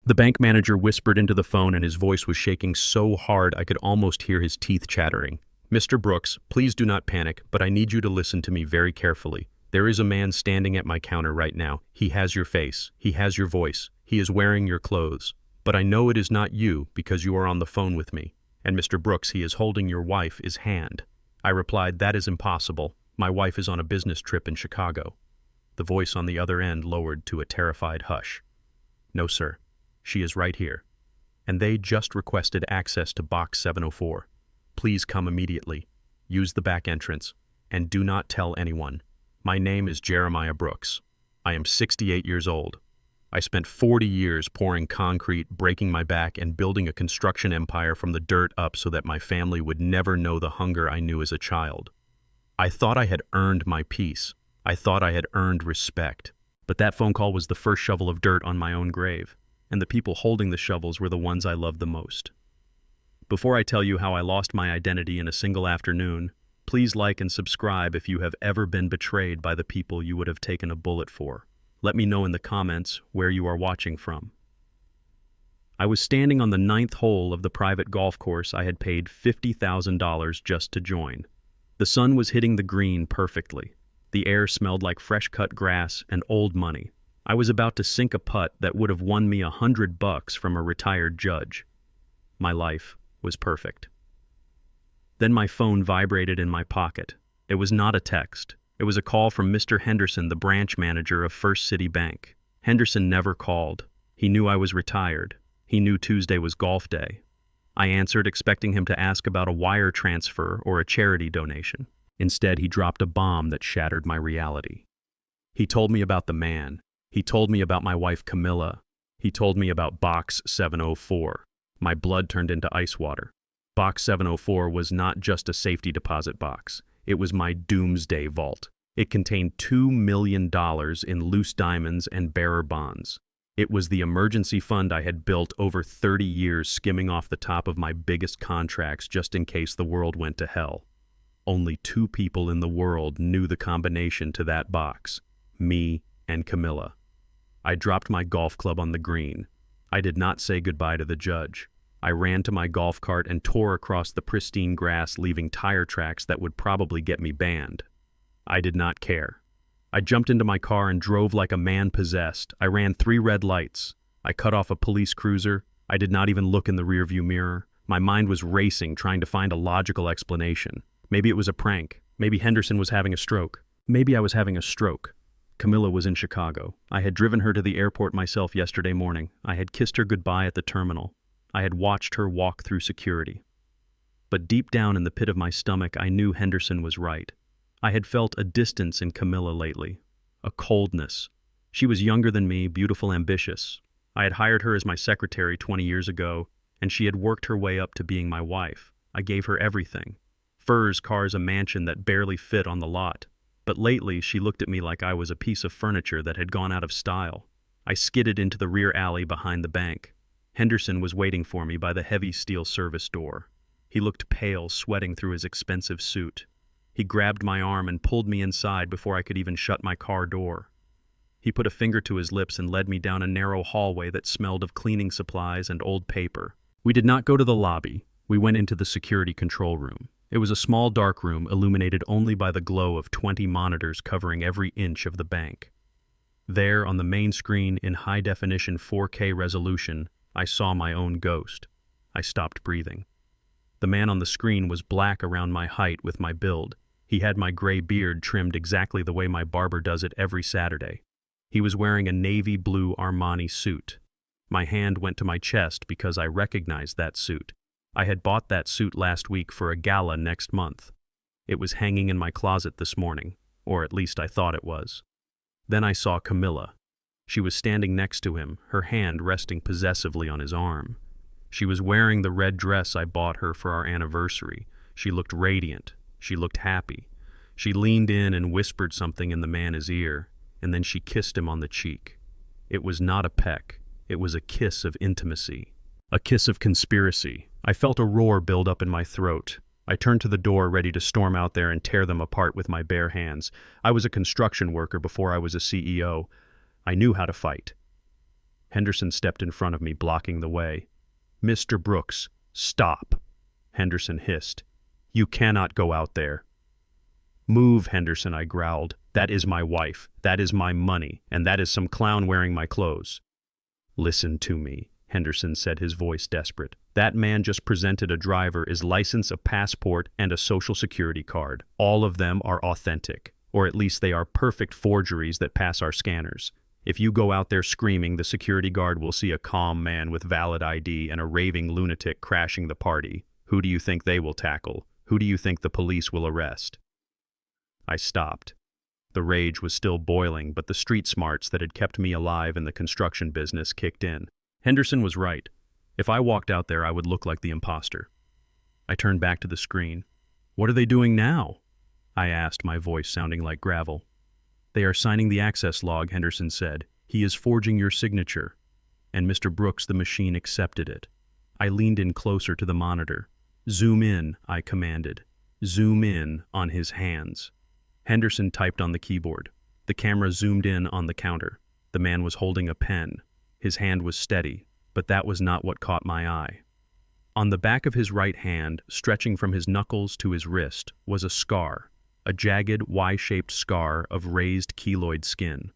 The bank manager whispered into the phone and his voice was shaking so hard I could almost hear his teeth chattering. "Mr. Brooks, please do not panic, but I need you to listen to me very carefully. There is a man standing at my counter right now. He has your face. He has your voice. He is wearing your clothes. But I know it is not you because you are on the phone with me. And Mr. Brooks, he is holding your wife's hand." I replied, "That is impossible. My wife is on a business trip in Chicago." The voice on the other end lowered to a terrified hush. "No, sir. She is right here. And they just requested access to Box 704. Please come immediately. Use the back entrance. And do not tell anyone. My name is Jeremiah Brooks. I am 68 years old. I spent 40 years pouring concrete, breaking my back, and building a construction empire from the dirt up so that my family would never know the hunger I knew as a child. I thought I had earned my peace. I thought I had earned respect. But that phone call was the first shovel of dirt on my own grave, and the people holding the shovels were the ones I loved the most. Before I tell you how I lost my identity in a single afternoon, please like and subscribe if you have ever been betrayed by the people you would have taken a bullet for. Let me know in the comments where you are watching from. I was standing on the 9th hole of the private golf course I had paid $50,000 just to join. The sun was hitting the green perfectly. The air smelled like fresh-cut grass and old money. I was about to sink a putt that would have won me $100 from a retired judge. My life was perfect. Then my phone vibrated in my pocket. It was not a text. It was a call from Mr. Henderson, the branch manager of First City Bank. Henderson never called. He knew I was retired. He knew Tuesday was golf day. I answered, expecting him to ask about a wire transfer or a charity donation. Instead, he dropped a bomb that shattered my reality. He told me about the man. He told me about my wife, Camilla. He told me about Box 704. My blood turned into ice water. Box 704 was not just a safety deposit box. It was my doomsday vault. It contained $2 million in loose diamonds and bearer bonds. It was the emergency fund I had built over 30 years, skimming off the top of my biggest contracts just in case the world went to hell. Only 2 people in the world knew the combination to that box, me and Camilla. I dropped my golf club on the green. I did not say goodbye to the judge. I ran to my golf cart and tore across the pristine grass, leaving tire tracks that would probably get me banned. I did not care. I jumped into my car and drove like a man possessed. I ran 3 red lights. I cut off a police cruiser. I did not even look in the rearview mirror. My mind was racing, trying to find a logical explanation. Maybe it was a prank. Maybe Henderson was having a stroke. Maybe I was having a stroke. Camilla was in Chicago. I had driven her to the airport myself yesterday morning. I had kissed her goodbye at the terminal. I had watched her walk through security. But deep down in the pit of my stomach, I knew Henderson was right. I had felt a distance in Camilla lately, a coldness. She was younger than me, beautiful, ambitious. I had hired her as my secretary 20 years ago, and she had worked her way up to being my wife. I gave her everything. Furs, cars, a mansion that barely fit on the lot. But lately, she looked at me like I was a piece of furniture that had gone out of style. I skidded into the rear alley behind the bank. Henderson was waiting for me by the heavy steel service door. He looked pale, sweating through his expensive suit. He grabbed my arm and pulled me inside before I could even shut my car door. He put a finger to his lips and led me down a narrow hallway that smelled of cleaning supplies and old paper. We did not go to the lobby. We went into the security control room. It was a small dark room illuminated only by the glow of 20 monitors covering every inch of the bank. There, on the main screen in high-definition 4K resolution, I saw my own ghost. I stopped breathing. The man on the screen was black around my height with my build. He had my gray beard trimmed exactly the way my barber does it every Saturday. He was wearing a navy blue Armani suit. My hand went to my chest because I recognized that suit. I had bought that suit last week for a gala next month. It was hanging in my closet this morning, or at least I thought it was. Then I saw Camilla. She was standing next to him, her hand resting possessively on his arm. She was wearing the red dress I bought her for our anniversary. She looked radiant. She looked happy. She leaned in and whispered something in the man's ear, and then she kissed him on the cheek. It was not a peck. It was a kiss of intimacy. A kiss of conspiracy. I felt a roar build up in my throat. I turned to the door, ready to storm out there and tear them apart with my bare hands. I was a construction worker before I was a CEO. I knew how to fight. Henderson stepped in front of me, blocking the way. "Mr. Brooks, stop," Henderson hissed. "You cannot go out there." "Move, Henderson," I growled. "That is my wife, that is my money, and that is some clown wearing my clothes." "Listen to me," Henderson said, his voice desperate. "That man just presented a driver's license, a passport, and a social security card. All of them are authentic, or at least they are perfect forgeries that pass our scanners. If you go out there screaming, the security guard will see a calm man with valid ID and a raving lunatic crashing the party. Who do you think they will tackle? Who do you think the police will arrest?" I stopped. The rage was still boiling, but the street smarts that had kept me alive in the construction business kicked in. Henderson was right. If I walked out there, I would look like the imposter. I turned back to the screen. "What are they doing now?" I asked, my voice sounding like gravel. "They are signing the access log," Henderson said. "He is forging your signature." And Mr. Brooks, the machine, accepted it. I leaned in closer to the monitor. "Zoom in," I commanded. "Zoom in on his hands." Henderson typed on the keyboard. The camera zoomed in on the counter. The man was holding a pen. His hand was steady, but that was not what caught my eye. On the back of his right hand, stretching from his knuckles to his wrist, was a scar, a jagged, Y-shaped scar of raised keloid skin.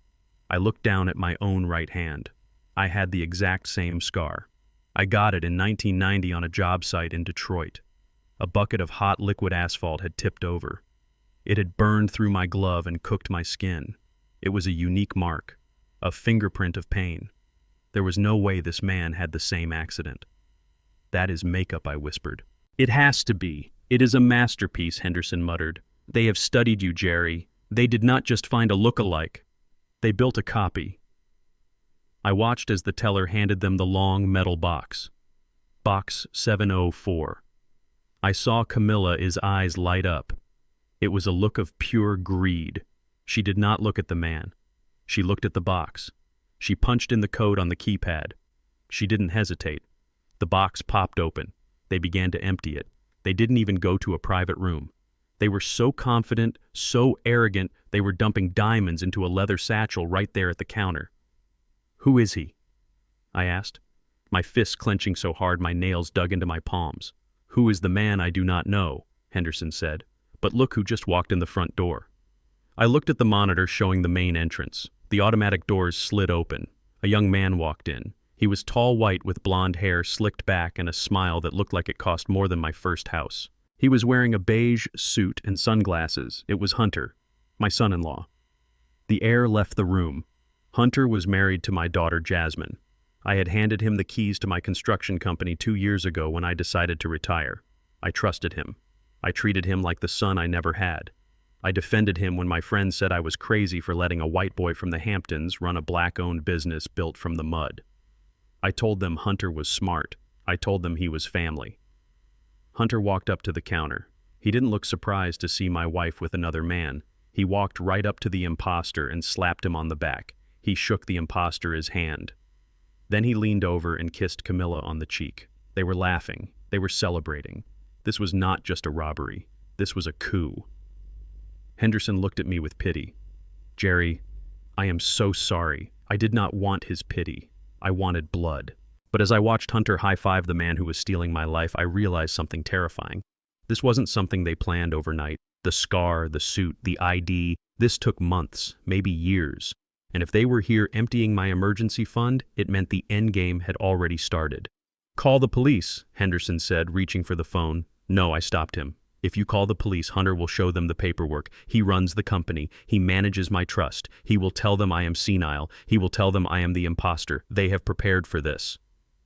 I looked down at my own right hand. I had the exact same scar. I got it in 1990 on a job site in Detroit. A bucket of hot liquid asphalt had tipped over. It had burned through my glove and cooked my skin. It was a unique mark, a fingerprint of pain. There was no way this man had the same accident. "That is makeup," I whispered. "It has to be. It is a masterpiece," Henderson muttered. "They have studied you, Jerry. They did not just find a look-alike. They built a copy." I watched as the teller handed them the long metal box. Box 704. I saw Camilla's eyes light up. It was a look of pure greed. She did not look at the man. She looked at the box. She punched in the code on the keypad. She didn't hesitate. The box popped open. They began to empty it. They didn't even go to a private room. They were so confident, so arrogant, they were dumping diamonds into a leather satchel right there at the counter. "Who is he?" I asked, my fists clenching so hard my nails dug into my palms. "Who is the man I do not know," Henderson said. "But look who just walked in the front door." I looked at the monitor showing the main entrance. The automatic doors slid open. A young man walked in. He was tall, white, with blonde hair slicked back and a smile that looked like it cost more than my first house. He was wearing a beige suit and sunglasses. It was Hunter, my son-in-law. The air left the room. Hunter was married to my daughter, Jasmine. I had handed him the keys to my construction company 2 years ago when I decided to retire. I trusted him. I treated him like the son I never had. I defended him when my friends said I was crazy for letting a white boy from the Hamptons run a black-owned business built from the mud. I told them Hunter was smart. I told them he was family. Hunter walked up to the counter. He didn't look surprised to see my wife with another man. He walked right up to the imposter and slapped him on the back. He shook the imposter's hand. Then he leaned over and kissed Camilla on the cheek. They were laughing. They were celebrating. This was not just a robbery. This was a coup. Henderson looked at me with pity. "Jerry, I am so sorry. I did not want his pity. I wanted blood." But as I watched Hunter high-five the man who was stealing my life, I realized something terrifying. This wasn't something they planned overnight. The scar, the suit, the ID, this took months, maybe years. And if they were here emptying my emergency fund, it meant the endgame had already started. "Call the police," Henderson said, reaching for the phone. "No," I stopped him. "If you call the police, Hunter will show them the paperwork. He runs the company. He manages my trust. He will tell them I am senile. He will tell them I am the imposter. They have prepared for this."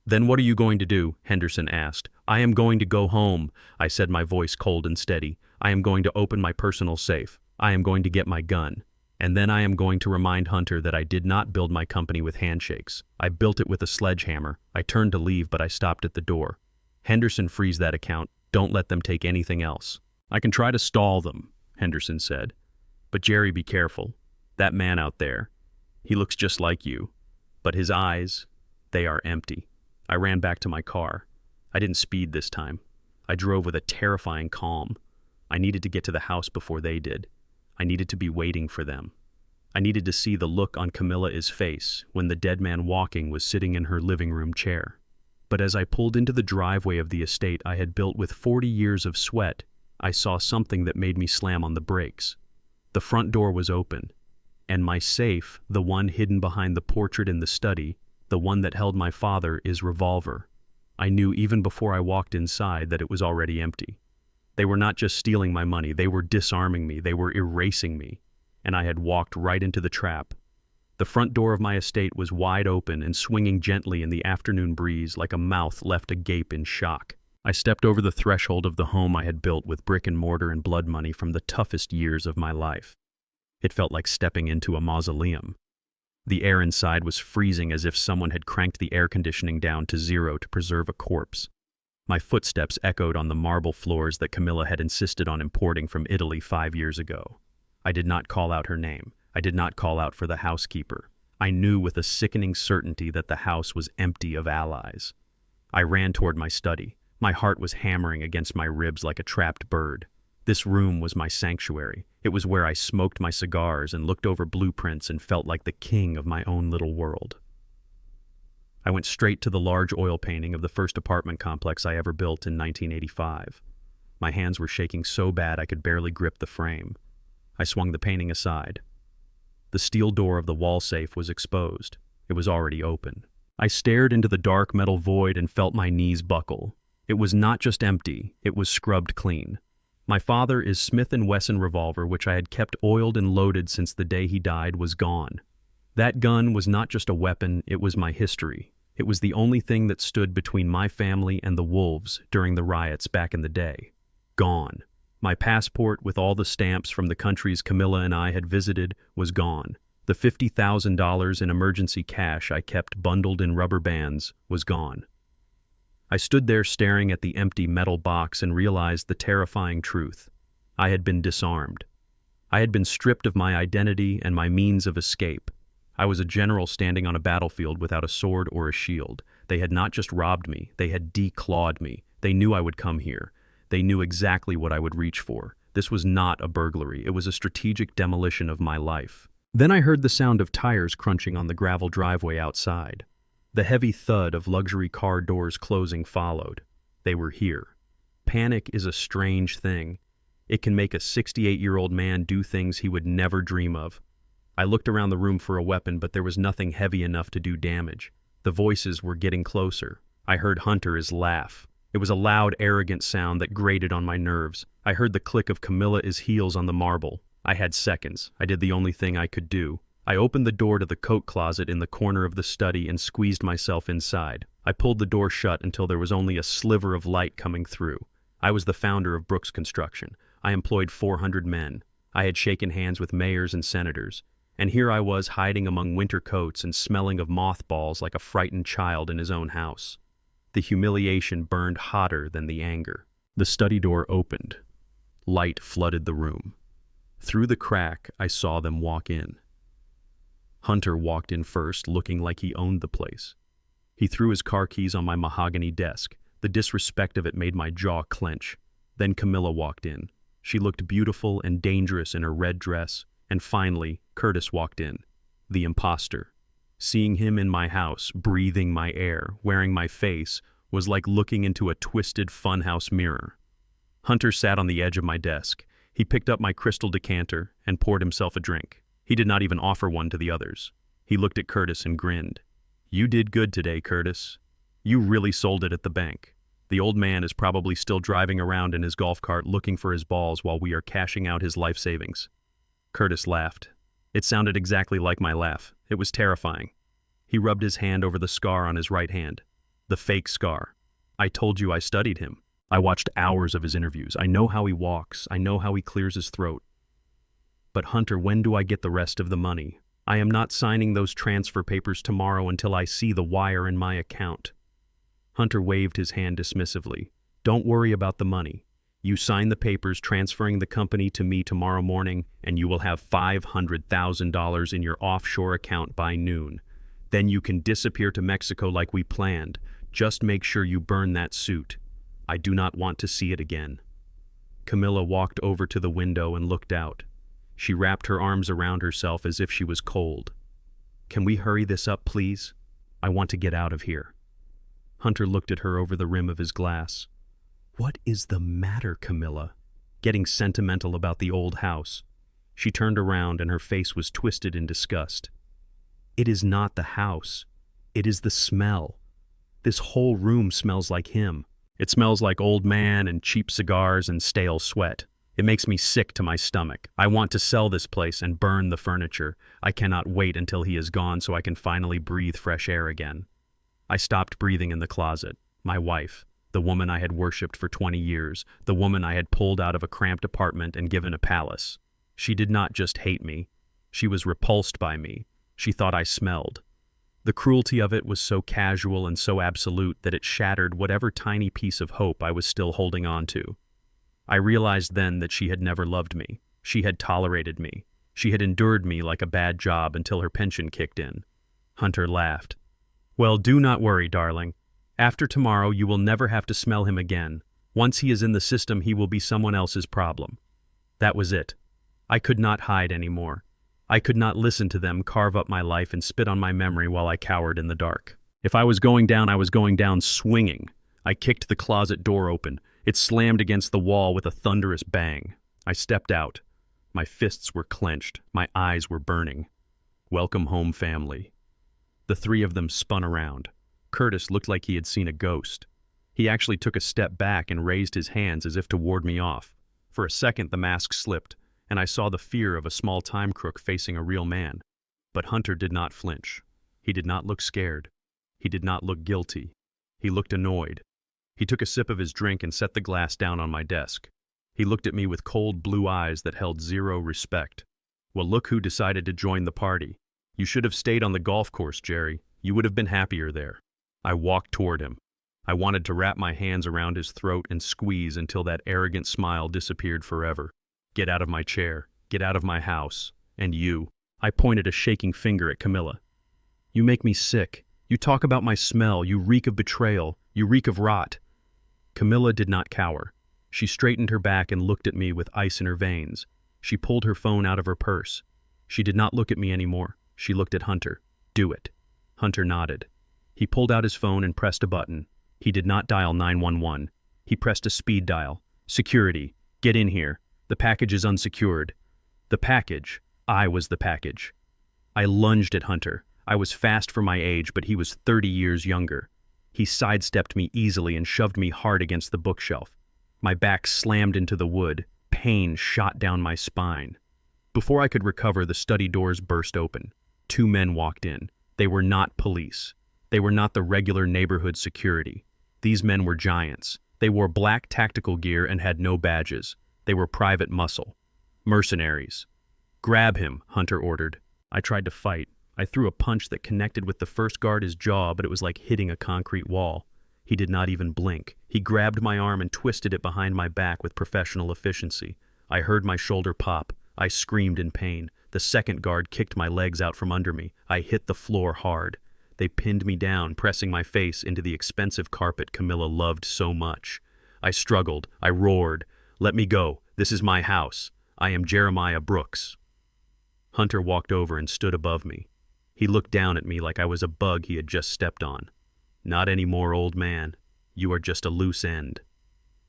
"Then what are you going to do?" Henderson asked. "I am going to go home," I said, my voice cold and steady. "I am going to open my personal safe. I am going to get my gun. And then I am going to remind Hunter that I did not build my company with handshakes. I built it with a sledgehammer." I turned to leave, but I stopped at the door. "Henderson, freeze that account. Don't let them take anything else." "I can try to stall them," Henderson said. "But Jerry, be careful. That man out there, he looks just like you. But his eyes, they are empty." I ran back to my car. I didn't speed this time. I drove with a terrifying calm. I needed to get to the house before they did. I needed to be waiting for them. I needed to see the look on Camilla's face when the dead man walking was sitting in her living room chair. But as I pulled into the driveway of the estate I had built with 40 years of sweat, I saw something that made me slam on the brakes. The front door was open, and my safe, the one hidden behind the portrait in the study, the one that held my father's revolver. I knew even before I walked inside that it was already empty. They were not just stealing my money, they were disarming me, they were erasing me, and I had walked right into the trap. The front door of my estate was wide open and swinging gently in the afternoon breeze like a mouth left agape in shock. I stepped over the threshold of the home I had built with brick and mortar and blood money from the toughest years of my life. It felt like stepping into a mausoleum. The air inside was freezing as if someone had cranked the air conditioning down to 0 to preserve a corpse. My footsteps echoed on the marble floors that Camilla had insisted on importing from Italy 5 years ago. I did not call out her name. I did not call out for the housekeeper. I knew with a sickening certainty that the house was empty of allies. I ran toward my study. My heart was hammering against my ribs like a trapped bird. This room was my sanctuary. It was where I smoked my cigars and looked over blueprints and felt like the king of my own little world. I went straight to the large oil painting of the first apartment complex I ever built in 1985. My hands were shaking so bad I could barely grip the frame. I swung the painting aside. The steel door of the wall safe was exposed. It was already open. I stared into the dark metal void and felt my knees buckle. It was not just empty, it was scrubbed clean. My father's Smith & Wesson revolver, which I had kept oiled and loaded since the day he died, was gone. That gun was not just a weapon, it was my history. It was the only thing that stood between my family and the wolves during the riots back in the day. Gone. My passport, with all the stamps from the countries Camilla and I had visited, was gone. The $50,000 in emergency cash I kept bundled in rubber bands was gone. I stood there staring at the empty metal box and realized the terrifying truth. I had been disarmed. I had been stripped of my identity and my means of escape. I was a general standing on a battlefield without a sword or a shield. They had not just robbed me, they had declawed me. They knew I would come here. They knew exactly what I would reach for. This was not a burglary, it was a strategic demolition of my life. Then I heard the sound of tires crunching on the gravel driveway outside. The heavy thud of luxury car doors closing followed. They were here. Panic is a strange thing. It can make a 68-year-old man do things he would never dream of. I looked around the room for a weapon, but there was nothing heavy enough to do damage. The voices were getting closer. I heard Hunter's laugh. It was a loud, arrogant sound that grated on my nerves. I heard the click of Camilla's heels on the marble. I had seconds. I did the only thing I could do. I opened the door to the coat closet in the corner of the study and squeezed myself inside. I pulled the door shut until there was only a sliver of light coming through. I was the founder of Brooks Construction. I employed 400 men. I had shaken hands with mayors and senators. And here I was hiding among winter coats and smelling of mothballs like a frightened child in his own house. The humiliation burned hotter than the anger. The study door opened. Light flooded the room. Through the crack, I saw them walk in. Hunter walked in first, looking like he owned the place. He threw his car keys on my mahogany desk. The disrespect of it made my jaw clench. Then Camilla walked in. She looked beautiful and dangerous in her red dress. And finally, Curtis walked in. The imposter. Seeing him in my house, breathing my air, wearing my face, was like looking into a twisted funhouse mirror. Hunter sat on the edge of my desk. He picked up my crystal decanter and poured himself a drink. He did not even offer one to the others. He looked at Curtis and grinned. "You did good today, Curtis. You really sold it at the bank. The old man is probably still driving around in his golf cart looking for his balls while we are cashing out his life savings." Curtis laughed. It sounded exactly like my laugh. It was terrifying. He rubbed his hand over the scar on his right hand. The fake scar. "I told you I studied him. I watched hours of his interviews. I know how he walks. I know how he clears his throat. But Hunter, when do I get the rest of the money? I am not signing those transfer papers tomorrow until I see the wire in my account." Hunter waved his hand dismissively. "Don't worry about the money. You sign the papers transferring the company to me tomorrow morning, and you will have $500,000 in your offshore account by noon. Then you can disappear to Mexico like we planned. Just make sure you burn that suit. I do not want to see it again." Camilla walked over to the window and looked out. She wrapped her arms around herself as if she was cold. "Can we hurry this up, please? I want to get out of here." Hunter looked at her over the rim of his glass. "What is the matter, Camilla?" Getting sentimental about the old house. She turned around and her face was twisted in disgust. "It is not the house. It is the smell. This whole room smells like him. It smells like old man and cheap cigars and stale sweat. It makes me sick to my stomach. I want to sell this place and burn the furniture. I cannot wait until he is gone so I can finally breathe fresh air again." I stopped breathing in the closet. My wife, the woman I had worshipped for 20 years, the woman I had pulled out of a cramped apartment and given a palace. She did not just hate me. She was repulsed by me. She thought I smelled. The cruelty of it was so casual and so absolute that it shattered whatever tiny piece of hope I was still holding on to. I realized then that she had never loved me. She had tolerated me. She had endured me like a bad job until her pension kicked in. Hunter laughed. "Well, do not worry, darling. After tomorrow, you will never have to smell him again. Once he is in the system, he will be someone else's problem." That was it. I could not hide anymore. I could not listen to them carve up my life and spit on my memory while I cowered in the dark. If I was going down, I was going down swinging. I kicked the closet door open. It slammed against the wall with a thunderous bang. I stepped out. My fists were clenched. My eyes were burning. "Welcome home, family." The three of them spun around. Curtis looked like he had seen a ghost. He actually took a step back and raised his hands as if to ward me off. For a second, the mask slipped, and I saw the fear of a small time crook facing a real man. But Hunter did not flinch. He did not look scared. He did not look guilty. He looked annoyed. He took a sip of his drink and set the glass down on my desk. He looked at me with cold blue eyes that held zero respect. "Well, look who decided to join the party. You should have stayed on the golf course, Jerry. You would have been happier there." I walked toward him. I wanted to wrap my hands around his throat and squeeze until that arrogant smile disappeared forever. "Get out of my chair. Get out of my house. And you." I pointed a shaking finger at Camilla. "You make me sick. You talk about my smell. You reek of betrayal. You reek of rot." Camilla did not cower. She straightened her back and looked at me with ice in her veins. She pulled her phone out of her purse. She did not look at me anymore. She looked at Hunter. "Do it." Hunter nodded. He pulled out his phone and pressed a button. He did not dial 911. He pressed a speed dial. "Security. Get in here. The package is unsecured." The package. I was the package. I lunged at Hunter. I was fast for my age, but he was 30 years younger. He sidestepped me easily and shoved me hard against the bookshelf. My back slammed into the wood. Pain shot down my spine. Before I could recover, the study doors burst open. 2 men walked in. They were not police. They were not the regular neighborhood security. These men were giants. They wore black tactical gear and had no badges. They were private muscle. Mercenaries. "Grab him," Hunter ordered. I tried to fight. I threw a punch that connected with the first guard's jaw, but it was like hitting a concrete wall. He did not even blink. He grabbed my arm and twisted it behind my back with professional efficiency. I heard my shoulder pop. I screamed in pain. The second guard kicked my legs out from under me. I hit the floor hard. They pinned me down, pressing my face into the expensive carpet Camilla loved so much. I struggled. I roared. "Let me go. This is my house. I am Jeremiah Brooks." Hunter walked over and stood above me. He looked down at me like I was a bug he had just stepped on. "Not anymore, old man. You are just a loose end."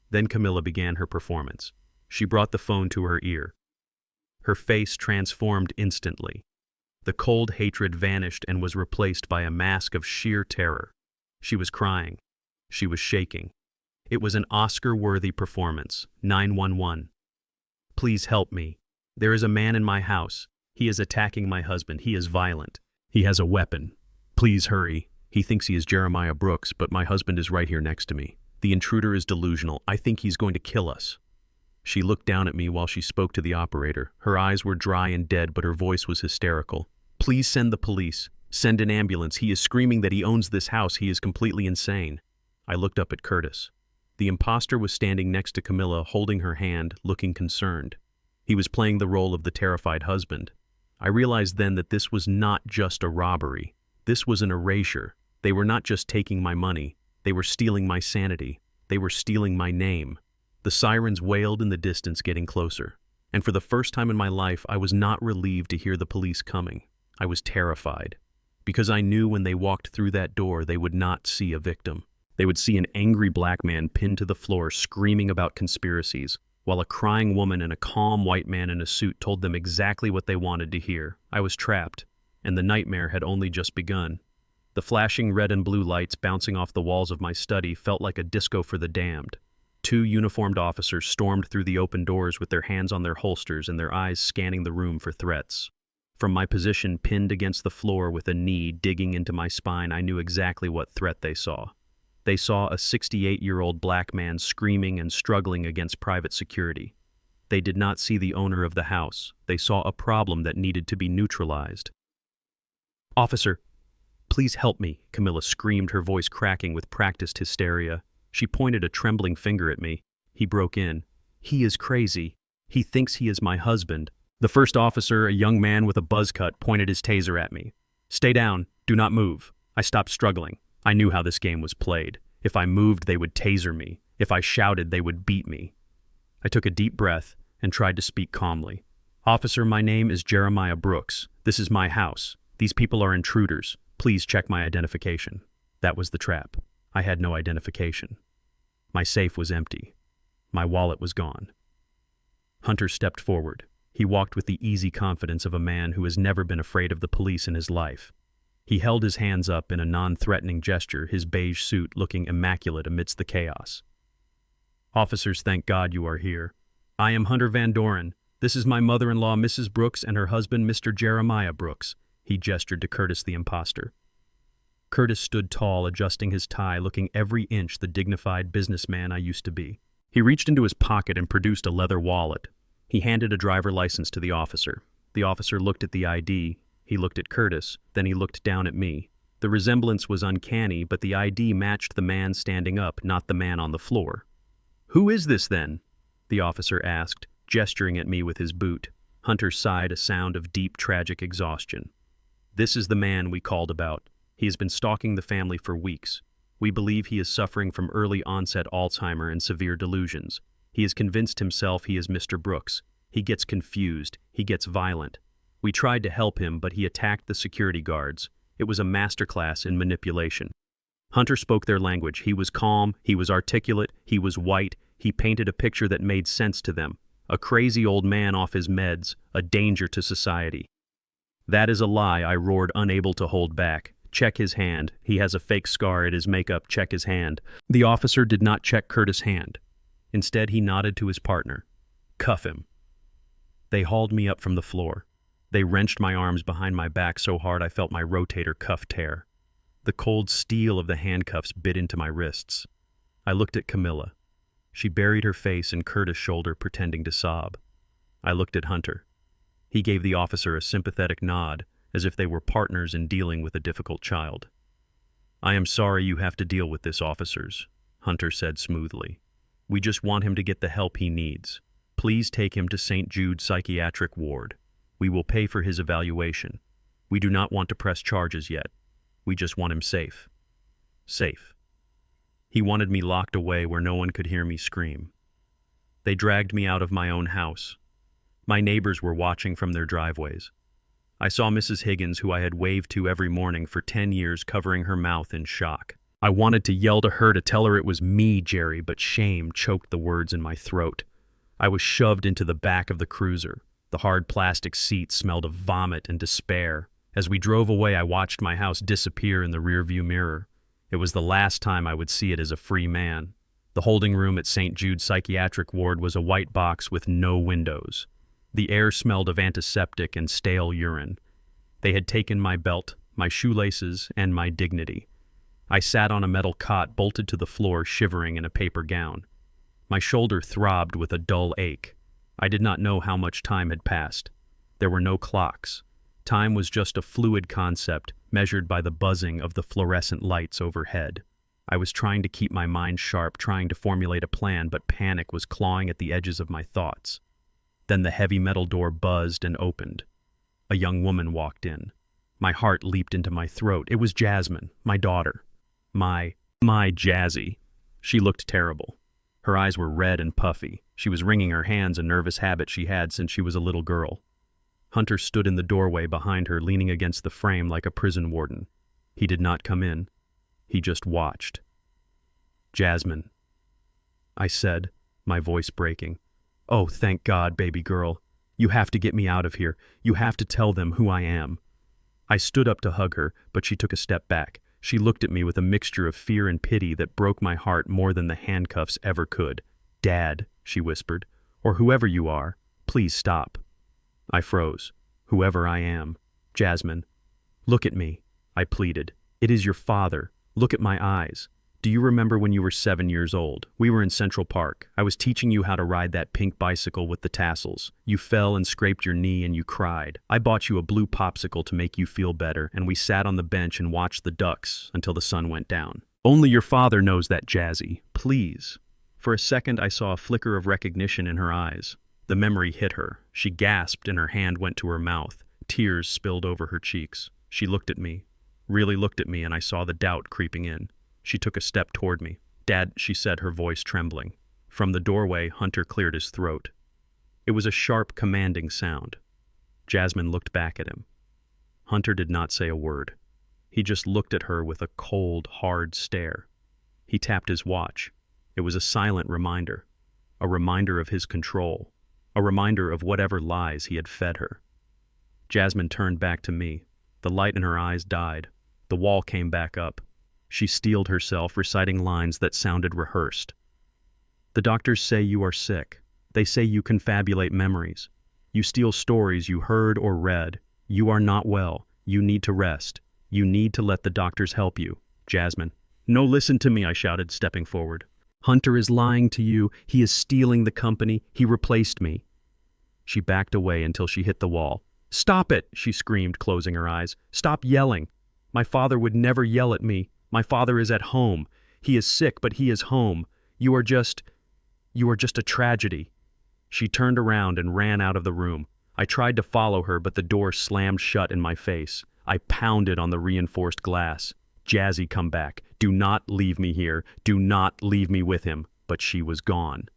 Then Camilla began her performance. She brought the phone to her ear. Her face transformed instantly. The cold hatred vanished and was replaced by a mask of sheer terror. She was crying. She was shaking. It was an Oscar-worthy performance. 911. "Please help me. There is a man in my house. He is attacking my husband. He is violent. He has a weapon. Please hurry. He thinks he is Jeremiah Brooks, but my husband is right here next to me. The intruder is delusional. I think he's going to kill us." She looked down at me while she spoke to the operator. Her eyes were dry and dead, but her voice was hysterical. "Please send the police. Send an ambulance. He is screaming that he owns this house. He is completely insane." I looked up at Curtis. The imposter was standing next to Camilla, holding her hand, looking concerned. He was playing the role of the terrified husband. I realized then that this was not just a robbery. This was an erasure. They were not just taking my money. They were stealing my sanity. They were stealing my name. The sirens wailed in the distance, getting closer. And for the first time in my life, I was not relieved to hear the police coming. I was terrified, because I knew when they walked through that door, they would not see a victim. They would see an angry black man pinned to the floor screaming about conspiracies, while a crying woman and a calm white man in a suit told them exactly what they wanted to hear. I was trapped, and the nightmare had only just begun. The flashing red and blue lights bouncing off the walls of my study felt like a disco for the damned. Two uniformed officers stormed through the open doors with their hands on their holsters and their eyes scanning the room for threats. From my position pinned against the floor with a knee digging into my spine, I knew exactly what threat they saw. They saw a 68-year-old black man screaming and struggling against private security. They did not see the owner of the house. They saw a problem that needed to be neutralized. "Officer, please help me," Camilla screamed, her voice cracking with practiced hysteria. She pointed a trembling finger at me. He broke in. "He is crazy. He thinks he is my husband." The first officer, a young man with a buzz cut, pointed his taser at me. "Stay down. Do not move." I stopped struggling. I knew how this game was played. If I moved, they would taser me. If I shouted, they would beat me. I took a deep breath and tried to speak calmly. "Officer, my name is Jeremiah Brooks. This is my house. These people are intruders. Please check my identification." That was the trap. I had no identification. My safe was empty. My wallet was gone. Hunter stepped forward. He walked with the easy confidence of a man who has never been afraid of the police in his life. He held his hands up in a non-threatening gesture, his beige suit looking immaculate amidst the chaos. "Officers, thank God you are here. I am Hunter Van Doren. This is my mother-in-law, Mrs. Brooks, and her husband, Mr. Jeremiah Brooks." He gestured to Curtis the imposter. Curtis stood tall, adjusting his tie, looking every inch the dignified businessman I used to be. He reached into his pocket and produced a leather wallet. He handed a driver license to the officer. The officer looked at the ID. He looked at Curtis, then he looked down at me. The resemblance was uncanny, but the ID matched the man standing up, not the man on the floor. "Who is this, then?" the officer asked, gesturing at me with his boot. Hunter sighed, a sound of deep, tragic exhaustion. "This is the man we called about. He has been stalking the family for weeks. We believe he is suffering from early-onset Alzheimer and severe delusions. He has convinced himself he is Mr. Brooks. He gets confused. He gets violent. We tried to help him, but he attacked the security guards. It was a masterclass in manipulation." Hunter spoke their language. He was calm, he was articulate, he was white. He painted a picture that made sense to them. A crazy old man off his meds, a danger to society. "That is a lie," I roared, unable to hold back. "Check his hand. He has a fake scar at his makeup. Check his hand." The officer did not check Curtis' hand. Instead, he nodded to his partner. "Cuff him." They hauled me up from the floor. They wrenched my arms behind my back so hard I felt my rotator cuff tear. The cold steel of the handcuffs bit into my wrists. I looked at Camilla. She buried her face in Curtis' shoulder, pretending to sob. I looked at Hunter. He gave the officer a sympathetic nod, as if they were partners in dealing with a difficult child. "I am sorry you have to deal with this, officers," Hunter said smoothly. "We just want him to get the help he needs. Please take him to St. Jude Psychiatric Ward. We will pay for his evaluation. We do not want to press charges yet. We just want him safe." Safe. He wanted me locked away where no one could hear me scream. They dragged me out of my own house. My neighbors were watching from their driveways. I saw Mrs. Higgins, who I had waved to every morning for 10 years, covering her mouth in shock. I wanted to yell to her to tell her it was me, Jerry, but shame choked the words in my throat. I was shoved into the back of the cruiser. The hard plastic seat smelled of vomit and despair. As we drove away, I watched my house disappear in the rearview mirror. It was the last time I would see it as a free man. The holding room at St. Jude Psychiatric Ward was a white box with no windows. The air smelled of antiseptic and stale urine. They had taken my belt, my shoelaces, and my dignity. I sat on a metal cot bolted to the floor, shivering in a paper gown. My shoulder throbbed with a dull ache. I did not know how much time had passed. There were no clocks. Time was just a fluid concept, measured by the buzzing of the fluorescent lights overhead. I was trying to keep my mind sharp, trying to formulate a plan, but panic was clawing at the edges of my thoughts. Then the heavy metal door buzzed and opened. A young woman walked in. My heart leaped into my throat. It was Jasmine, my daughter. My Jazzy. She looked terrible. Her eyes were red and puffy. She was wringing her hands, a nervous habit she had since she was a little girl. Hunter stood in the doorway behind her, leaning against the frame like a prison warden. He did not come in. He just watched. "Jasmine," I said, my voice breaking. "Oh, thank God, baby girl. You have to get me out of here. You have to tell them who I am." I stood up to hug her, but she took a step back. She looked at me with a mixture of fear and pity that broke my heart more than the handcuffs ever could. "Dad," she whispered, "or whoever you are, please stop." I froze. "Whoever I am. Jasmine, look at me," I pleaded. "It is your father. Look at my eyes. Do you remember when you were 7 years old? We were in Central Park. I was teaching you how to ride that pink bicycle with the tassels. You fell and scraped your knee and you cried. I bought you a blue popsicle to make you feel better, and we sat on the bench and watched the ducks until the sun went down. Only your father knows that, Jazzy. Please." For a second, I saw a flicker of recognition in her eyes. The memory hit her. She gasped and her hand went to her mouth. Tears spilled over her cheeks. She looked at me, really looked at me, and I saw the doubt creeping in. She took a step toward me. "Dad," she said, her voice trembling. From the doorway, Hunter cleared his throat. It was a sharp, commanding sound. Jasmine looked back at him. Hunter did not say a word. He just looked at her with a cold, hard stare. He tapped his watch. It was a silent reminder. A reminder of his control. A reminder of whatever lies he had fed her. Jasmine turned back to me. The light in her eyes died. The wall came back up. She steeled herself, reciting lines that sounded rehearsed. "The doctors say you are sick. They say you confabulate memories. You steal stories you heard or read. You are not well. You need to rest. You need to let the doctors help you. Jasmine." "No, listen to me," I shouted, stepping forward. "Hunter is lying to you. He is stealing the company. He replaced me." She backed away until she hit the wall. "Stop it," she screamed, closing her eyes. "Stop yelling. My father would never yell at me. My father is at home. He is sick, but he is home. You are just a tragedy." She turned around and ran out of the room. I tried to follow her, but the door slammed shut in my face. I pounded on the reinforced glass. "Jazzy, come back. Do not leave me here. Do not leave me with him." But she was gone.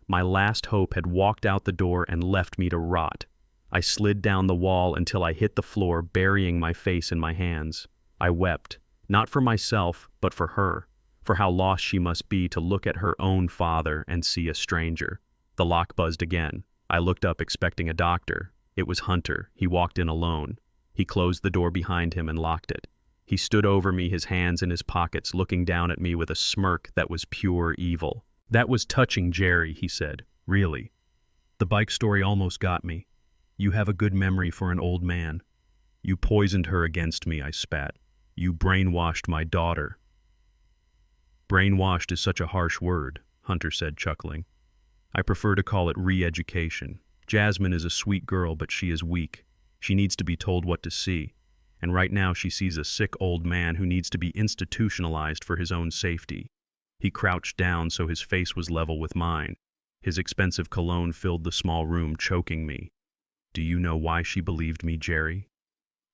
My last hope had walked out the door and left me to rot. I slid down the wall until I hit the floor, burying my face in my hands. I wept. Not for myself, but for her, for how lost she must be to look at her own father and see a stranger. The lock buzzed again. I looked up expecting a doctor. It was Hunter. He walked in alone. He closed the door behind him and locked it. He stood over me, his hands in his pockets, looking down at me with a smirk that was pure evil. "That was touching, Jerry," he said. "Really. The bike story almost got me. You have a good memory for an old man. You poisoned her against me," I spat. "You brainwashed my daughter." "Brainwashed is such a harsh word," Hunter said, chuckling. "I prefer to call it re-education. Jasmine is a sweet girl, but she is weak. She needs to be told what to see. And right now she sees a sick old man who needs to be institutionalized for his own safety." He crouched down so his face was level with mine. His expensive cologne filled the small room, choking me. "Do you know why she believed me, Jerry?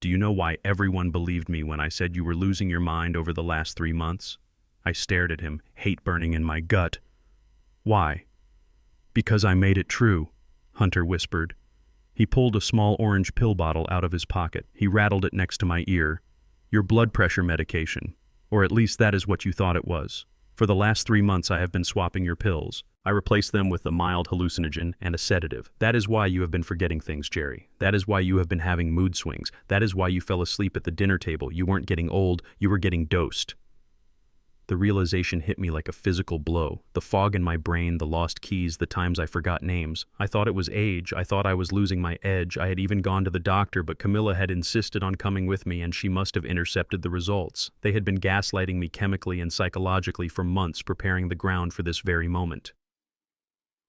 Do you know why everyone believed me when I said you were losing your mind over the last 3 months? I stared at him, hate burning in my gut. "Why?" "Because I made it true," Hunter whispered. He pulled a small orange pill bottle out of his pocket. He rattled it next to my ear. "Your blood pressure medication. Or at least that is what you thought it was. For the last 3 months I have been swapping your pills. I replaced them with a mild hallucinogen and a sedative. That is why you have been forgetting things, Jerry. That is why you have been having mood swings. That is why you fell asleep at the dinner table. You weren't getting old, you were getting dosed." The realization hit me like a physical blow. The fog in my brain, the lost keys, the times I forgot names. I thought it was age. I thought I was losing my edge. I had even gone to the doctor, but Camilla had insisted on coming with me, and she must have intercepted the results. They had been gaslighting me chemically and psychologically for months, preparing the ground for this very moment.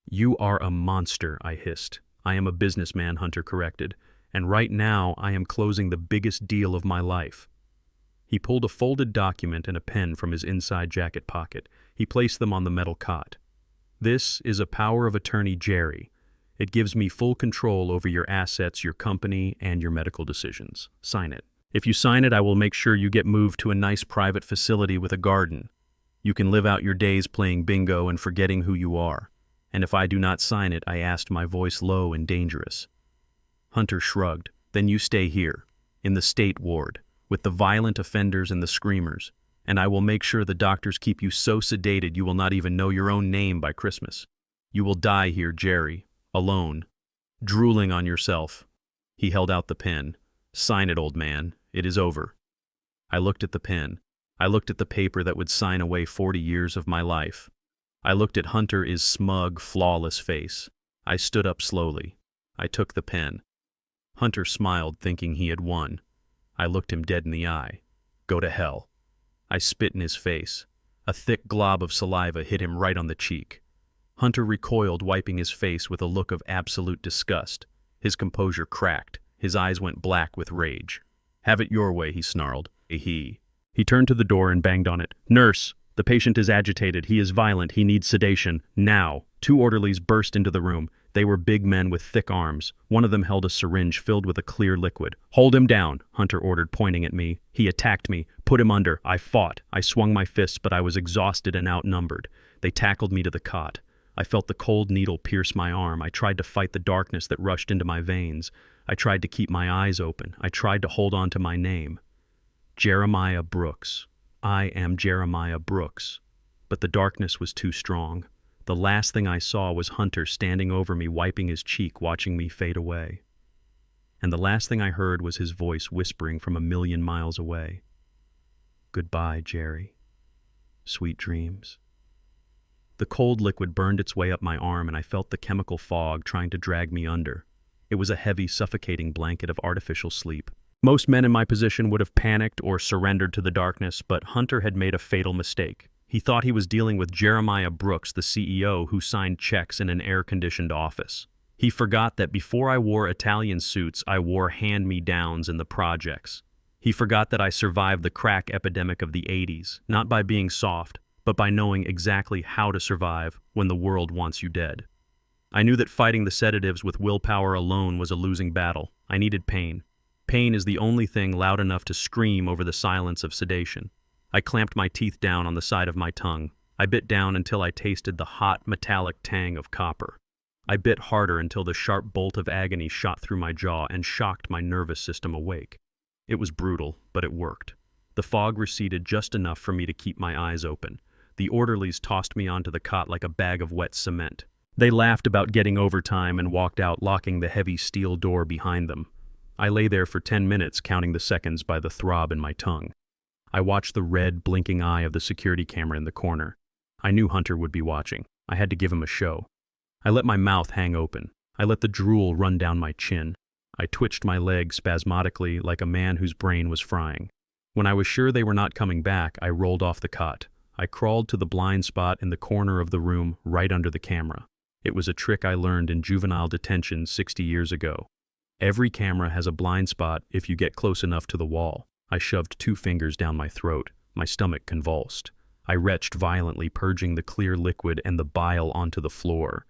"You are a monster," I hissed. "I am a businessman," Hunter corrected. "And right now I am closing the biggest deal of my life." He pulled a folded document and a pen from his inside jacket pocket. He placed them on the metal cot. "This is a power of attorney, Jerry. It gives me full control over your assets, your company, and your medical decisions. Sign it. If you sign it, I will make sure you get moved to a nice private facility with a garden." You can live out your days playing bingo and forgetting who you are. And if I do not sign it, I asked, my voice low and dangerous. Hunter shrugged. Then you stay here, in the state ward, with the violent offenders and the screamers, and I will make sure the doctors keep you so sedated you will not even know your own name by Christmas. You will die here, Jerry, alone, drooling on yourself. He held out the pen. Sign it, old man. It is over. I looked at the pen. I looked at the paper that would sign away 40 years of my life. I looked at Hunter's smug, flawless face. I stood up slowly. I took the pen. Hunter smiled, thinking he had won. I looked him dead in the eye. Go to hell. I spit in his face. A thick glob of saliva hit him right on the cheek. Hunter recoiled, wiping his face with a look of absolute disgust. His composure cracked. His eyes went black with rage. Have it your way, he snarled. He turned to the door and banged on it. Nurse! The patient is agitated. He is violent. He needs sedation. Now! 2 orderlies burst into the room. They were big men with thick arms. One of them held a syringe filled with a clear liquid. Hold him down, Hunter ordered, pointing at me. He attacked me. Put him under. I fought. I swung my fists, but I was exhausted and outnumbered. They tackled me to the cot. I felt the cold needle pierce my arm. I tried to fight the darkness that rushed into my veins. I tried to keep my eyes open. I tried to hold on to my name. Jeremiah Brooks. I am Jeremiah Brooks. But the darkness was too strong. The last thing I saw was Hunter standing over me, wiping his cheek, watching me fade away. And the last thing I heard was his voice whispering from a million miles away. Goodbye, Jerry. Sweet dreams. The cold liquid burned its way up my arm, and I felt the chemical fog trying to drag me under. It was a heavy, suffocating blanket of artificial sleep. Most men in my position would have panicked or surrendered to the darkness, but Hunter had made a fatal mistake. He thought he was dealing with Jeremiah Brooks, the CEO who signed checks in an air-conditioned office. He forgot that before I wore Italian suits, I wore hand-me-downs in the projects. He forgot that I survived the crack epidemic of the 80s, not by being soft, but by knowing exactly how to survive when the world wants you dead. I knew that fighting the sedatives with willpower alone was a losing battle. I needed pain. Pain is the only thing loud enough to scream over the silence of sedation. I clamped my teeth down on the side of my tongue. I bit down until I tasted the hot, metallic tang of copper. I bit harder until the sharp bolt of agony shot through my jaw and shocked my nervous system awake. It was brutal, but it worked. The fog receded just enough for me to keep my eyes open. The orderlies tossed me onto the cot like a bag of wet cement. They laughed about getting overtime and walked out, locking the heavy steel door behind them. I lay there for 10 minutes, counting the seconds by the throb in my tongue. I watched the red, blinking eye of the security camera in the corner. I knew Hunter would be watching. I had to give him a show. I let my mouth hang open. I let the drool run down my chin. I twitched my legs spasmodically like a man whose brain was frying. When I was sure they were not coming back, I rolled off the cot. I crawled to the blind spot in the corner of the room right under the camera. It was a trick I learned in juvenile detention 60 years ago. Every camera has a blind spot if you get close enough to the wall. I shoved 2 fingers down my throat. My stomach convulsed. I retched violently, purging the clear liquid and the bile onto the floor.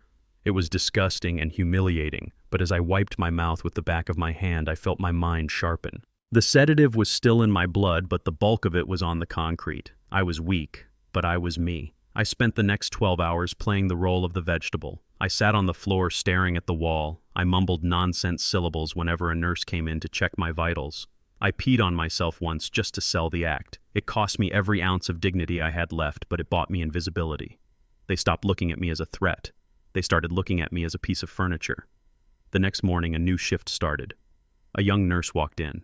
It was disgusting and humiliating, but as I wiped my mouth with the back of my hand, I felt my mind sharpen. The sedative was still in my blood, but the bulk of it was on the concrete. I was weak, but I was me. I spent the next 12 hours playing the role of the vegetable. I sat on the floor staring at the wall. I mumbled nonsense syllables whenever a nurse came in to check my vitals. I peed on myself once just to sell the act. It cost me every ounce of dignity I had left, but it bought me invisibility. They stopped looking at me as a threat. They started looking at me as a piece of furniture. The next morning, a new shift started. A young nurse walked in.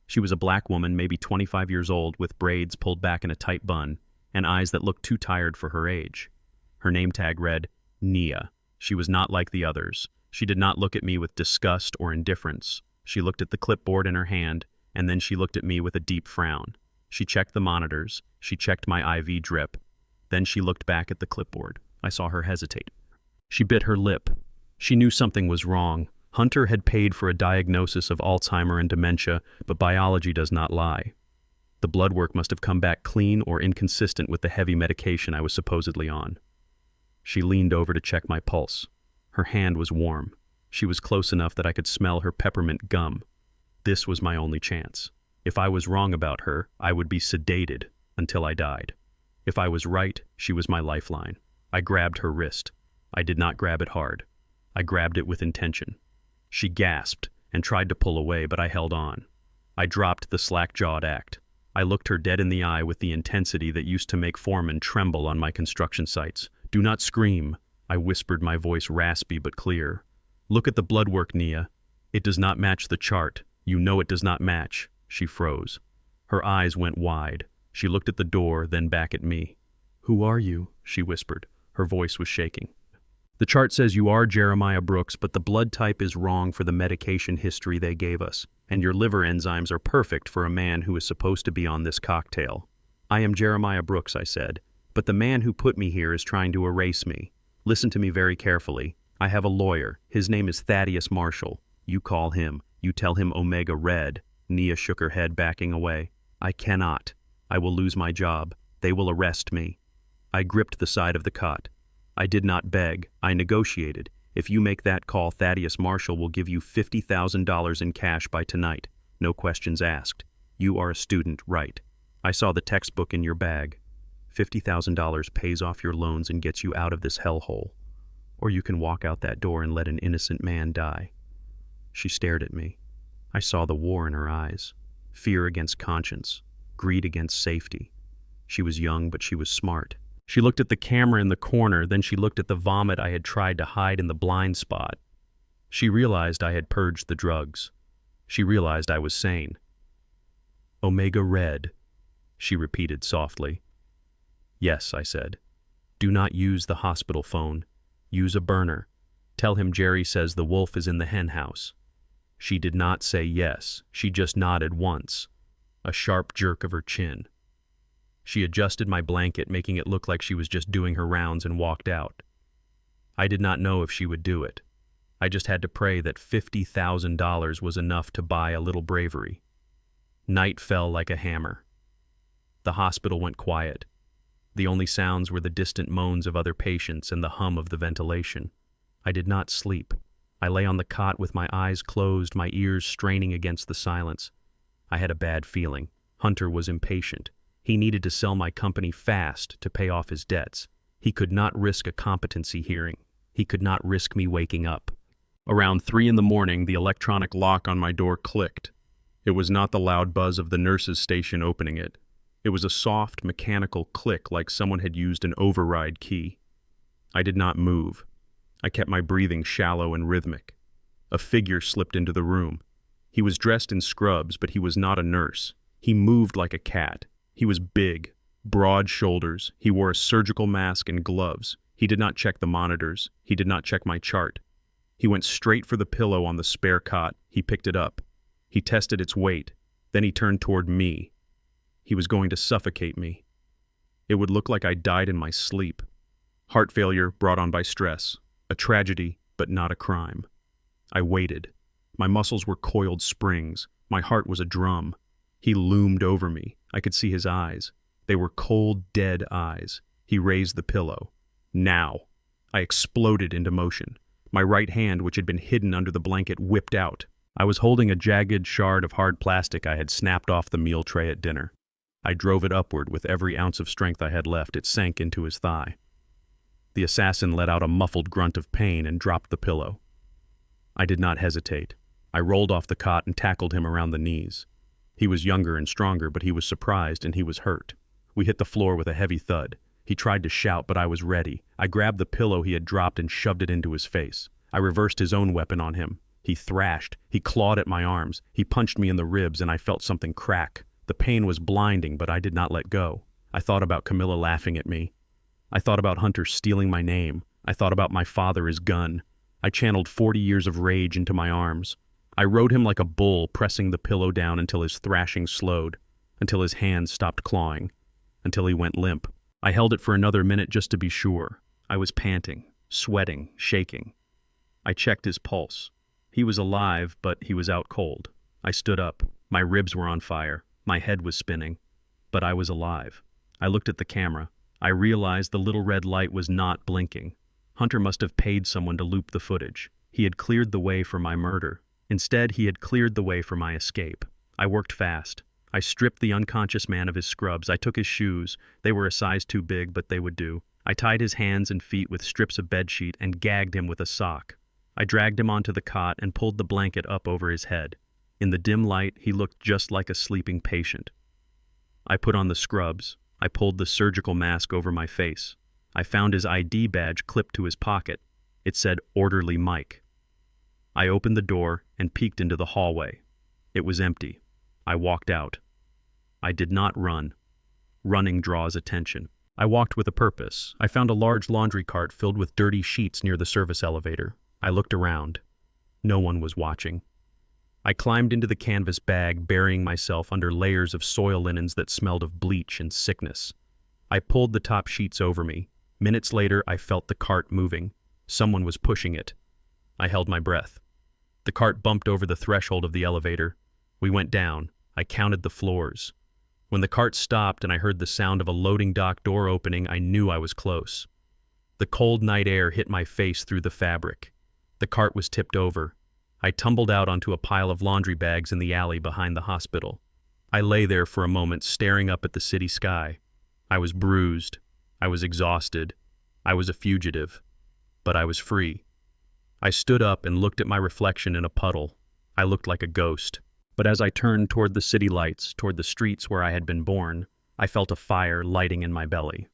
She was a black woman, maybe 25 years old, with braids pulled back in a tight bun, and eyes that looked too tired for her age. Her name tag read, Nia. She was not like the others. She did not look at me with disgust or indifference. She looked at the clipboard in her hand, and then she looked at me with a deep frown. She checked the monitors. She checked my IV drip. Then she looked back at the clipboard. I saw her hesitate. She bit her lip. She knew something was wrong. Hunter had paid for a diagnosis of Alzheimer and dementia, but biology does not lie. The blood work must have come back clean or inconsistent with the heavy medication I was supposedly on. She leaned over to check my pulse. Her hand was warm. She was close enough that I could smell her peppermint gum. This was my only chance. If I was wrong about her, I would be sedated until I died. If I was right, she was my lifeline. I grabbed her wrist. I did not grab it hard. I grabbed it with intention. She gasped and tried to pull away, but I held on. I dropped the slack-jawed act. I looked her dead in the eye with the intensity that used to make foremen tremble on my construction sites. "Do not scream," I whispered, my voice raspy but clear. "Look at the blood work, Nia. It does not match the chart. You know it does not match." She froze. Her eyes went wide. She looked at the door, then back at me. "Who are you?" she whispered. Her voice was shaking. "The chart says you are Jeremiah Brooks, but the blood type is wrong for the medication history they gave us, and your liver enzymes are perfect for a man who is supposed to be on this cocktail." "I am Jeremiah Brooks," I said, "but the man who put me here is trying to erase me. Listen to me very carefully. I have a lawyer. His name is Thaddeus Marshall. You call him. You tell him Omega Red." Nia shook her head, backing away. "I cannot. I will lose my job. They will arrest me." I gripped the side of the cot. "I did not beg. I negotiated. If you make that call, Thaddeus Marshall will give you $50,000 in cash by tonight. No questions asked. You are a student, right? I saw the textbook in your bag. $50,000 pays off your loans and gets you out of this hellhole. Or you can walk out that door and let an innocent man die." She stared at me. I saw the war in her eyes. Fear against conscience. Greed against safety. She was young, but she was smart. She looked at the camera in the corner, then she looked at the vomit I had tried to hide in the blind spot. She realized I had purged the drugs. She realized I was sane. "Omega Red," she repeated softly. "Yes," I said. "Do not use the hospital phone. Use a burner. Tell him Jerry says the wolf is in the hen house." She did not say yes. She just nodded once. A sharp jerk of her chin. She adjusted my blanket, making it look like she was just doing her rounds, and walked out. I did not know if she would do it. I just had to pray that $50,000 was enough to buy a little bravery. Night fell like a hammer. The hospital went quiet. The only sounds were the distant moans of other patients and the hum of the ventilation. I did not sleep. I lay on the cot with my eyes closed, my ears straining against the silence. I had a bad feeling. Hunter was impatient. He needed to sell my company fast to pay off his debts. He could not risk a competency hearing. He could not risk me waking up. Around 3 a.m, the electronic lock on my door clicked. It was not the loud buzz of the nurse's station opening it. It was a soft, mechanical click like someone had used an override key. I did not move. I kept my breathing shallow and rhythmic. A figure slipped into the room. He was dressed in scrubs, but he was not a nurse. He moved like a cat. He was big, broad shoulders. He wore a surgical mask and gloves. He did not check the monitors. He did not check my chart. He went straight for the pillow on the spare cot. He picked it up. He tested its weight. Then he turned toward me. He was going to suffocate me. It would look like I died in my sleep. Heart failure brought on by stress. A tragedy, but not a crime. I waited. My muscles were coiled springs. My heart was a drum. He loomed over me. I could see his eyes. They were cold, dead eyes. He raised the pillow. Now. I exploded into motion. My right hand, which had been hidden under the blanket, whipped out. I was holding a jagged shard of hard plastic I had snapped off the meal tray at dinner. I drove it upward with every ounce of strength I had left. It sank into his thigh. The assassin let out a muffled grunt of pain and dropped the pillow. I did not hesitate. I rolled off the cot and tackled him around the knees. He was younger and stronger, but he was surprised and he was hurt. We hit the floor with a heavy thud. He tried to shout, but I was ready. I grabbed the pillow he had dropped and shoved it into his face. I reversed his own weapon on him. He thrashed. He clawed at my arms. He punched me in the ribs, and I felt something crack. The pain was blinding, but I did not let go. I thought about Camilla laughing at me. I thought about Hunter stealing my name. I thought about my father's gun. I channeled 40 years of rage into my arms. I rode him like a bull, pressing the pillow down until his thrashing slowed, until his hands stopped clawing, until he went limp. I held it for another minute just to be sure. I was panting, sweating, shaking. I checked his pulse. He was alive, but he was out cold. I stood up. My ribs were on fire. My head was spinning. But I was alive. I looked at the camera. I realized the little red light was not blinking. Hunter must have paid someone to loop the footage. He had cleared the way for my murder. Instead, he had cleared the way for my escape. I worked fast. I stripped the unconscious man of his scrubs. I took his shoes. They were a size too big, but they would do. I tied his hands and feet with strips of bedsheet and gagged him with a sock. I dragged him onto the cot and pulled the blanket up over his head. In the dim light, he looked just like a sleeping patient. I put on the scrubs. I pulled the surgical mask over my face. I found his ID badge clipped to his pocket. It said Orderly Mike. I opened the door and peeked into the hallway. It was empty. I walked out. I did not run. Running draws attention. I walked with a purpose. I found a large laundry cart filled with dirty sheets near the service elevator. I looked around. No one was watching. I climbed into the canvas bag, burying myself under layers of soil linens that smelled of bleach and sickness. I pulled the top sheets over me. Minutes later, I felt the cart moving. Someone was pushing it. I held my breath. The cart bumped over the threshold of the elevator. We went down. I counted the floors. When the cart stopped and I heard the sound of a loading dock door opening, I knew I was close. The cold night air hit my face through the fabric. The cart was tipped over. I tumbled out onto a pile of laundry bags in the alley behind the hospital. I lay there for a moment, staring up at the city sky. I was bruised. I was exhausted. I was a fugitive. But I was free. I stood up and looked at my reflection in a puddle. I looked like a ghost. But as I turned toward the city lights, toward the streets where I had been born, I felt a fire lighting in my belly.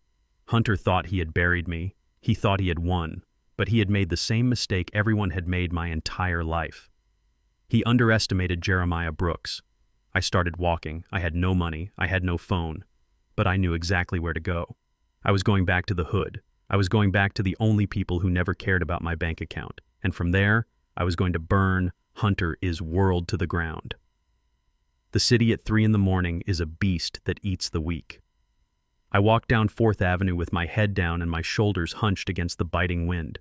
Hunter thought he had buried me. He thought he had won. But he had made the same mistake everyone had made my entire life. He underestimated Jeremiah Brooks. I started walking. I had no money. I had no phone. But I knew exactly where to go. I was going back to the hood. I was going back to the only people who never cared about my bank account. And from there, I was going to burn Hunter is world to the ground. The city at 3 a.m. is a beast that eats the weak. I walked down 4th Avenue with my head down and my shoulders hunched against the biting wind.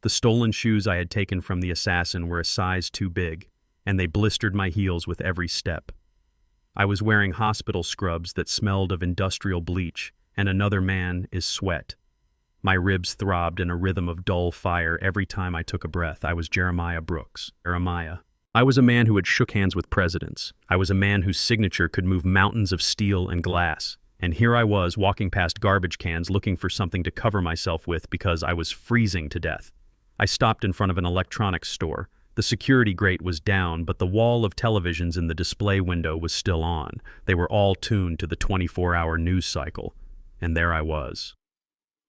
The stolen shoes I had taken from the assassin were a size too big, and they blistered my heels with every step. I was wearing hospital scrubs that smelled of industrial bleach, and another man is sweat. My ribs throbbed in a rhythm of dull fire every time I took a breath. I was Jeremiah Brooks. Jeremiah. I was a man who had shook hands with presidents. I was a man whose signature could move mountains of steel and glass. And here I was walking past garbage cans looking for something to cover myself with because I was freezing to death. I stopped in front of an electronics store. The security grate was down, but the wall of televisions in the display window was still on. They were all tuned to the 24-hour news cycle. And there I was.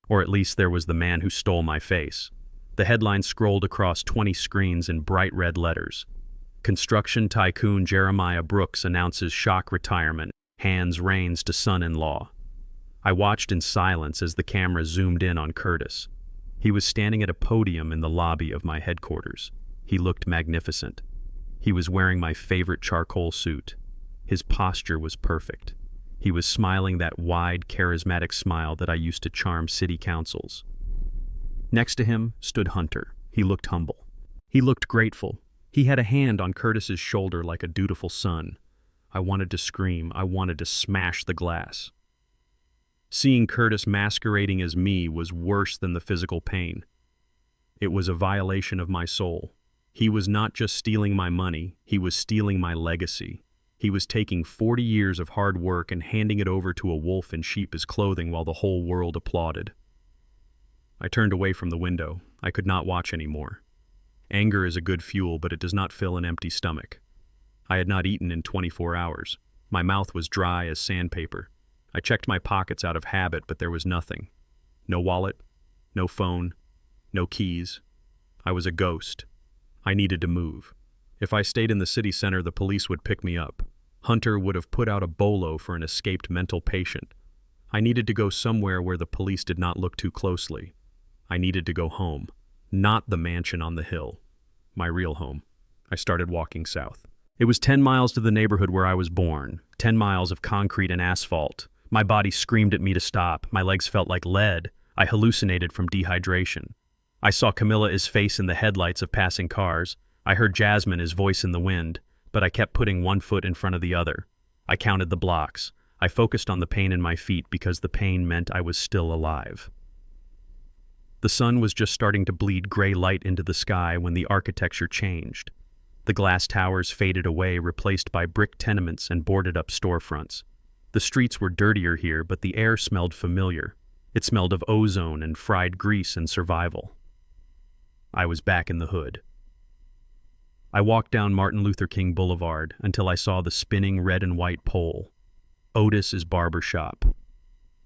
Or at least there was the man who stole my face. The headline scrolled across 20 screens in bright red letters. Construction tycoon Jeremiah Brooks announces shock retirement, hands reins to son-in-law. I watched in silence as the camera zoomed in on Curtis. He was standing at a podium in the lobby of my headquarters. He looked magnificent. He was wearing my favorite charcoal suit. His posture was perfect. He was smiling that wide, charismatic smile that I used to charm city councils. Next to him stood Hunter. He looked humble. He looked grateful. He had a hand on Curtis's shoulder like a dutiful son. I wanted to scream. I wanted to smash the glass. Seeing Curtis masquerading as me was worse than the physical pain. It was a violation of my soul. He was not just stealing my money, he was stealing my legacy. He was taking 40 years of hard work and handing it over to a wolf in sheep's clothing while the whole world applauded. I turned away from the window. I could not watch anymore. Anger is a good fuel, but it does not fill an empty stomach. I had not eaten in 24 hours. My mouth was dry as sandpaper. I checked my pockets out of habit, but there was nothing. No wallet, no phone, no keys. I was a ghost. I needed to move. If I stayed in the city center, the police would pick me up. Hunter would have put out a bolo for an escaped mental patient. I needed to go somewhere where the police did not look too closely. I needed to go home. Not the mansion on the hill. My real home. I started walking south. It was 10 miles to the neighborhood where I was born. 10 miles of concrete and asphalt. My body screamed at me to stop. My legs felt like lead. I hallucinated from dehydration. I saw Camilla's face in the headlights of passing cars. I heard Jasmine's voice in the wind, but I kept putting one foot in front of the other. I counted the blocks. I focused on the pain in my feet because the pain meant I was still alive. The sun was just starting to bleed gray light into the sky when the architecture changed. The glass towers faded away, replaced by brick tenements and boarded-up storefronts. The streets were dirtier here, but the air smelled familiar. It smelled of ozone and fried grease and survival. I was back in the hood. I walked down Martin Luther King Boulevard until I saw the spinning red and white pole. Otis's barber shop.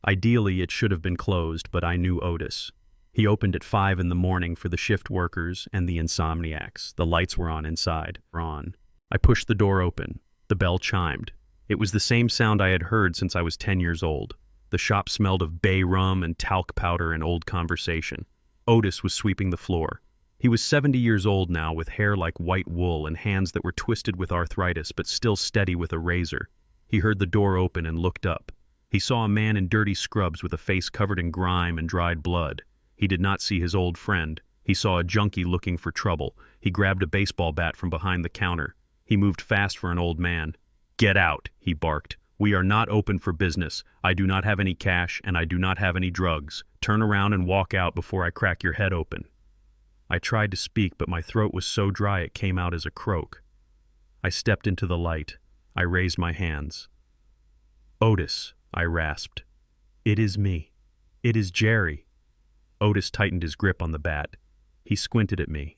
Ideally, it should have been closed, but I knew Otis. He opened at 5 in the morning for the shift workers and the insomniacs. The lights were on inside. I pushed the door open. The bell chimed. It was the same sound I had heard since I was 10 years old. The shop smelled of bay rum and talc powder and old conversation. Otis was sweeping the floor. He was 70 years old now, with hair like white wool and hands that were twisted with arthritis but still steady with a razor. He heard the door open and looked up. He saw a man in dirty scrubs with a face covered in grime and dried blood. He did not see his old friend. He saw a junkie looking for trouble. He grabbed a baseball bat from behind the counter. He moved fast for an old man. "Get out," he barked. "We are not open for business. I do not have any cash, and I do not have any drugs. Turn around and walk out before I crack your head open." I tried to speak, but my throat was so dry it came out as a croak. I stepped into the light. I raised my hands. "Otis," I rasped. "It is me. It is Jerry." Otis tightened his grip on the bat. He squinted at me.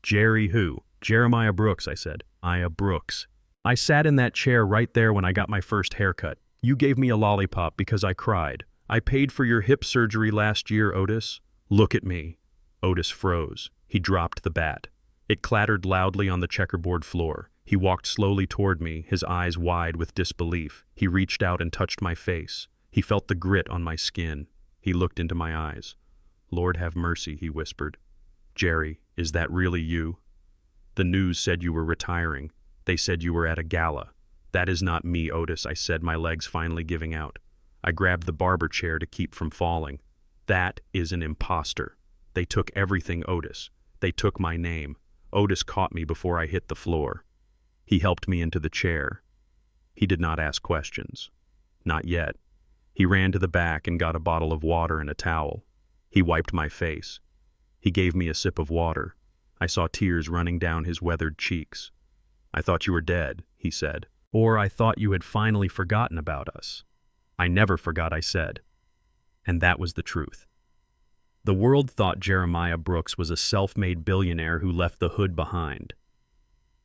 "Jerry who?" "Jeremiah Brooks," I said. "Jeremiah Brooks. I sat in that chair right there when I got my first haircut. You gave me a lollipop because I cried. I paid for your hip surgery last year, Otis. Look at me." Otis froze. He dropped the bat. It clattered loudly on the checkerboard floor. He walked slowly toward me, his eyes wide with disbelief. He reached out and touched my face. He felt the grit on my skin. He looked into my eyes. "Lord have mercy," he whispered. "Jerry, is that really you? The news said you were retiring. They said you were at a gala." "That is not me, Otis," I said, my legs finally giving out. I grabbed the barber chair to keep from falling. "That is an imposter. They took everything, Otis. They took my name." Otis caught me before I hit the floor. He helped me into the chair. He did not ask questions. Not yet. He ran to the back and got a bottle of water and a towel. He wiped my face. He gave me a sip of water. I saw tears running down his weathered cheeks. "I thought you were dead," he said. "Or I thought you had finally forgotten about us." "I never forgot," I said. And that was the truth. The world thought Jeremiah Brooks was a self-made billionaire who left the hood behind.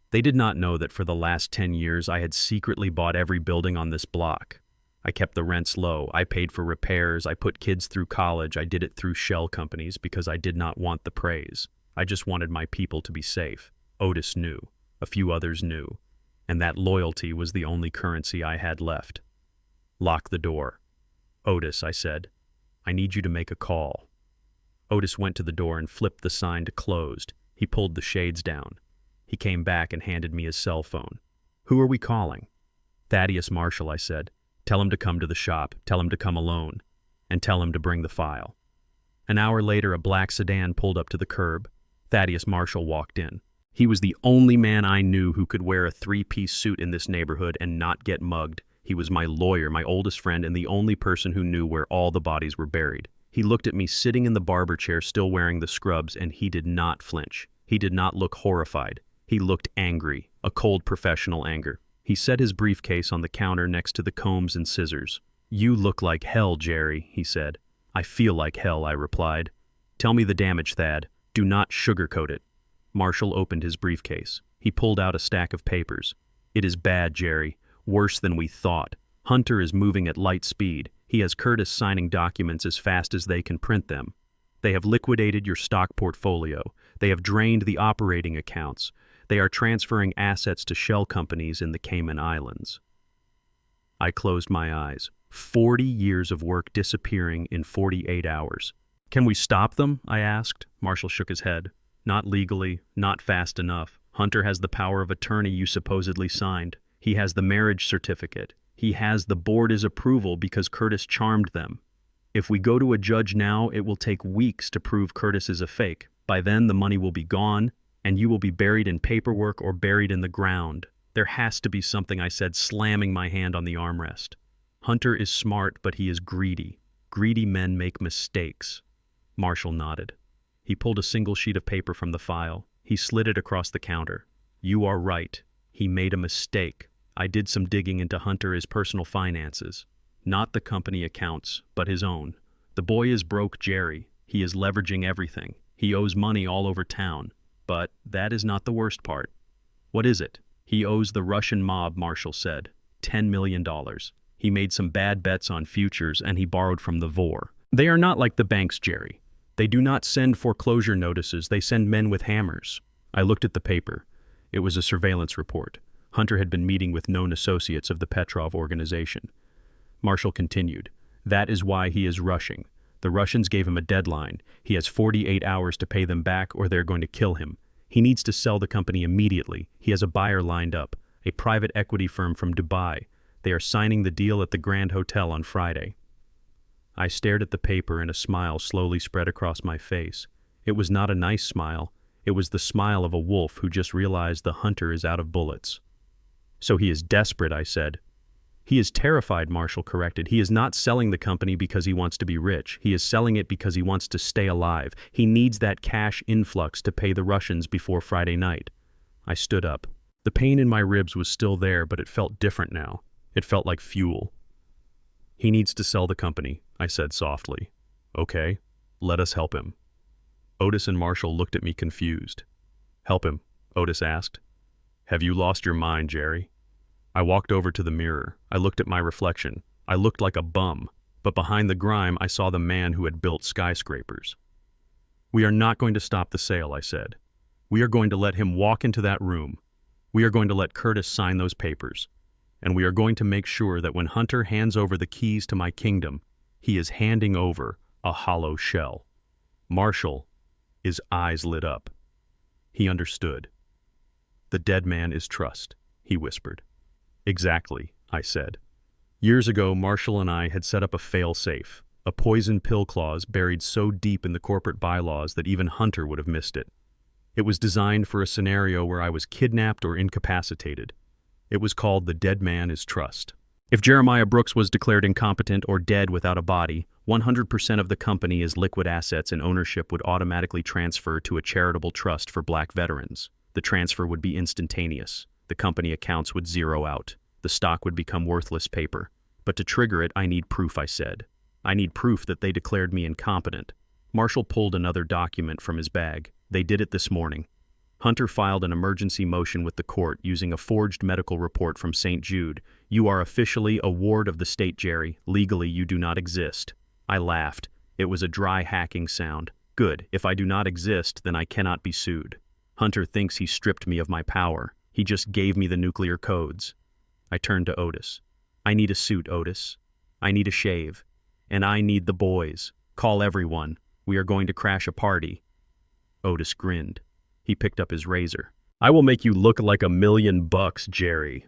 They did not know that for the last 10 years I had secretly bought every building on this block. I kept the rents low. I paid for repairs. I put kids through college. I did it through shell companies because I did not want the praise. I just wanted my people to be safe. Otis knew. A few others knew. And that loyalty was the only currency I had left. "Lock the door." "Otis," I said, "I need you to make a call." Otis went to the door and flipped the sign to closed. He pulled the shades down. He came back and handed me his cell phone. "Who are we calling?" "Thaddeus Marshall," I said. "Tell him to come to the shop. Tell him to come alone. And tell him to bring the file." An hour later, a black sedan pulled up to the curb. Thaddeus Marshall walked in. He was the only man I knew who could wear a three-piece suit in this neighborhood and not get mugged. He was my lawyer, my oldest friend, and the only person who knew where all the bodies were buried. He looked at me sitting in the barber chair, still wearing the scrubs, and he did not flinch. He did not look horrified. He looked angry, a cold professional anger. He set his briefcase on the counter next to the combs and scissors. "You look like hell, Jerry," he said. "I feel like hell," I replied. "Tell me the damage, Thad. Do not sugarcoat it." Marshall opened his briefcase. He pulled out a stack of papers. "It is bad, Jerry. Worse than we thought. Hunter is moving at light speed. He has Curtis signing documents as fast as they can print them. They have liquidated your stock portfolio. They have drained the operating accounts. They are transferring assets to shell companies in the Cayman Islands." I closed my eyes. 40 years of work disappearing in 48 hours. "Can we stop them?" I asked. Marshall shook his head. "Not legally, not fast enough. Hunter has the power of attorney you supposedly signed. He has the marriage certificate. He has the board's approval because Curtis charmed them. If we go to a judge now, it will take weeks to prove Curtis is a fake. By then, the money will be gone, and you will be buried in paperwork or buried in the ground. There has to be something," I said, slamming my hand on the armrest. "Hunter is smart, but he is greedy. Greedy men make mistakes." Marshall nodded. He pulled a single sheet of paper from the file. He slid it across the counter. You are right. He made a mistake. I did some digging into Hunter's personal finances. Not the company accounts, but his own. The boy is broke, Jerry. He is leveraging everything. He owes money all over town. But that is not the worst part. What is it? He owes the Russian mob, Marshall said. $10 million. He made some bad bets on futures and he borrowed from the Vor. They are not like the banks, Jerry. They do not send foreclosure notices, they send men with hammers. I looked at the paper. It was a surveillance report. Hunter had been meeting with known associates of the Petrov organization. Marshall continued. That is why he is rushing. The Russians gave him a deadline. He has 48 hours to pay them back or they're going to kill him. He needs to sell the company immediately. He has a buyer lined up, a private equity firm from Dubai. They are signing the deal at the Grand Hotel on Friday. I stared at the paper and a smile slowly spread across my face. It was not a nice smile. It was the smile of a wolf who just realized the hunter is out of bullets. So he is desperate, I said. He is terrified, Marshall corrected. He is not selling the company because he wants to be rich. He is selling it because he wants to stay alive. He needs that cash influx to pay the Russians before Friday night. I stood up. The pain in my ribs was still there, but it felt different now. It felt like fuel. He needs to sell the company, I said softly. Okay, let us help him. Otis and Marshall looked at me confused. Help him, Otis asked. Have you lost your mind, Jerry? I walked over to the mirror. I looked at my reflection. I looked like a bum, but behind the grime I saw the man who had built skyscrapers. We are not going to stop the sale, I said. We are going to let him walk into that room. We are going to let Curtis sign those papers. And we are going to make sure that when Hunter hands over the keys to my kingdom, he is handing over a hollow shell. Marshall, his eyes lit up. He understood. The dead man is trust, he whispered. Exactly, I said. Years ago, Marshall and I had set up a fail-safe, a poison pill clause buried so deep in the corporate bylaws that even Hunter would have missed it. It was designed for a scenario where I was kidnapped or incapacitated. It was called The Dead Man is Trust. If Jeremiah Brooks was declared incompetent or dead without a body, 100% of the company as liquid assets and ownership would automatically transfer to a charitable trust for black veterans. The transfer would be instantaneous. The company accounts would zero out. The stock would become worthless paper. But to trigger it, I need proof, I said. I need proof that they declared me incompetent. Marshall pulled another document from his bag. They did it this morning. Hunter filed an emergency motion with the court using a forged medical report from St. Jude. You are officially a ward of the state, Jerry. Legally, you do not exist. I laughed. It was a dry hacking sound. Good. If I do not exist, then I cannot be sued. Hunter thinks he stripped me of my power. He just gave me the nuclear codes. I turned to Otis. I need a suit, Otis. I need a shave. And I need the boys. Call everyone. We are going to crash a party. Otis grinned. He picked up his razor. I will make you look like $1 million, Jerry.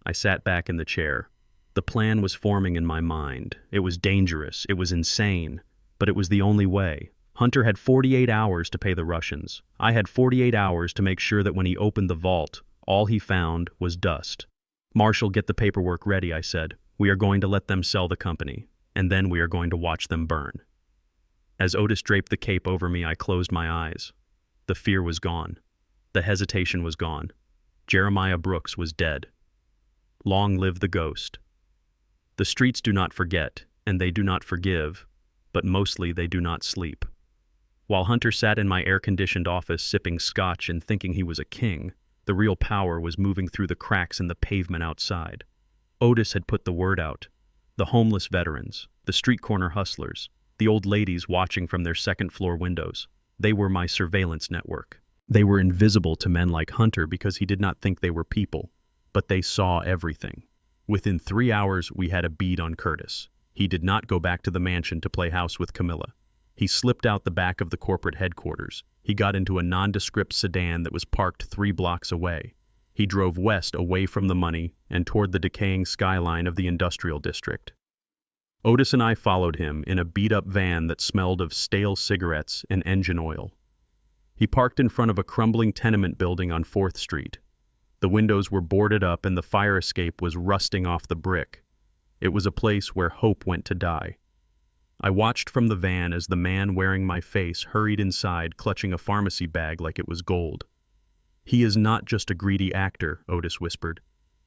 I sat back in the chair. The plan was forming in my mind. It was dangerous. It was insane. But it was the only way. Hunter had 48 hours to pay the Russians. I had 48 hours to make sure that when he opened the vault, all he found was dust. Marshall, get the paperwork ready, I said. We are going to let them sell the company, and then we are going to watch them burn. As Otis draped the cape over me, I closed my eyes. The fear was gone. The hesitation was gone. Jeremiah Brooks was dead. Long live the ghost. The streets do not forget, and they do not forgive, but mostly they do not sleep. While Hunter sat in my air-conditioned office sipping scotch and thinking he was a king, the real power was moving through the cracks in the pavement outside. Otis had put the word out. The homeless veterans, the street corner hustlers, the old ladies watching from their second-floor windows. They were my surveillance network. They were invisible to men like Hunter because he did not think they were people, but they saw everything. Within 3 hours, we had a bead on Curtis. He did not go back to the mansion to play house with Camilla. He slipped out the back of the corporate headquarters. He got into a nondescript sedan that was parked 3 blocks away. He drove west away from the money and toward the decaying skyline of the industrial district. Otis and I followed him in a beat-up van that smelled of stale cigarettes and engine oil. He parked in front of a crumbling tenement building on 4th Street. The windows were boarded up and the fire escape was rusting off the brick. It was a place where hope went to die. I watched from the van as the man wearing my face hurried inside, clutching a pharmacy bag like it was gold. He is not just a greedy actor, Otis whispered.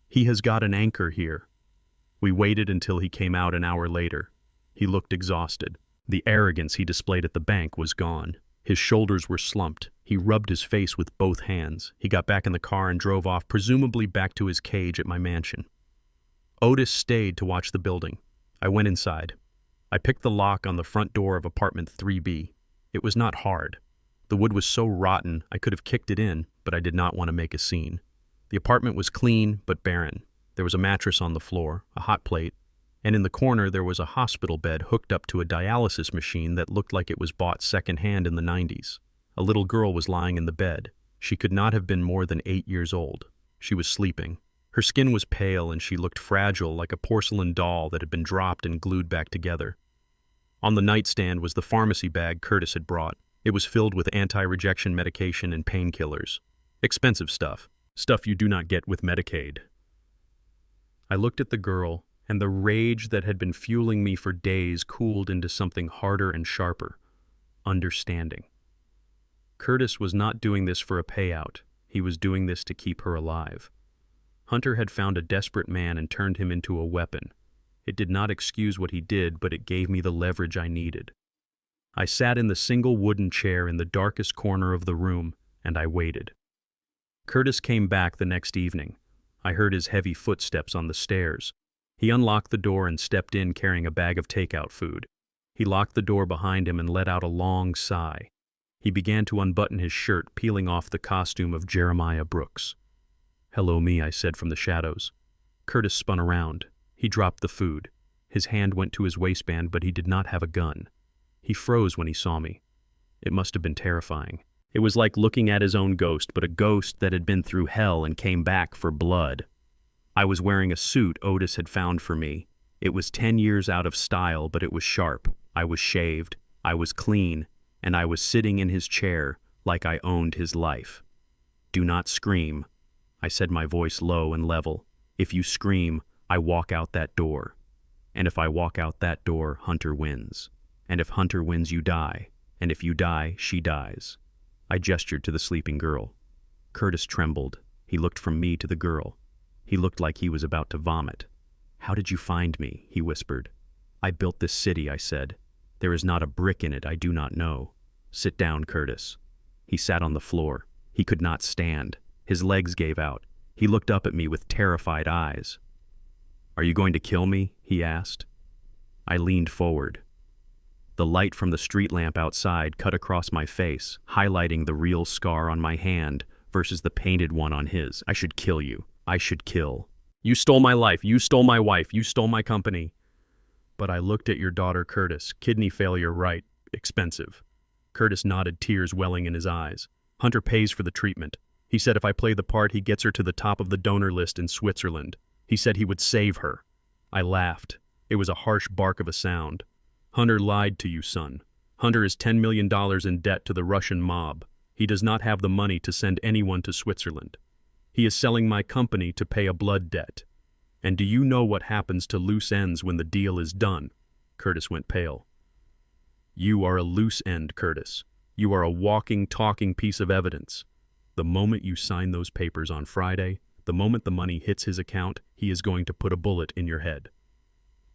He has got an anchor here. We waited until he came out an hour later. He looked exhausted. The arrogance he displayed at the bank was gone. His shoulders were slumped. He rubbed his face with both hands. He got back in the car and drove off, presumably back to his cage at my mansion. Otis stayed to watch the building. I went inside. I picked the lock on the front door of apartment 3B. It was not hard. The wood was so rotten I could have kicked it in, but I did not want to make a scene. The apartment was clean but barren. There was a mattress on the floor, a hot plate, and in the corner there was a hospital bed hooked up to a dialysis machine that looked like it was bought secondhand in the 90s. A little girl was lying in the bed. She could not have been more than 8 years old. She was sleeping. Her skin was pale and she looked fragile, like a porcelain doll that had been dropped and glued back together. On the nightstand was the pharmacy bag Curtis had brought. It was filled with anti-rejection medication and painkillers. Expensive stuff. Stuff you do not get with Medicaid. I looked at the girl, and the rage that had been fueling me for days cooled into something harder and sharper. Understanding. Curtis was not doing this for a payout. He was doing this to keep her alive. Hunter had found a desperate man and turned him into a weapon. It did not excuse what he did, but it gave me the leverage I needed. I sat in the single wooden chair in the darkest corner of the room, and I waited. Curtis came back the next evening. I heard his heavy footsteps on the stairs. He unlocked the door and stepped in carrying a bag of takeout food. He locked the door behind him and let out a long sigh. He began to unbutton his shirt, peeling off the costume of Jeremiah Brooks. "Hello, me," I said from the shadows. Curtis spun around. He dropped the food. His hand went to his waistband, but he did not have a gun. He froze when he saw me. It must have been terrifying. It was like looking at his own ghost, but a ghost that had been through hell and came back for blood. I was wearing a suit Otis had found for me. It was 10 years out of style, but it was sharp. I was shaved. I was clean. And I was sitting in his chair like I owned his life. "Do not scream," I said, my voice low and level. "If you scream, I walk out that door. And if I walk out that door, Hunter wins. And if Hunter wins, you die. And if you die, she dies." I gestured to the sleeping girl. Curtis trembled. He looked from me to the girl. He looked like he was about to vomit. "How did you find me?" he whispered. "I built this city," I said. "There is not a brick in it I do not know." "Sit down, Curtis." He sat on the floor. He could not stand. His legs gave out. He looked up at me with terrified eyes. "Are you going to kill me?" he asked. I leaned forward. The light from the street lamp outside cut across my face, highlighting the real scar on my hand versus the painted one on his. "I should kill you. I should kill. You stole my life. You stole my wife. You stole my company." "But I looked at your daughter, Curtis. Kidney failure, right? Expensive." Curtis nodded, tears welling in his eyes. "Hunter pays for the treatment. He said if I play the part, he gets her to the top of the donor list in Switzerland. He said he would save her." I laughed. It was a harsh bark of a sound. "Hunter lied to you, son. Hunter is $10 million in debt to the Russian mob. He does not have the money to send anyone to Switzerland. He is selling my company to pay a blood debt. And do you know what happens to loose ends when the deal is done?" Curtis went pale. "You are a loose end, Curtis. You are a walking, talking piece of evidence. The moment you sign those papers on Friday, the moment the money hits his account, he is going to put a bullet in your head.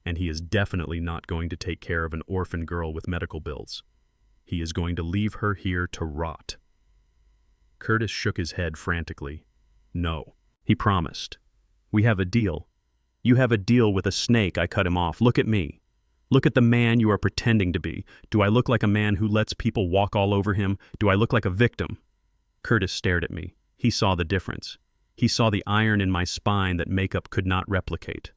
And he is definitely not going to take care of an orphan girl with medical bills. He is going to leave her here to rot." Curtis shook his head frantically. "No," he promised. "We have a deal." "You have a deal with a snake," I cut him off. "Look at me. Look at the man you are pretending to be. Do I look like a man who lets people walk all over him? Do I look like a victim?" Curtis stared at me. He saw the difference. He saw the iron in my spine that makeup could not replicate.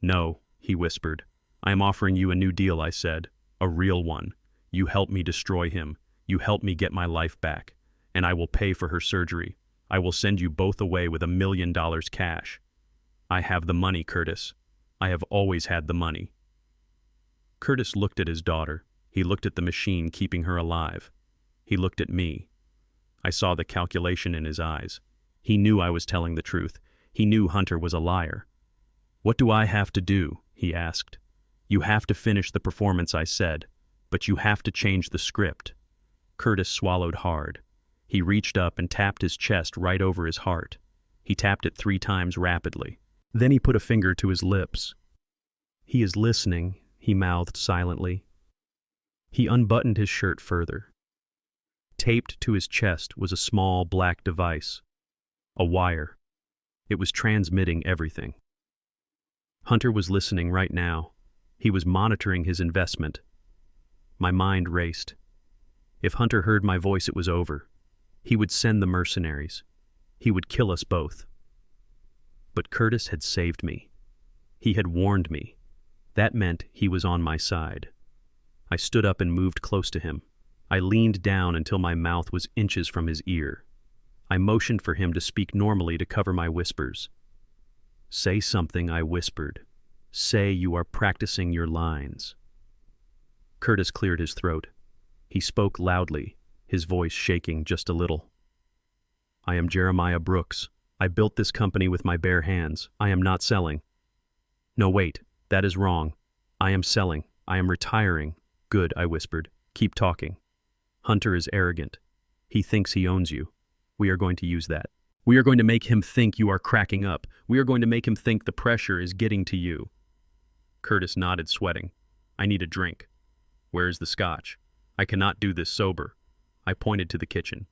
"No," he whispered. "I am offering you a new deal," I said. "A real one. You help me destroy him. You help me get my life back. And I will pay for her surgery. I will send you both away with $1 million cash. I have the money, Curtis. I have always had the money." Curtis looked at his daughter. He looked at the machine keeping her alive. He looked at me. I saw the calculation in his eyes. He knew I was telling the truth. He knew Hunter was a liar. "What do I have to do?" he asked. "You have to finish the performance," I said, "but you have to change the script." Curtis swallowed hard. He reached up and tapped his chest right over his heart. He tapped it 3 times rapidly. Then he put a finger to his lips. "He is listening," he mouthed silently. He unbuttoned his shirt further. Taped to his chest was a small black device. A wire. It was transmitting everything. Hunter was listening right now. He was monitoring his investment. My mind raced. If Hunter heard my voice, it was over. He would send the mercenaries. He would kill us both. But Curtis had saved me. He had warned me. That meant he was on my side. I stood up and moved close to him. I leaned down until my mouth was inches from his ear. I motioned for him to speak normally to cover my whispers. "Say something," I whispered. "Say you are practicing your lines." Curtis cleared his throat. He spoke loudly, his voice shaking just a little. "I am Jeremiah Brooks. I built this company with my bare hands. I am not selling." "No, wait, that is wrong. I am selling. I am retiring." "Good," I whispered. "Keep talking." "Hunter is arrogant. He thinks he owns you. We are going to use that. We are going to make him think you are cracking up. We are going to make him think the pressure is getting to you." Curtis nodded, sweating. "I need a drink." "Where is the scotch?" "I cannot do this sober." I pointed to the kitchen.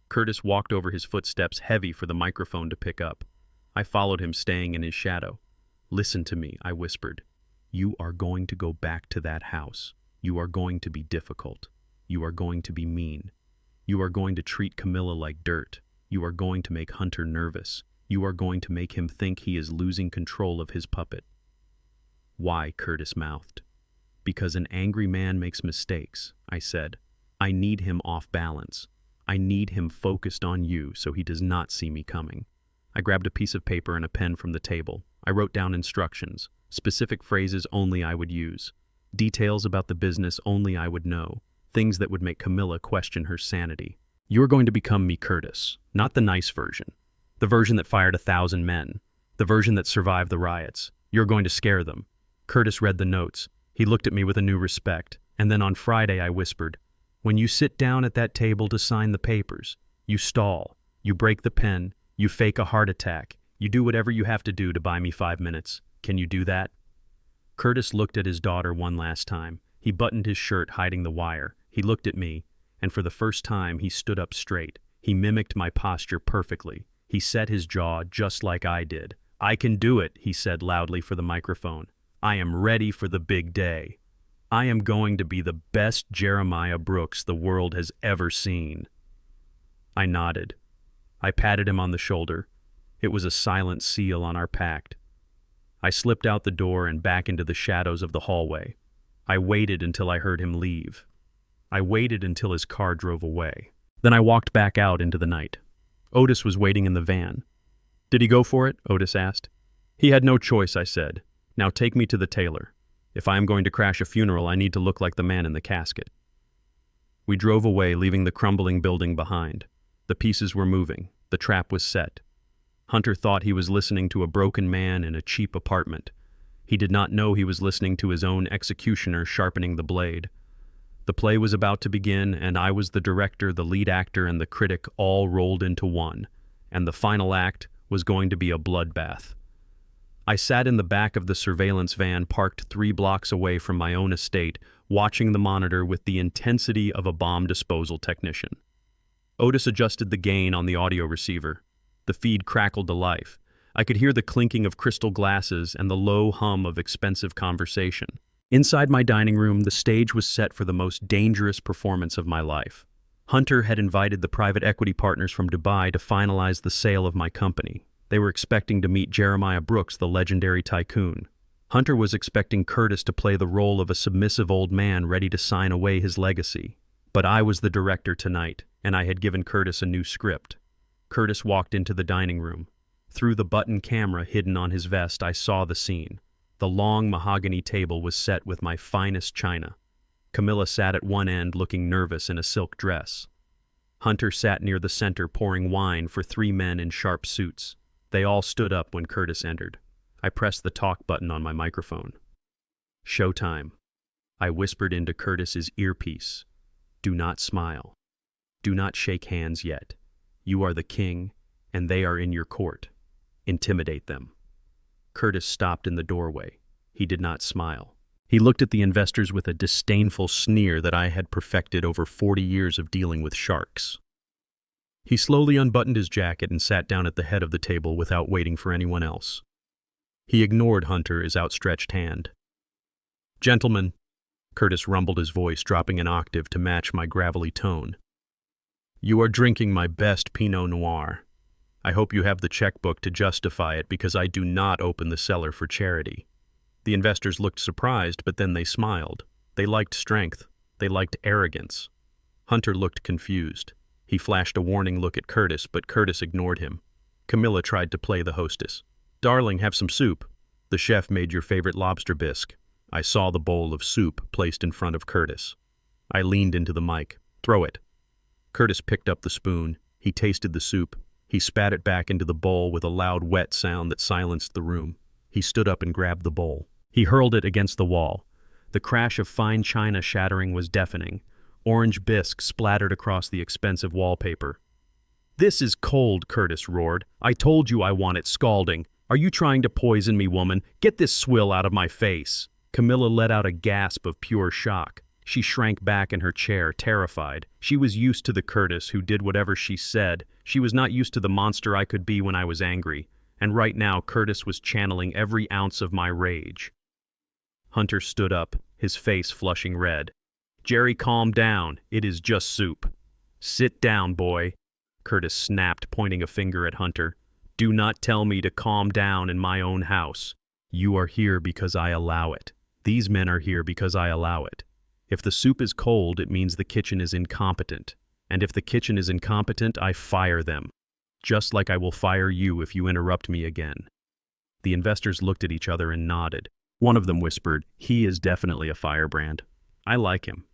Curtis walked over his footsteps, heavy for the microphone to pick up. I followed him, staying in his shadow. "Listen to me," I whispered. "You are going to go back to that house. You are going to be difficult. You are going to be mean. You are going to treat Camilla like dirt. You are going to make Hunter nervous. You are going to make him think he is losing control of his puppet." "Why?" Curtis mouthed. "Because an angry man makes mistakes," I said. "I need him off balance. I need him focused on you so he does not see me coming." I grabbed a piece of paper and a pen from the table. I wrote down instructions, specific phrases only I would use, details about the business only I would know, things that would make Camilla question her sanity. "You are going to become me, Curtis, not the nice version, the version that fired 1,000 men, the version that survived the riots. You're going to scare them." Curtis read the notes. He looked at me with a new respect, and then on Friday I whispered, "When you sit down at that table to sign the papers, you stall, you break the pen, you fake a heart attack, you do whatever you have to do to buy me 5 minutes. Can you do that?" Curtis looked at his daughter one last time. He buttoned his shirt, hiding the wire. He looked at me, and for the first time he stood up straight. He mimicked my posture perfectly. He set his jaw just like I did. "I can do it," he said loudly for the microphone. "I am ready for the big day. I am going to be the best Jeremiah Brooks the world has ever seen." I nodded. I patted him on the shoulder. It was a silent seal on our pact. I slipped out the door and back into the shadows of the hallway. I waited until I heard him leave. I waited until his car drove away. Then I walked back out into the night. Otis was waiting in the van. "Did he go for it?" Otis asked. "He had no choice," I said. "Now take me to the tailor. If I am going to crash a funeral, I need to look like the man in the casket." We drove away, leaving the crumbling building behind. The pieces were moving. The trap was set. Hunter thought he was listening to a broken man in a cheap apartment. He did not know he was listening to his own executioner sharpening the blade. The play was about to begin, and I was the director, the lead actor, and the critic all rolled into one, and the final act was going to be a bloodbath. I sat in the back of the surveillance van parked 3 blocks away from my own estate, watching the monitor with the intensity of a bomb disposal technician. Otis adjusted the gain on the audio receiver. The feed crackled to life. I could hear the clinking of crystal glasses and the low hum of expensive conversation. Inside my dining room, the stage was set for the most dangerous performance of my life. Hunter had invited the private equity partners from Dubai to finalize the sale of my company. They were expecting to meet Jeremiah Brooks, the legendary tycoon. Hunter was expecting Curtis to play the role of a submissive old man ready to sign away his legacy. But I was the director tonight, and I had given Curtis a new script. Curtis walked into the dining room. Through the button camera hidden on his vest, I saw the scene. The long mahogany table was set with my finest china. Camilla sat at one end, looking nervous in a silk dress. Hunter sat near the center, pouring wine for 3 men in sharp suits. They all stood up when Curtis entered. I pressed the talk button on my microphone. "Showtime." I whispered into Curtis's earpiece. "Do not smile. Do not shake hands yet. You are the king, and they are in your court. Intimidate them. Curtis stopped in the doorway. He did not smile. He looked at the investors with a disdainful sneer that I had perfected over 40 years of dealing with sharks. He slowly unbuttoned his jacket and sat down at the head of the table without waiting for anyone else. He ignored Hunter's outstretched hand. "Gentlemen," Curtis rumbled his voice, dropping an octave to match my gravelly tone. "You are drinking my best Pinot Noir. I hope you have the checkbook to justify it, because I do not open the cellar for charity." The investors looked surprised, but then they smiled. They liked strength. They liked arrogance. Hunter looked confused. He flashed a warning look at Curtis, but Curtis ignored him. Camilla tried to play the hostess. "Darling, have some soup. The chef made your favorite lobster bisque." I saw the bowl of soup placed in front of Curtis. I leaned into the mic. "Throw it." Curtis picked up the spoon. He tasted the soup. He spat it back into the bowl with a loud, wet sound that silenced the room. He stood up and grabbed the bowl. He hurled it against the wall. The crash of fine china shattering was deafening. Orange bisque splattered across the expensive wallpaper. "This is cold," Curtis roared. "I told you I want it scalding. Are you trying to poison me, woman? Get this swill out of my face." Camilla let out a gasp of pure shock. She shrank back in her chair, terrified. She was used to the Curtis who did whatever she said. She was not used to the monster I could be when I was angry. And right now, Curtis was channeling every ounce of my rage. Hunter stood up, his face flushing red. "Jerry, calm down. It is just soup." "Sit down, boy," Curtis snapped, pointing a finger at Hunter. "Do not tell me to calm down in my own house. You are here because I allow it. These men are here because I allow it. If the soup is cold, it means the kitchen is incompetent. And if the kitchen is incompetent, I fire them. Just like I will fire you if you interrupt me again." The investors looked at each other and nodded. One of them whispered, "He is definitely a firebrand. I like him."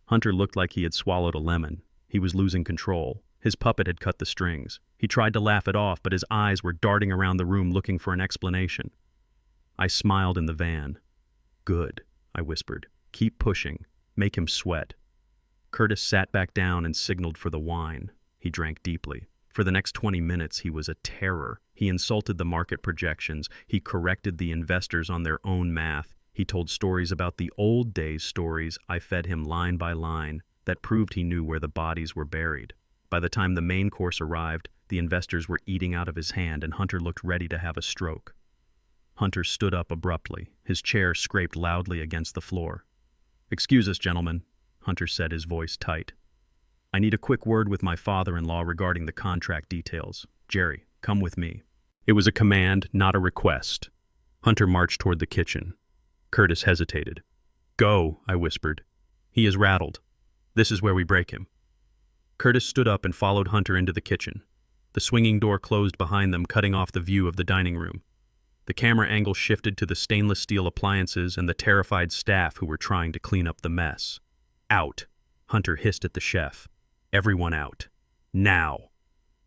Hunter looked like he had swallowed a lemon. He was losing control. His puppet had cut the strings. He tried to laugh it off, but his eyes were darting around the room looking for an explanation. I smiled in the van. "Good," I whispered. "Keep pushing. Make him sweat." Curtis sat back down and signaled for the wine. He drank deeply. For the next 20 minutes, he was a terror. He insulted the market projections. He corrected the investors on their own math. He told stories about the old days stories I fed him line by line that proved he knew where the bodies were buried. By the time the main course arrived, the investors were eating out of his hand and Hunter looked ready to have a stroke. Hunter stood up abruptly. His chair scraped loudly against the floor. "Excuse us, gentlemen," Hunter said, his voice tight. "I need a quick word with my father-in-law regarding the contract details. Jerry, come with me." It was a command, not a request. Hunter marched toward the kitchen. Curtis hesitated. "Go," I whispered. "He is rattled. This is where we break him." Curtis stood up and followed Hunter into the kitchen. The swinging door closed behind them, cutting off the view of the dining room. The camera angle shifted to the stainless steel appliances and the terrified staff who were trying to clean up the mess. "Out," Hunter hissed at the chef. "Everyone out. Now."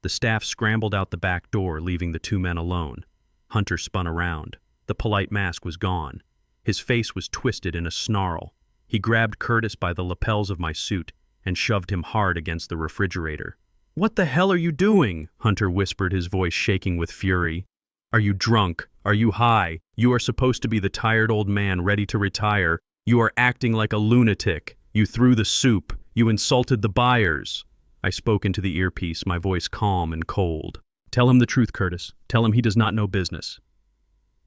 The staff scrambled out the back door, leaving the two men alone. Hunter spun around. The polite mask was gone. His face was twisted in a snarl. He grabbed Curtis by the lapels of my suit and shoved him hard against the refrigerator. "What the hell are you doing?" Hunter whispered, his voice shaking with fury. "Are you drunk? Are you high? You are supposed to be the tired old man ready to retire. You are acting like a lunatic. You threw the soup. You insulted the buyers." I spoke into the earpiece, my voice calm and cold. "Tell him the truth, Curtis. Tell him he does not know business."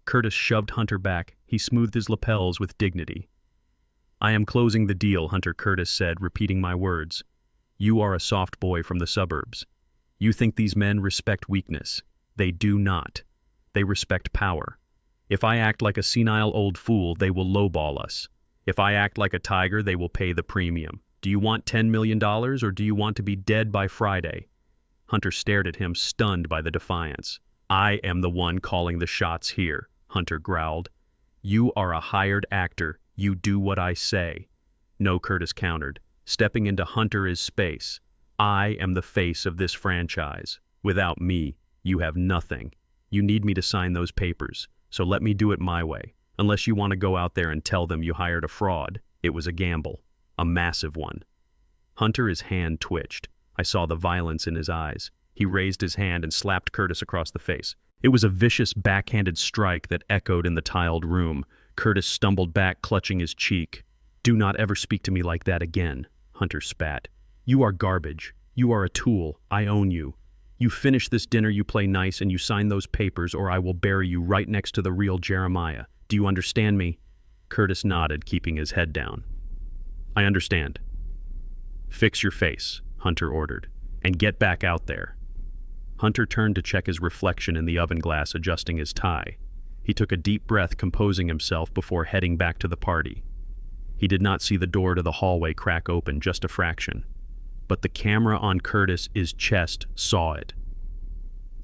Curtis shoved Hunter back. He smoothed his lapels with dignity. "I am closing the deal," Hunter Curtis said, repeating my words. "You are a soft boy from the suburbs. You think these men respect weakness. They do not. They respect power. If I act like a senile old fool, they will lowball us. If I act like a tiger, they will pay the premium. Do you want $10 million or do you want to be dead by Friday?" Hunter stared at him, stunned by the defiance. "I am the one calling the shots here," Hunter growled. "You are a hired actor. You do what I say." "No," Curtis countered, stepping into Hunter's space. "I am the face of this franchise. Without me, you have nothing. You need me to sign those papers, so let me do it my way. Unless you want to go out there and tell them you hired a fraud. It was a gamble. A massive one." Hunter's hand twitched. I saw the violence in his eyes. He raised his hand and slapped Curtis across the face. It was a vicious, backhanded strike that echoed in the tiled room. Curtis stumbled back, clutching his cheek. "Do not ever speak to me like that again," Hunter spat. "You are garbage. You are a tool. I own you. You finish this dinner, you play nice, and you sign those papers, or I will bury you right next to the real Jeremiah. Do you understand me?" Curtis nodded, keeping his head down. "I understand." "Fix your face," Hunter ordered, "and get back out there." Hunter turned to check his reflection in the oven glass, adjusting his tie. He took a deep breath, composing himself before heading back to the party. He did not see the door to the hallway crack open, just a fraction. But the camera on Curtis's chest saw it.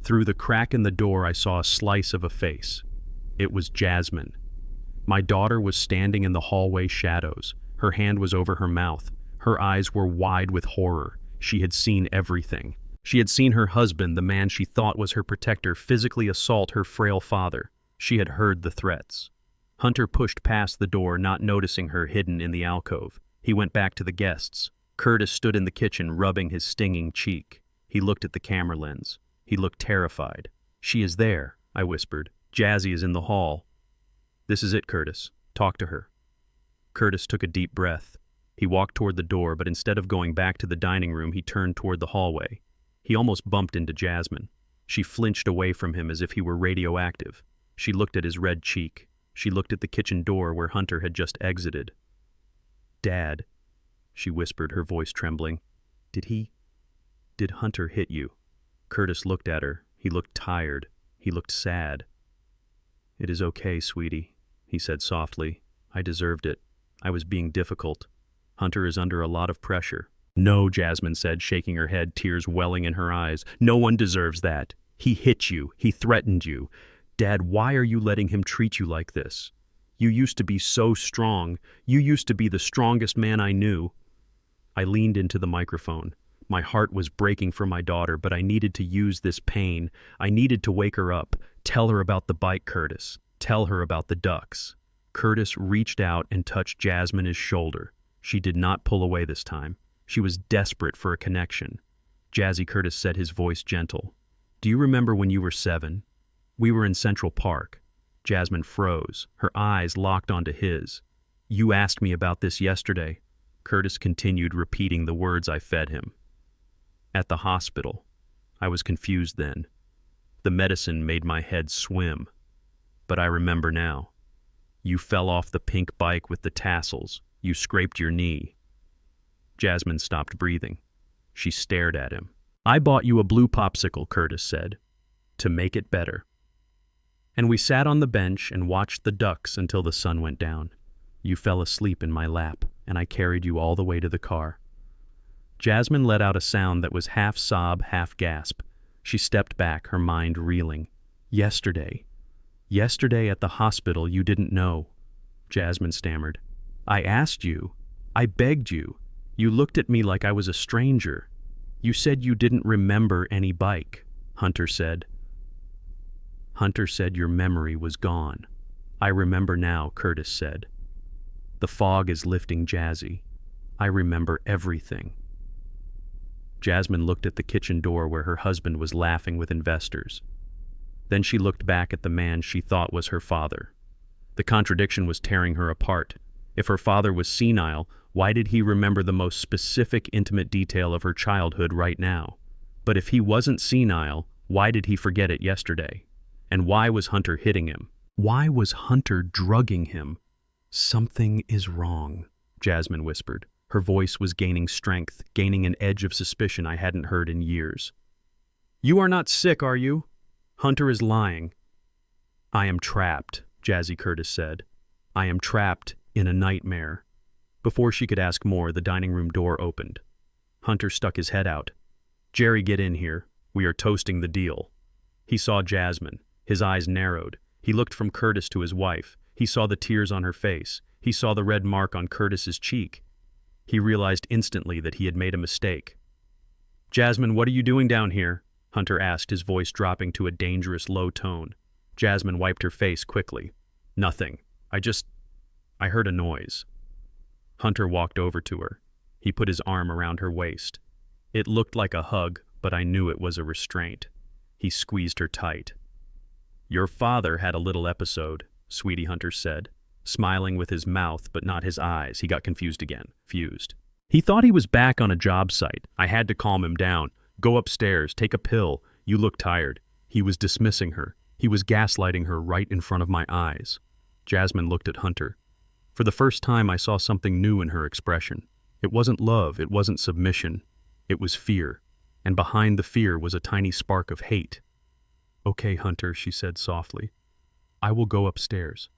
Through the crack in the door, I saw a slice of a face. It was Jasmine. My daughter was standing in the hallway shadows. Her hand was over her mouth. Her eyes were wide with horror. She had seen everything. She had seen her husband, the man she thought was her protector, physically assault her frail father. She had heard the threats. Hunter pushed past the door, not noticing her hidden in the alcove. He went back to the guests. Curtis stood in the kitchen, rubbing his stinging cheek. He looked at the camera lens. He looked terrified. "She is there," I whispered. "Jazzy is in the hall." "This is it, Curtis. Talk to her." Curtis took a deep breath. He walked toward the door, but instead of going back to the dining room, he turned toward the hallway. He almost bumped into Jasmine. She flinched away from him as if he were radioactive. She looked at his red cheek. She looked at the kitchen door where Hunter had just exited. "Dad," she whispered, her voice trembling. Did Hunter hit you?" Curtis looked at her. He looked tired. He looked sad. "It is okay, sweetie," he said softly. "I deserved it. I was being difficult. Hunter is under a lot of pressure." "No," Jasmine said, shaking her head, tears welling in her eyes. "No one deserves that. He hit you. He threatened you. Dad, why are you letting him treat you like this? You used to be so strong. You used to be the strongest man I knew." I leaned into the microphone. My heart was breaking for my daughter, but I needed to use this pain. I needed to wake her up. Tell her about the bike, Curtis. Tell her about the ducks. Curtis reached out and touched Jasmine's shoulder. She did not pull away this time. She was desperate for a connection. "Jazzy," Curtis said, his voice gentle. "Do you remember when you were 7? We were in Central Park." Jasmine froze, her eyes locked onto his. "You asked me about this yesterday." Curtis continued, repeating the words I fed him. "At the hospital. I was confused then. The medicine made my head swim. But I remember now. You fell off the pink bike with the tassels. You scraped your knee." Jasmine stopped breathing. She stared at him. "I bought you a blue popsicle," Curtis said, "to make it better. And we sat on the bench and watched the ducks until the sun went down. You fell asleep in my lap, and I carried you all the way to the car." Jasmine let out a sound that was half sob, half gasp. She stepped back, her mind reeling. Yesterday at the hospital, you didn't know," Jasmine stammered. "I asked you. I begged you. You looked at me like I was a stranger. You said you didn't remember any bike," Hunter said. "Hunter said your memory was gone." "I remember now," Curtis said. "The fog is lifting, Jazzy. I remember everything." Jasmine looked at the kitchen door where her husband was laughing with investors. Then she looked back at the man she thought was her father. The contradiction was tearing her apart. If her father was senile, why did he remember the most specific, intimate detail of her childhood right now? But if he wasn't senile, why did he forget it yesterday? And why was Hunter hitting him? Why was Hunter drugging him? "Something is wrong," Jasmine whispered. Her voice was gaining strength, gaining an edge of suspicion I hadn't heard in years. "You are not sick, are you? Hunter is lying." "I am trapped," Jazzy Curtis said. "I am trapped in a nightmare." Before she could ask more, the dining room door opened. Hunter stuck his head out. "Jerry, get in here. We are toasting the deal." He saw Jasmine. His eyes narrowed. He looked from Curtis to his wife. He saw the tears on her face. He saw the red mark on Curtis's cheek. He realized instantly that he had made a mistake. "Jasmine, what are you doing down here?" Hunter asked, his voice dropping to a dangerous low tone. Jasmine wiped her face quickly. "Nothing. I heard a noise." Hunter walked over to her. He put his arm around her waist. It looked like a hug, but I knew it was a restraint. He squeezed her tight. "Your father had a little episode," Sweetie Hunter said, smiling with his mouth but not his eyes. He got confused again. Fused. "He thought he was back on a job site. I had to calm him down. Go upstairs, take a pill. You look tired." He was dismissing her. He was gaslighting her right in front of my eyes. Jasmine looked at Hunter. For the first time, I saw something new in her expression. It wasn't love, it wasn't submission. It was fear. And behind the fear was a tiny spark of hate. "Okay, Hunter," she said softly. "I will go upstairs."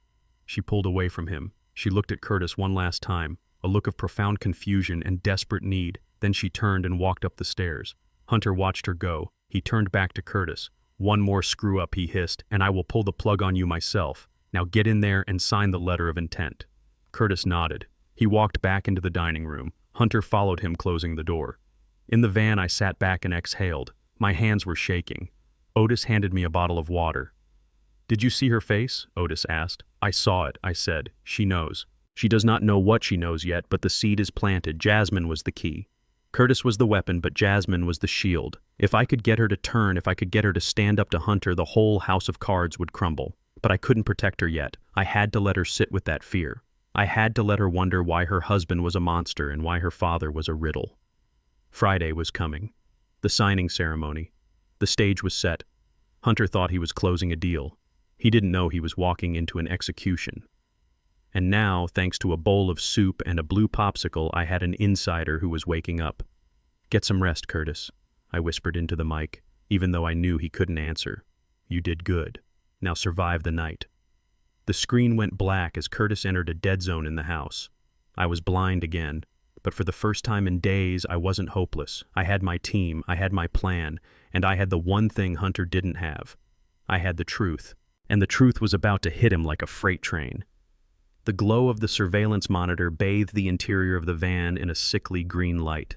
She pulled away from him. She looked at Curtis one last time, a look of profound confusion and desperate need. Then she turned and walked up the stairs. Hunter watched her go. He turned back to Curtis. "One more screw-up," he hissed, "and I will pull the plug on you myself. Now get in there and sign the letter of intent." Curtis nodded. He walked back into the dining room. Hunter followed him, closing the door. In the van, I sat back and exhaled. My hands were shaking. Otis handed me a bottle of water. "Did you see her face?" Otis asked. "I saw it," I said. "She knows. She does not know what she knows yet, but the seed is planted. Jasmine was the key. Curtis was the weapon, but Jasmine was the shield. If I could get her to turn, if I could get her to stand up to Hunter, the whole house of cards would crumble. But I couldn't protect her yet. I had to let her sit with that fear. I had to let her wonder why her husband was a monster and why her father was a riddle. Friday was coming. The signing ceremony. The stage was set. Hunter thought he was closing a deal. He didn't know he was walking into an execution. And now, thanks to a bowl of soup and a blue popsicle, I had an insider who was waking up. "Get some rest, Curtis," I whispered into the mic, even though I knew he couldn't answer. "You did good. Now survive the night." The screen went black as Curtis entered a dead zone in the house. I was blind again, but for the first time in days, I wasn't hopeless. I had my team, I had my plan, and I had the one thing Hunter didn't have. I had the truth, and the truth was about to hit him like a freight train. The glow of the surveillance monitor bathed the interior of the van in a sickly green light.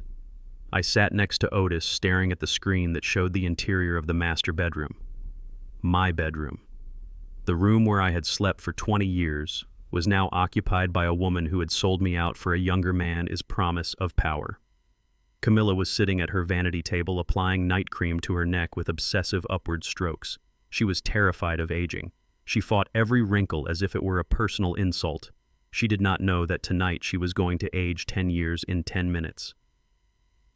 I sat next to Otis, staring at the screen that showed the interior of the master bedroom. My bedroom. The room where I had slept for 20 years was now occupied by a woman who had sold me out for a younger man is promise of power. Camilla was sitting at her vanity table applying night cream to her neck with obsessive upward strokes. She was terrified of aging. She fought every wrinkle as if it were a personal insult. She did not know that tonight she was going to age 10 years in 10 minutes.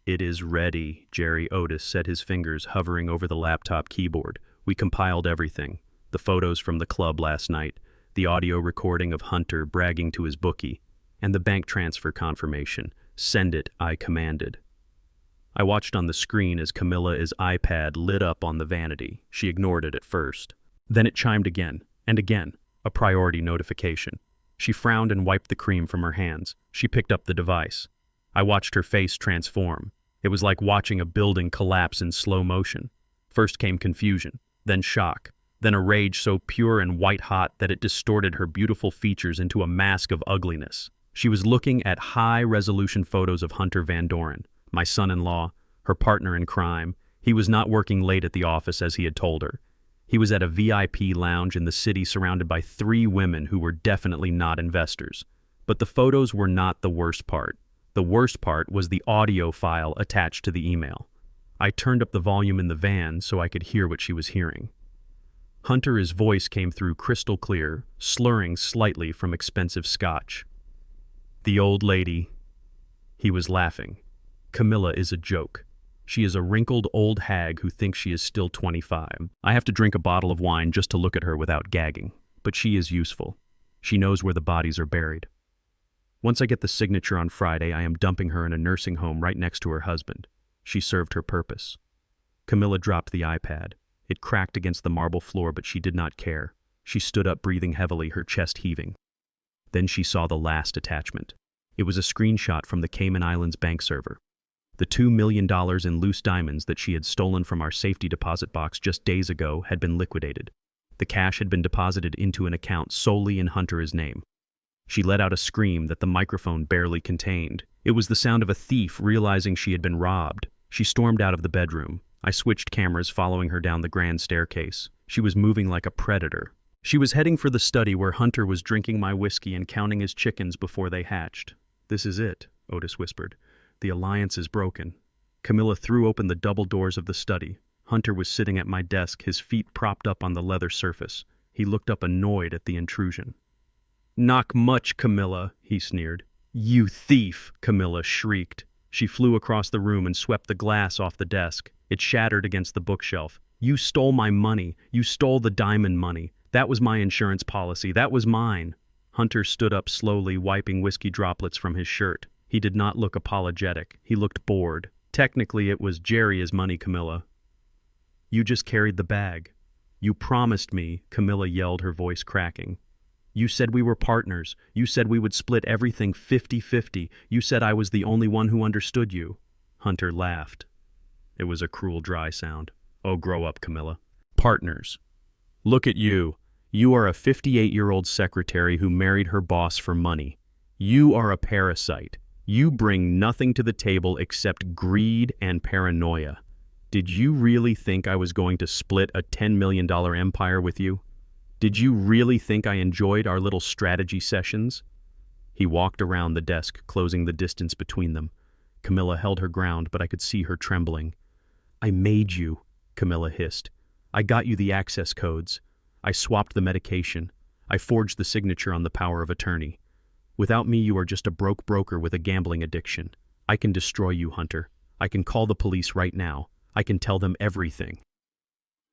"It is ready," Jerry Otis said, his fingers hovering over the laptop keyboard. "We compiled everything. The photos from the club last night, the audio recording of Hunter bragging to his bookie, and the bank transfer confirmation. Send it, I commanded." I watched on the screen as Camilla's iPad lit up on the vanity. She ignored it at first. Then it chimed again, and again, a priority notification. She frowned and wiped the cream from her hands. She picked up the device. I watched her face transform. It was like watching a building collapse in slow motion. First came confusion, then shock, then a rage so pure and white-hot that it distorted her beautiful features into a mask of ugliness. She was looking at high-resolution photos of Hunter Van Doren, my son-in-law, her partner in crime. He was not working late at the office as he had told her. He was at a VIP lounge in the city surrounded by 3 women who were definitely not investors. But the photos were not the worst part. The worst part was the audio file attached to the email. I turned up the volume in the van so I could hear what she was hearing. Hunter's voice came through crystal clear, slurring slightly from expensive scotch. "The old lady." He was laughing. "Camilla is a joke. She is a wrinkled old hag who thinks she is still 25. I have to drink a bottle of wine just to look at her without gagging. But she is useful. She knows where the bodies are buried. Once I get the signature on Friday, I am dumping her in a nursing home right next to her husband. She served her purpose." Camilla dropped the iPad. It cracked against the marble floor, but she did not care. She stood up, breathing heavily, her chest heaving. Then she saw the last attachment. It was a screenshot from the Cayman Islands bank server. The $2 million in loose diamonds that she had stolen from our safety deposit box just days ago had been liquidated. The cash had been deposited into an account solely in Hunter's name. She let out a scream that the microphone barely contained. It was the sound of a thief realizing she had been robbed. She stormed out of the bedroom. I switched cameras, following her down the grand staircase. She was moving like a predator. She was heading for the study where Hunter was drinking my whiskey and counting his chickens before they hatched. "This is it," Otis whispered. The alliance is broken. Camilla threw open the double doors of the study. Hunter was sitting at my desk, his feet propped up on the leather surface. He looked up annoyed at the intrusion. "Not much, Camilla," he sneered. "You thief!" Camilla shrieked. She flew across the room and swept the glass off the desk. It shattered against the bookshelf. "You stole my money. You stole the diamond money. That was my insurance policy. That was mine." Hunter stood up slowly, wiping whiskey droplets from his shirt. He did not look apologetic. He looked bored. "Technically, it was Jerry's money, Camilla. You just carried the bag. You promised me," Camilla yelled, her voice cracking. "You said we were partners. You said we would split everything 50-50. You said I was the only one who understood you." Hunter laughed. It was a cruel, dry sound. "Oh, grow up, Camilla. Partners. Look at you. You are a 58-year-old secretary who married her boss for money. You are a parasite. You bring nothing to the table except greed and paranoia. Did you really think I was going to split a $10 million empire with you? Did you really think I enjoyed our little strategy sessions?" He walked around the desk, closing the distance between them. Camilla held her ground, but I could see her trembling. "I made you," Camilla hissed. "I got you the access codes. I swapped the medication. I forged the signature on the power of attorney. Without me, you are just a broke broker with a gambling addiction. I can destroy you, Hunter. I can call the police right now. I can tell them everything."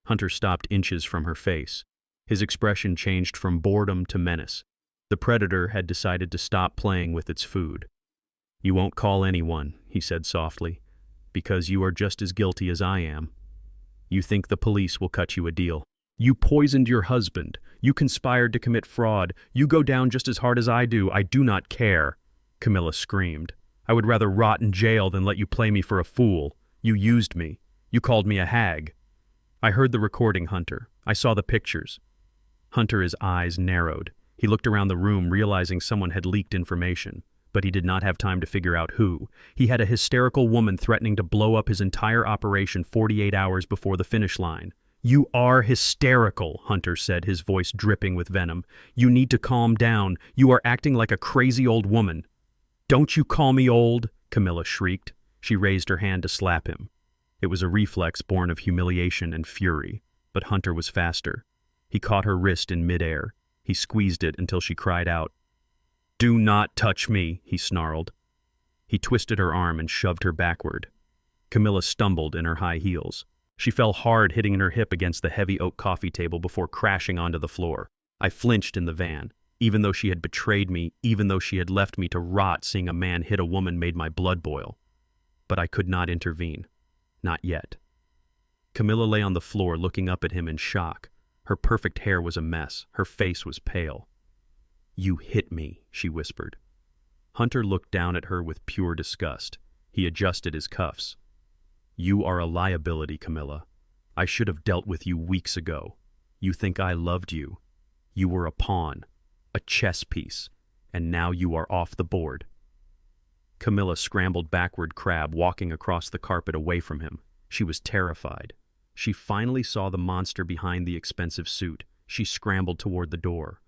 Hunter stopped inches from her face. His expression changed from boredom to menace. The predator had decided to stop playing with its food. "You won't call anyone," he said softly, "because you are just as guilty as I am. You think the police will cut you a deal. You poisoned your husband. You conspired to commit fraud. You go down just as hard as I do. I do not care," Camilla screamed. "I would rather rot in jail than let you play me for a fool. You used me. You called me a hag." "I heard the recording, Hunter. I saw the pictures." Hunter's eyes narrowed. He looked around the room, realizing someone had leaked information. But he did not have time to figure out who. He had a hysterical woman threatening to blow up his entire operation 48 hours before the finish line. "You are hysterical," Hunter said, his voice dripping with venom. "You need to calm down. You are acting like a crazy old woman." "Don't you call me old," Camilla shrieked. She raised her hand to slap him. It was a reflex born of humiliation and fury, but Hunter was faster. He caught her wrist in midair. He squeezed it until she cried out. "Do not touch me," he snarled. He twisted her arm and shoved her backward. Camilla stumbled in her high heels. She fell hard, hitting her hip against the heavy oak coffee table before crashing onto the floor. I flinched in the van. Even though she had betrayed me, even though she had left me to rot, seeing a man hit a woman made my blood boil. But I could not intervene. Not yet. Camilla lay on the floor looking up at him in shock. Her perfect hair was a mess. Her face was pale. "You hit me," she whispered. Hunter looked down at her with pure disgust. He adjusted his cuffs. "You are a liability, Camilla. I should have dealt with you weeks ago. You think I loved you. You were a pawn, a chess piece, and now you are off the board." Camilla scrambled backward crab, walking across the carpet away from him. She was terrified. She finally saw the monster behind the expensive suit. She scrambled toward the door.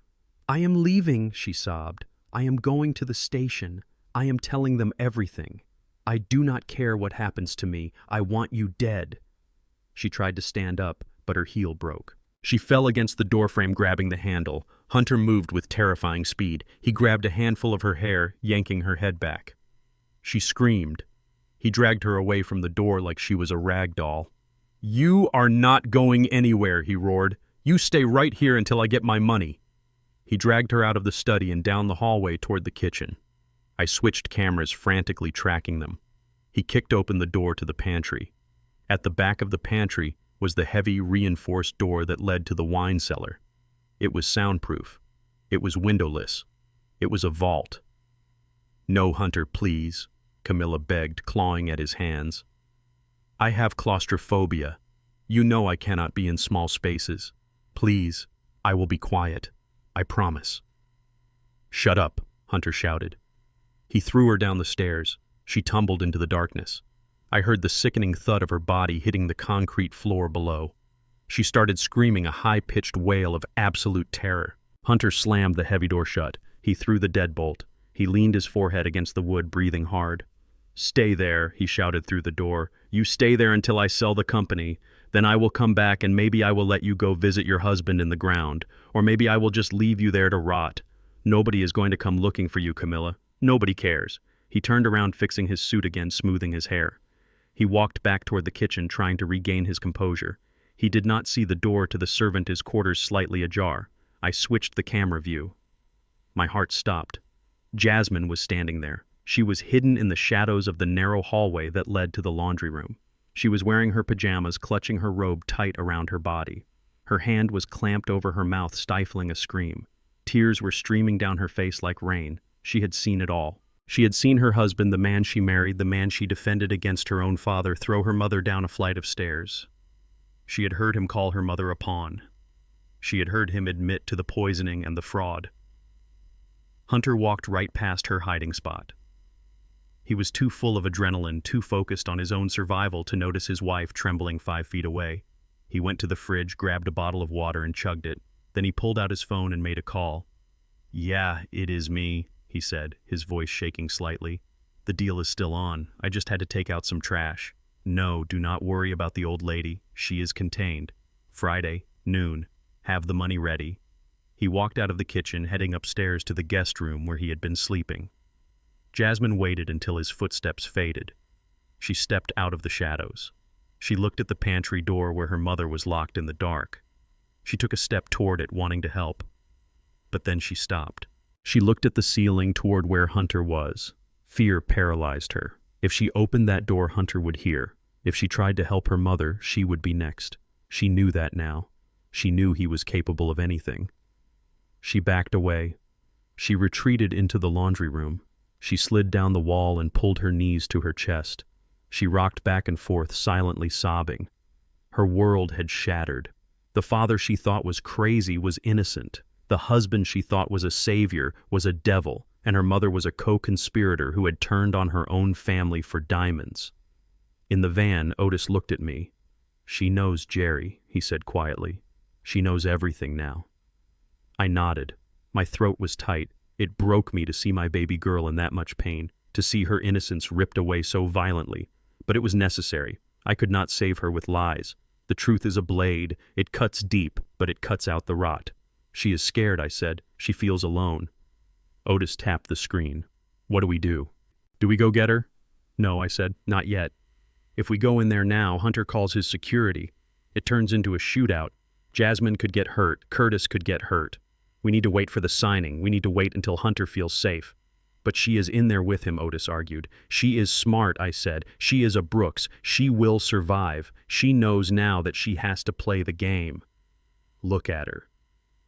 "I am leaving," she sobbed. "I am going to the station. I am telling them everything. I do not care what happens to me. I want you dead." She tried to stand up, but her heel broke. She fell against the doorframe, grabbing the handle. Hunter moved with terrifying speed. He grabbed a handful of her hair, yanking her head back. She screamed. He dragged her away from the door like she was a rag doll. "You are not going anywhere," he roared. "You stay right here until I get my money." He dragged her out of the study and down the hallway toward the kitchen. I switched cameras, frantically tracking them. He kicked open the door to the pantry. At the back of the pantry was the heavy, reinforced door that led to the wine cellar. It was soundproof. It was windowless. It was a vault. "No, Hunter, please," Camilla begged, clawing at his hands. "I have claustrophobia. You know I cannot be in small spaces. Please, I will be quiet. I promise." "Shut up," Hunter shouted. He threw her down the stairs. She tumbled into the darkness. I heard the sickening thud of her body hitting the concrete floor below. She started screaming a high-pitched wail of absolute terror. Hunter slammed the heavy door shut. He threw the deadbolt. He leaned his forehead against the wood, breathing hard. "Stay there," he shouted through the door. "You stay there until I sell the company. Then I will come back and maybe I will let you go visit your husband in the ground. Or maybe I will just leave you there to rot. Nobody is going to come looking for you, Camilla. Nobody cares." He turned around, fixing his suit again, smoothing his hair. He walked back toward the kitchen, trying to regain his composure. He did not see the door to the servants' quarters slightly ajar. I switched the camera view. My heart stopped. Jasmine was standing there. She was hidden in the shadows of the narrow hallway that led to the laundry room. She was wearing her pajamas, clutching her robe tight around her body. Her hand was clamped over her mouth, stifling a scream. Tears were streaming down her face like rain. She had seen it all. She had seen her husband, the man she married, the man she defended against her own father, throw her mother down a flight of stairs. She had heard him call her mother a pawn. She had heard him admit to the poisoning and the fraud. Hunter walked right past her hiding spot. He was too full of adrenaline, too focused on his own survival to notice his wife trembling 5 feet away. He went to the fridge, grabbed a bottle of water and chugged it. Then he pulled out his phone and made a call. "Yeah, it is me," he said, his voice shaking slightly. "The deal is still on. I just had to take out some trash. No, do not worry about the old lady. She is contained. Friday, noon. Have the money ready." He walked out of the kitchen, heading upstairs to the guest room where he had been sleeping. Jasmine waited until his footsteps faded. She stepped out of the shadows. She looked at the pantry door where her mother was locked in the dark. She took a step toward it, wanting to help. But then she stopped. She looked at the ceiling toward where Hunter was. Fear paralyzed her. If she opened that door, Hunter would hear. If she tried to help her mother, she would be next. She knew that now. She knew he was capable of anything. She backed away. She retreated into the laundry room. She slid down the wall and pulled her knees to her chest. She rocked back and forth, silently sobbing. Her world had shattered. The father she thought was crazy was innocent. The husband she thought was a savior was a devil, and her mother was a co-conspirator who had turned on her own family for diamonds. In the van, Otis looked at me. "She knows Jerry," he said quietly. "She knows everything now." I nodded. My throat was tight. It broke me to see my baby girl in that much pain, to see her innocence ripped away so violently. But it was necessary. I could not save her with lies. The truth is a blade. It cuts deep, but it cuts out the rot. "She is scared," I said. "She feels alone." Otis tapped the screen. "What do we do? Do we go get her?" "No," I said. "Not yet. If we go in there now, Hunter calls his security. It turns into a shootout. Jasmine could get hurt. Curtis could get hurt. We need to wait for the signing. We need to wait until Hunter feels safe." "But she is in there with him," Otis argued. "She is smart," I said. "She is a Brooks. She will survive. She knows now that she has to play the game." "Look at her."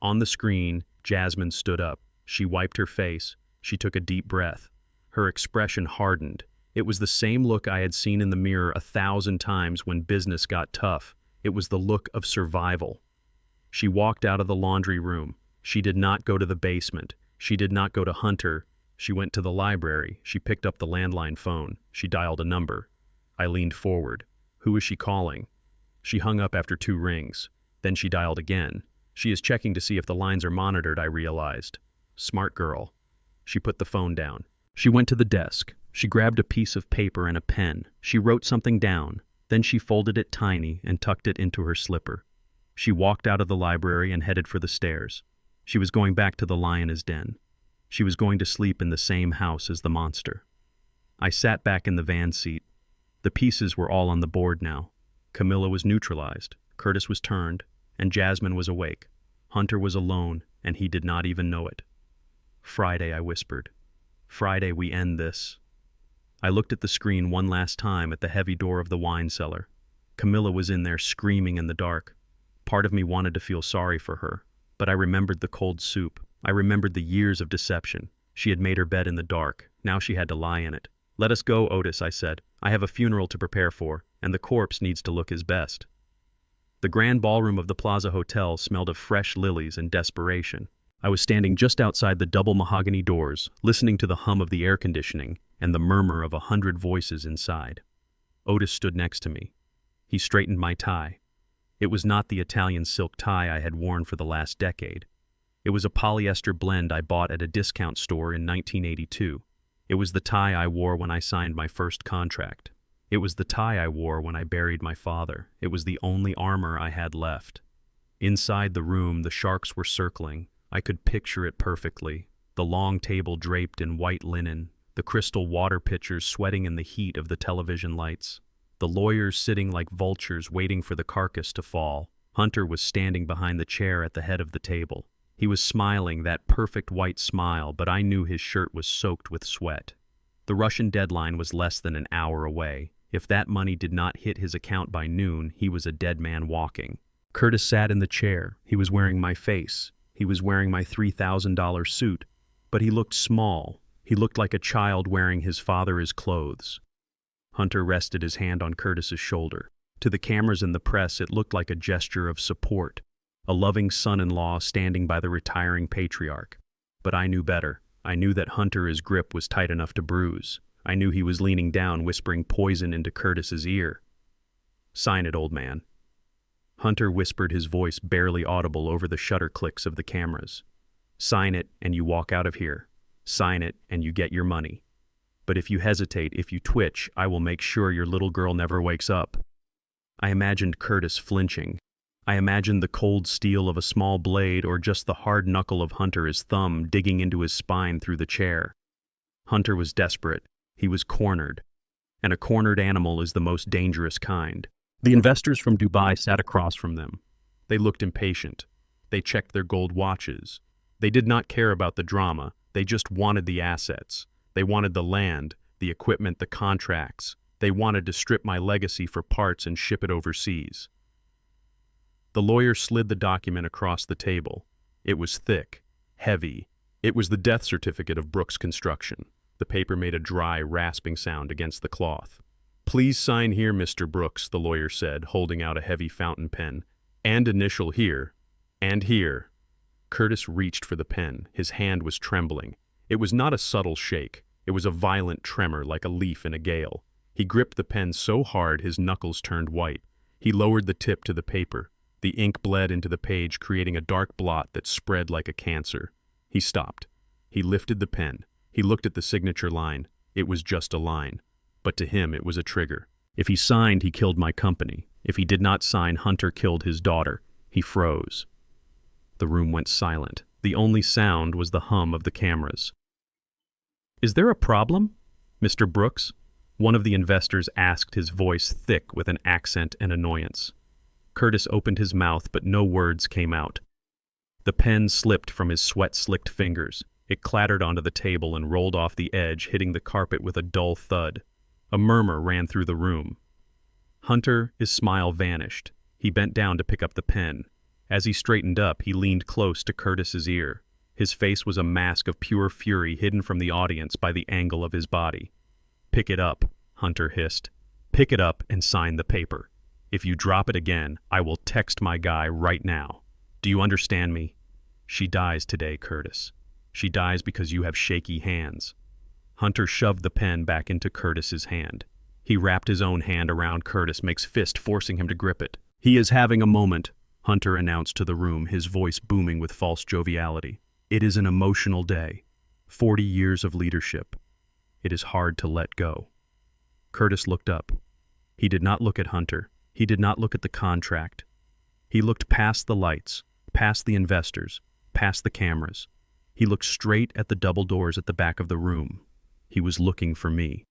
On the screen, Jasmine stood up. She wiped her face. She took a deep breath. Her expression hardened. It was the same look I had seen in the mirror 1,000 times when business got tough. It was the look of survival. She walked out of the laundry room. She did not go to the basement. She did not go to Hunter. She went to the library. She picked up the landline phone. She dialed a number. I leaned forward. "Who is she calling?" She hung up after 2 rings. Then she dialed again. "She is checking to see if the lines are monitored," I realized. Smart girl. She put the phone down. She went to the desk. She grabbed a piece of paper and a pen. She wrote something down. Then she folded it tiny and tucked it into her slipper. She walked out of the library and headed for the stairs. She was going back to the lion's den. She was going to sleep in the same house as the monster. I sat back in the van seat. The pieces were all on the board now. Camilla was neutralized. Curtis was turned, and Jasmine was awake. Hunter was alone, and he did not even know it. "Friday," I whispered. "Friday, we end this." I looked at the screen one last time at the heavy door of the wine cellar. Camilla was in there screaming in the dark. Part of me wanted to feel sorry for her, but I remembered the cold soup. I remembered the years of deception. She had made her bed in the dark. Now she had to lie in it. "Let us go, Otis," I said. "I have a funeral to prepare for, and the corpse needs to look his best." The grand ballroom of the Plaza Hotel smelled of fresh lilies and desperation. I was standing just outside the double mahogany doors, listening to the hum of the air conditioning and the murmur of 100 voices inside. Otis stood next to me. He straightened my tie. It was not the Italian silk tie I had worn for the last decade. It was a polyester blend I bought at a discount store in 1982. It was the tie I wore when I signed my first contract. It was the tie I wore when I buried my father. It was the only armor I had left. Inside the room, the sharks were circling. I could picture it perfectly. The long table draped in white linen, the crystal water pitchers sweating in the heat of the television lights, the lawyers sitting like vultures waiting for the carcass to fall. Hunter was standing behind the chair at the head of the table. He was smiling, that perfect white smile, but I knew his shirt was soaked with sweat. The Russian deadline was less than an hour away. If that money did not hit his account by noon, he was a dead man walking. Curtis sat in the chair. He was wearing my face. He was wearing my $3,000 suit. But he looked small. He looked like a child wearing his father's clothes. Hunter rested his hand on Curtis's shoulder. To the cameras and the press, it looked like a gesture of support, a loving son-in-law standing by the retiring patriarch. But I knew better. I knew that Hunter's grip was tight enough to bruise. I knew he was leaning down, whispering poison into Curtis's ear. "Sign it, old man." Hunter whispered, his voice barely audible over the shutter clicks of the cameras. "Sign it and you walk out of here. Sign it and you get your money. But if you hesitate, if you twitch, I will make sure your little girl never wakes up." I imagined Curtis flinching. I imagined the cold steel of a small blade or just the hard knuckle of Hunter's thumb digging into his spine through the chair. Hunter was desperate. He was cornered. And a cornered animal is the most dangerous kind. The investors from Dubai sat across from them. They looked impatient. They checked their gold watches. They did not care about the drama. They just wanted the assets. They wanted the land, the equipment, the contracts. They wanted to strip my legacy for parts and ship it overseas. The lawyer slid the document across the table. It was thick, heavy. It was the death certificate of Brooks Construction. The paper made a dry, rasping sound against the cloth. "Please sign here, Mr. Brooks," the lawyer said, holding out a heavy fountain pen. "And initial here. And here." Curtis reached for the pen. His hand was trembling. It was not a subtle shake. It was a violent tremor, like a leaf in a gale. He gripped the pen so hard his knuckles turned white. He lowered the tip to the paper. The ink bled into the page, creating a dark blot that spread like a cancer. He stopped. He lifted the pen. He looked at the signature line. It was just a line. But to him, it was a trigger. If he signed, he killed my company. If he did not sign, Hunter killed his daughter. He froze. The room went silent. The only sound was the hum of the cameras. "Is there a problem, Mr. Brooks?" One of the investors asked, his voice thick with an accent and annoyance. Curtis opened his mouth, but no words came out. The pen slipped from his sweat-slicked fingers. It clattered onto the table and rolled off the edge, hitting the carpet with a dull thud. A murmur ran through the room. Hunter's smile vanished. He bent down to pick up the pen. As he straightened up, he leaned close to Curtis's ear. His face was a mask of pure fury hidden from the audience by the angle of his body. "Pick it up," Hunter hissed. "Pick it up and sign the paper. If you drop it again, I will text my guy right now. Do you understand me? She dies today, Curtis. She dies because you have shaky hands." Hunter shoved the pen back into Curtis's hand. He wrapped his own hand around Curtis's fist, forcing him to grip it. "He is having a moment," Hunter announced to the room, his voice booming with false joviality. "It is an emotional day. 40 years of leadership. It is hard to let go." Curtis looked up. He did not look at Hunter. He did not look at the contract. He looked past the lights, past the investors, past the cameras. He looked straight at the double doors at the back of the room. He was looking for me.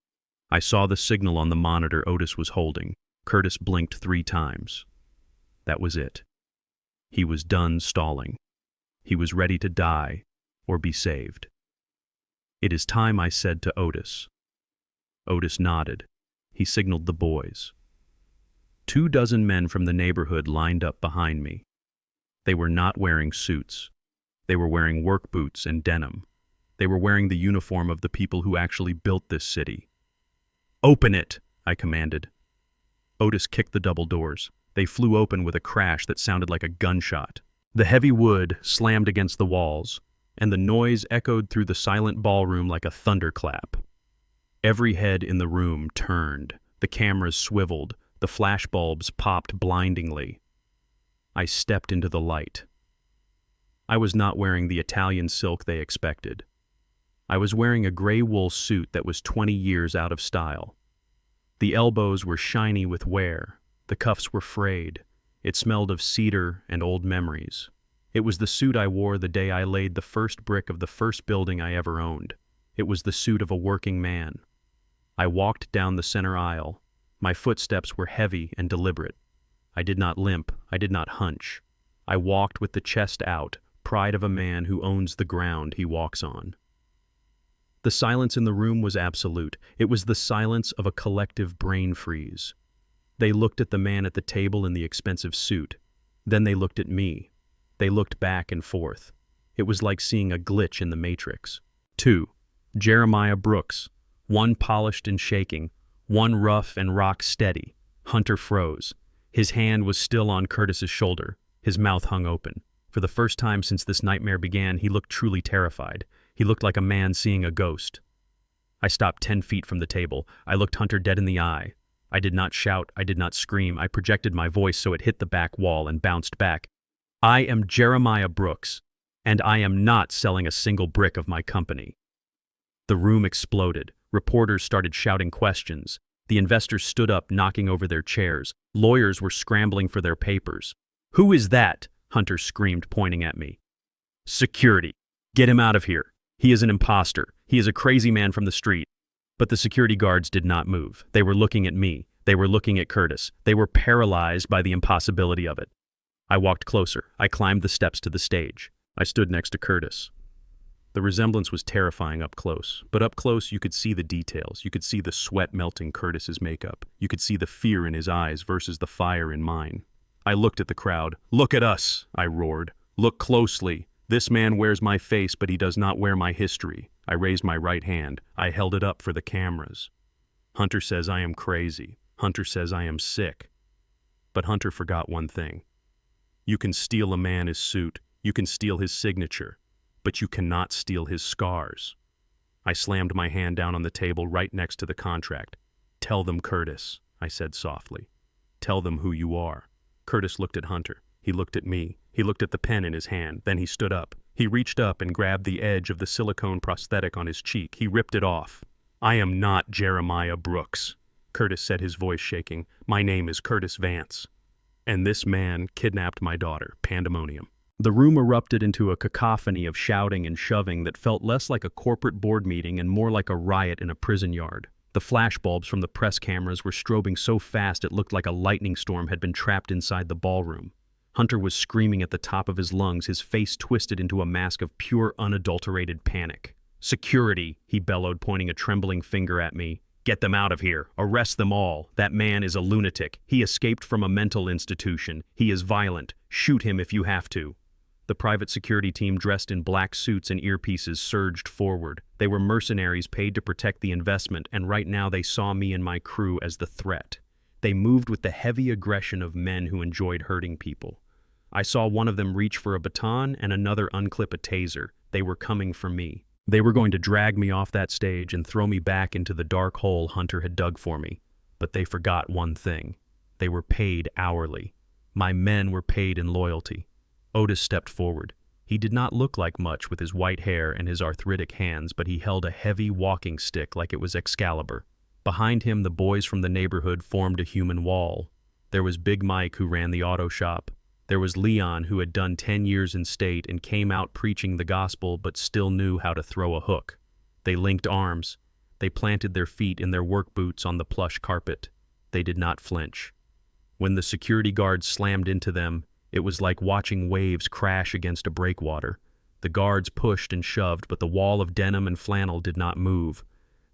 I saw the signal on the monitor Otis was holding. Curtis blinked 3 times. That was it. He was done stalling. He was ready to die or be saved. "It is time," I said to Otis. Otis nodded. He signaled the boys. 24 men from the neighborhood lined up behind me. They were not wearing suits. They were wearing work boots and denim. They were wearing the uniform of the people who actually built this city. "Open it," I commanded. Otis kicked the double doors. They flew open with a crash that sounded like a gunshot. The heavy wood slammed against the walls, and the noise echoed through the silent ballroom like a thunderclap. Every head in the room turned. The cameras swiveled. The flashbulbs popped blindingly. I stepped into the light. I was not wearing the Italian silk they expected. I was wearing a gray wool suit that was 20 years out of style. The elbows were shiny with wear. The cuffs were frayed. It smelled of cedar and old memories. It was the suit I wore the day I laid the first brick of the first building I ever owned. It was the suit of a working man. I walked down the center aisle. My footsteps were heavy and deliberate. I did not limp. I did not hunch. I walked with the chest out, pride of a man who owns the ground he walks on. The silence in the room was absolute. It was the silence of a collective brain freeze. They looked at the man at the table in the expensive suit. Then they looked at me. They looked back and forth. It was like seeing a glitch in the Matrix. 2. Jeremiah Brooks. One polished and shaking, one rough and rock steady. Hunter froze. His hand was still on Curtis's shoulder. His mouth hung open. For the first time since this nightmare began, he looked truly terrified. He looked like a man seeing a ghost. I stopped 10 feet from the table. I looked Hunter dead in the eye. I did not shout. I did not scream. I projected my voice so it hit the back wall and bounced back. I am Jeremiah Brooks, and I am not selling a single brick of my company. The room exploded. Reporters started shouting questions. The investors stood up, knocking over their chairs. Lawyers were scrambling for their papers. "Who is that?" Hunter screamed, pointing at me. "Security. Get him out of here. He is an imposter. He is a crazy man from the street." But the security guards did not move. They were looking at me. They were looking at Curtis. They were paralyzed by the impossibility of it. I walked closer. I climbed the steps to the stage. I stood next to Curtis. The resemblance was terrifying up close, but up close you could see the details. You could see the sweat melting Curtis's makeup. You could see the fear in his eyes versus the fire in mine. I looked at the crowd. "Look at us," I roared. "Look closely. This man wears my face, but he does not wear my history." I raised my right hand. I held it up for the cameras. Hunter says I am crazy. Hunter says I am sick. But Hunter forgot one thing. You can steal a man his suit. You can steal his signature. But you cannot steal his scars. I slammed my hand down on the table right next to the contract. "Tell them, Curtis," I said softly. "Tell them who you are." Curtis looked at Hunter. He looked at me. He looked at the pen in his hand. Then he stood up. He reached up and grabbed the edge of the silicone prosthetic on his cheek. He ripped it off. "I am not Jeremiah Brooks," Curtis said, his voice shaking. "My name is Curtis Vance. And this man kidnapped my daughter." Pandemonium. The room erupted into a cacophony of shouting and shoving that felt less like a corporate board meeting and more like a riot in a prison yard. The flashbulbs from the press cameras were strobing so fast it looked like a lightning storm had been trapped inside the ballroom. Hunter was screaming at the top of his lungs, his face twisted into a mask of pure, unadulterated panic. "Security," he bellowed, pointing a trembling finger at me. "Get them out of here. Arrest them all. That man is a lunatic. He escaped from a mental institution. He is violent. Shoot him if you have to." The private security team dressed in black suits and earpieces surged forward. They were mercenaries paid to protect the investment, and right now they saw me and my crew as the threat. They moved with the heavy aggression of men who enjoyed hurting people. I saw one of them reach for a baton and another unclip a taser. They were coming for me. They were going to drag me off that stage and throw me back into the dark hole Hunter had dug for me. But they forgot one thing. They were paid hourly. My men were paid in loyalty. Otis stepped forward. He did not look like much with his white hair and his arthritic hands, but he held a heavy walking stick like it was Excalibur. Behind him, the boys from the neighborhood formed a human wall. There was Big Mike, who ran the auto shop. There was Leon, who had done 10 years in state and came out preaching the gospel but still knew how to throw a hook. They linked arms. They planted their feet in their work boots on the plush carpet. They did not flinch. When the security guards slammed into them, it was like watching waves crash against a breakwater. The guards pushed and shoved, but the wall of denim and flannel did not move.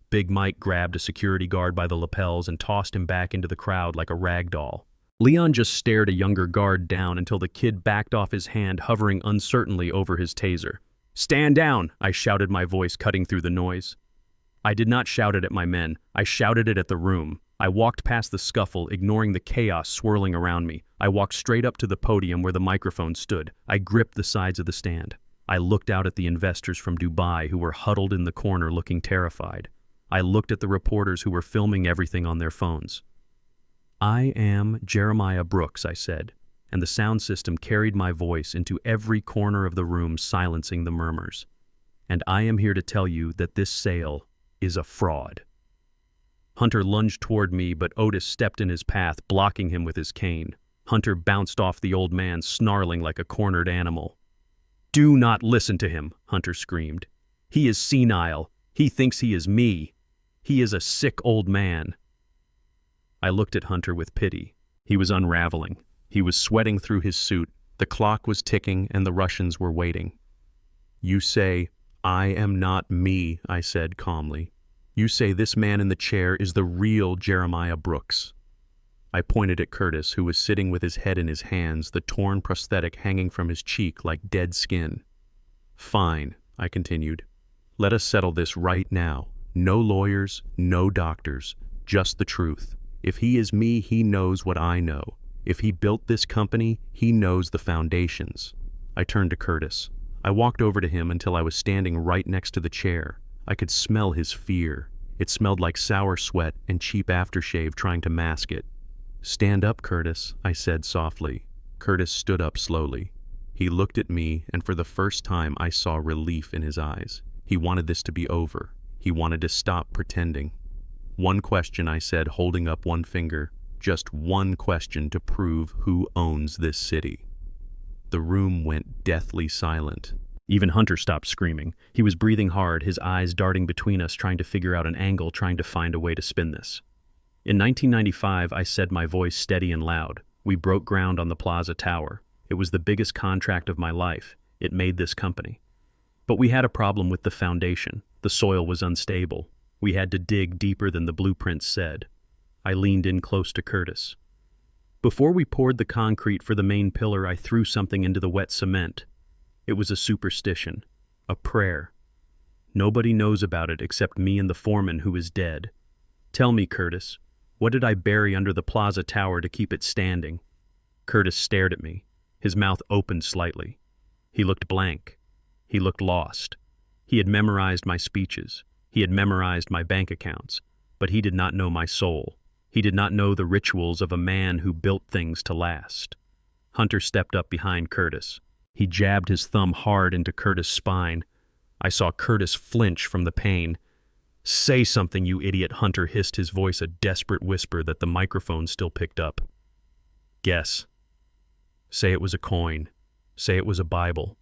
Big Mike grabbed a security guard by the lapels and tossed him back into the crowd like a rag doll. Leon just stared a younger guard down until the kid backed off his hand, hovering uncertainly over his taser. "Stand down!" I shouted, my voice cutting through the noise. I did not shout it at my men. I shouted it at the room. I walked past the scuffle, ignoring the chaos swirling around me. I walked straight up to the podium where the microphone stood. I gripped the sides of the stand. I looked out at the investors from Dubai who were huddled in the corner looking terrified. I looked at the reporters who were filming everything on their phones. "I am Jeremiah Brooks," I said, and the sound system carried my voice into every corner of the room, silencing the murmurs. and I am here to tell you that this sale is a fraud." Hunter lunged toward me, but Otis stepped in his path, blocking him with his cane. Hunter bounced off the old man, snarling like a cornered animal. "Do not listen to him," Hunter screamed. "He is senile. He thinks he is me. He is a sick old man." I looked at Hunter with pity. He was unraveling. He was sweating through his suit. The clock was ticking, and the Russians were waiting. "You say, I am not me," I said calmly. "You say this man in the chair is the real Jeremiah Brooks." I pointed at Curtis, who was sitting with his head in his hands, the torn prosthetic hanging from his cheek like dead skin. "Fine," I continued. "Let us settle this right now. No lawyers, no doctors, just the truth. If he is me, he knows what I know. If he built this company, he knows the foundations." I turned to Curtis. I walked over to him until I was standing right next to the chair. I could smell his fear. It smelled like sour sweat and cheap aftershave trying to mask it. "Stand up, Curtis," I said softly. Curtis stood up slowly. He looked at me, and for the first time I saw relief in his eyes. He wanted this to be over. He wanted to stop pretending. "One question," I said, holding up one finger. "Just one question to prove who owns this city." The room went deathly silent. Even Hunter stopped screaming. He was breathing hard, his eyes darting between us, trying to figure out an angle, trying to find a way to spin this. "In 1995, I said, my voice steady and loud, we broke ground on the Plaza Tower. It was the biggest contract of my life. It made this company. But we had a problem with the foundation. The soil was unstable. We had to dig deeper than the blueprints said." I leaned in close to Curtis. "Before we poured the concrete for the main pillar, I threw something into the wet cement. It was a superstition, a prayer. Nobody knows about it except me and the foreman, who is dead. Tell me, Curtis, what did I bury under the Plaza Tower to keep it standing?" Curtis stared at me. His mouth opened slightly. He looked blank. He looked lost. He had memorized my speeches. He had memorized my bank accounts. But he did not know my soul. He did not know the rituals of a man who built things to last. Hunter stepped up behind Curtis. He jabbed his thumb hard into Curtis' spine. I saw Curtis flinch from the pain. "Say something, you idiot," Hunter hissed, his voice a desperate whisper that the microphone still picked up. "Guess. Say it was a coin. Say it was a Bible.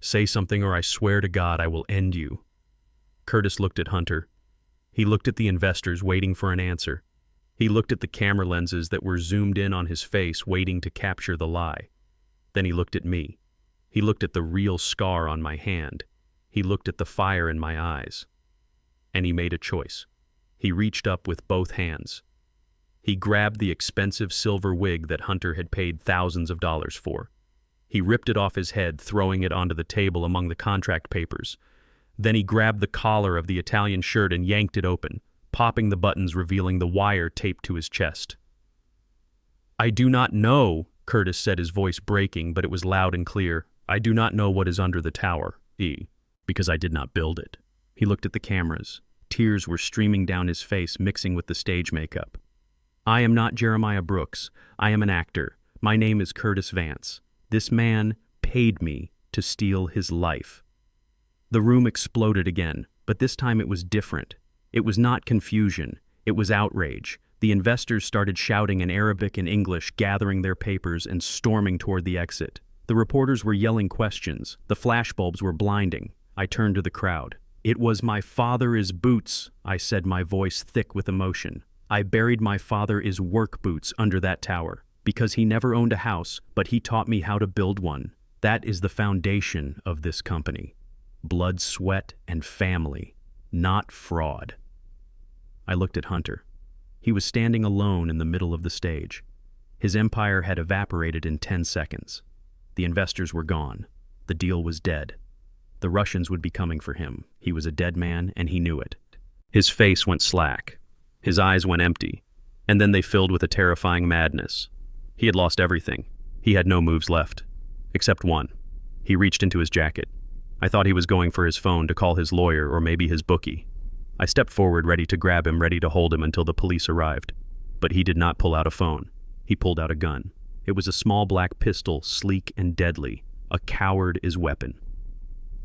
Say something, or I swear to God I will end you." Curtis looked at Hunter. He looked at the investors, waiting for an answer. He looked at the camera lenses that were zoomed in on his face, waiting to capture the lie. Then he looked at me. He looked at the real scar on my hand. He looked at the fire in my eyes. And he made a choice. He reached up with both hands. He grabbed the expensive silver wig that Hunter had paid thousands of dollars for. He ripped it off his head, throwing it onto the table among the contract papers. Then he grabbed the collar of the Italian shirt and yanked it open, popping the buttons, revealing the wire taped to his chest. "I do not know," Curtis said, his voice breaking, but it was loud and clear. "I do not know what is under the tower, because I did not build it." He looked at the cameras. Tears were streaming down his face, mixing with the stage makeup. "I am not Jeremiah Brooks. I am an actor. My name is Curtis Vance. This man paid me to steal his life." The room exploded again, but this time it was different. It was not confusion. It was outrage. The investors started shouting in Arabic and English, gathering their papers and storming toward the exit. The reporters were yelling questions. The flashbulbs were blinding. I turned to the crowd. "It was my father's boots," I said, my voice thick with emotion. "I buried my father's work boots under that tower, because he never owned a house, but he taught me how to build one. That is the foundation of this company. Blood, sweat, and family, not fraud." I looked at Hunter. He was standing alone in the middle of the stage. His empire had evaporated in 10 seconds. The investors were gone. The deal was dead. The Russians would be coming for him. He was a dead man, and he knew it. His face went slack. His eyes went empty, and then they filled with a terrifying madness. He had lost everything. He had no moves left, except one. He reached into his jacket. I thought he was going for his phone to call his lawyer or maybe his bookie. I stepped forward, ready to grab him, ready to hold him until the police arrived. But he did not pull out a phone. He pulled out a gun. It was a small black pistol, sleek and deadly, a coward's weapon.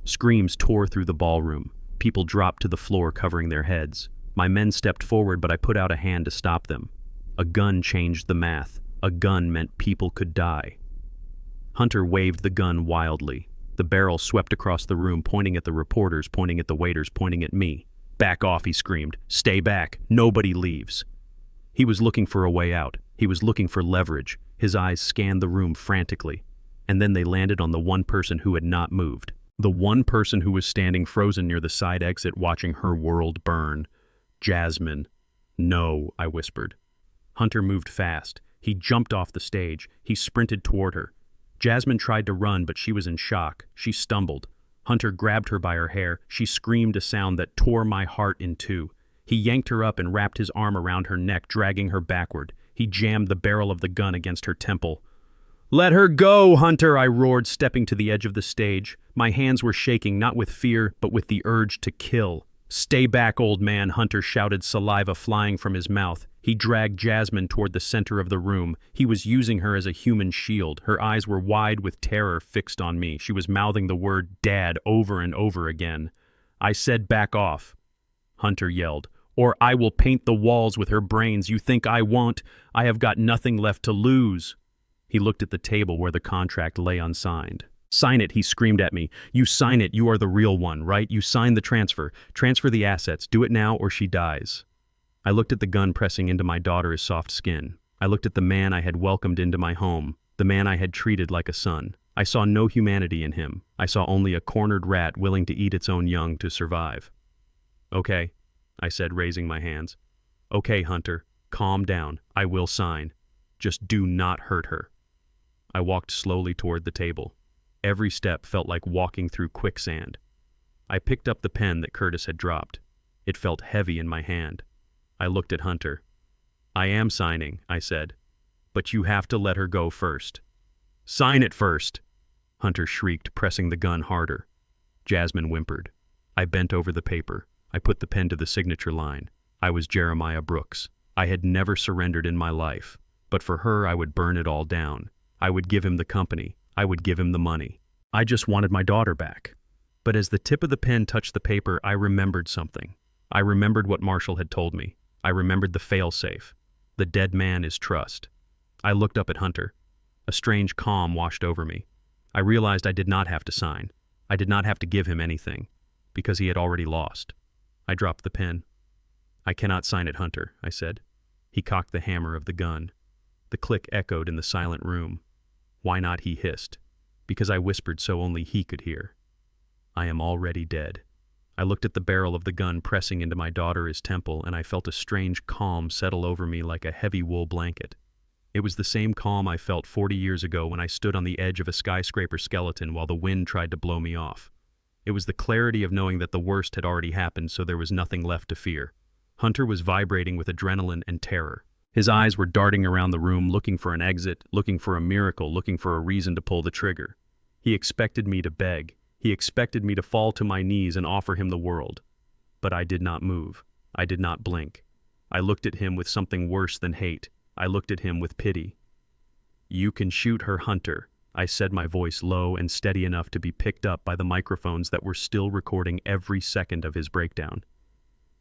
Screams tore through the ballroom. People dropped to the floor covering their heads. My men stepped forward, but I put out a hand to stop them. A gun changed the math. A gun meant people could die. Hunter waved the gun wildly. The barrel swept across the room, pointing at the reporters, pointing at the waiters, pointing at me. "Back off," he screamed. "Stay back. Nobody leaves." He was looking for a way out. He was looking for leverage. His eyes scanned the room frantically. And then they landed on the one person who had not moved. The one person who was standing frozen near the side exit watching her world burn. Jasmine. "No," I whispered. Hunter moved fast. He jumped off the stage. He sprinted toward her. Jasmine tried to run, but she was in shock. She stumbled. Hunter grabbed her by her hair. She screamed a sound that tore my heart in two. He yanked her up and wrapped his arm around her neck, dragging her backward. He jammed the barrel of the gun against her temple. "Let her go, Hunter!" I roared, stepping to the edge of the stage. My hands were shaking, not with fear, but with the urge to kill. "Stay back, old man," Hunter shouted, saliva flying from his mouth. He dragged Jasmine toward the center of the room. He was using her as a human shield. Her eyes were wide with terror fixed on me. She was mouthing the word "Dad" over and over again. I said, "Back off," Hunter yelled, "or I will paint the walls with her brains. You think I won't? I have got nothing left to lose." He looked at the table where the contract lay unsigned. "Sign it," he screamed at me. "You sign it. You are the real one, right? You sign the transfer. Transfer the assets. Do it now or she dies." I looked at the gun pressing into my daughter's soft skin. I looked at the man I had welcomed into my home, the man I had treated like a son. I saw no humanity in him. I saw only a cornered rat willing to eat its own young to survive. "Okay," I said, raising my hands. "Okay, Hunter, calm down. I will sign. Just do not hurt her." I walked slowly toward the table. Every step felt like walking through quicksand. I picked up the pen that Curtis had dropped. It felt heavy in my hand. I looked at Hunter. "I am signing," I said, "but you have to let her go first." "Sign it first!" Hunter shrieked, pressing the gun harder. Jasmine whimpered. I bent over the paper. I put the pen to the signature line. I was Jeremiah Brooks. I had never surrendered in my life, but for her I would burn it all down. I would give him the company. I would give him the money. I just wanted my daughter back. But as the tip of the pen touched the paper, I remembered something. I remembered what Marshall had told me. I remembered the fail-safe. The dead man is trust. I looked up at Hunter. A strange calm washed over me. I realized I did not have to sign. I did not have to give him anything, because he had already lost. I dropped the pen. "I cannot sign it, Hunter," I said. He cocked the hammer of the gun. The click echoed in the silent room. "Why not?" he hissed. "Because I whispered so only he could hear. I am already dead." I looked at the barrel of the gun pressing into my daughter's temple, and I felt a strange calm settle over me like a heavy wool blanket. It was the same calm I felt 40 years ago when I stood on the edge of a skyscraper skeleton while the wind tried to blow me off. It was the clarity of knowing that the worst had already happened, so there was nothing left to fear. Hunter was vibrating with adrenaline and terror. His eyes were darting around the room, looking for an exit, looking for a miracle, looking for a reason to pull the trigger. He expected me to beg. He expected me to fall to my knees and offer him the world. But I did not move. I did not blink. I looked at him with something worse than hate. I looked at him with pity. "You can shoot her, Hunter," I said, my voice low and steady enough to be picked up by the microphones that were still recording every second of his breakdown.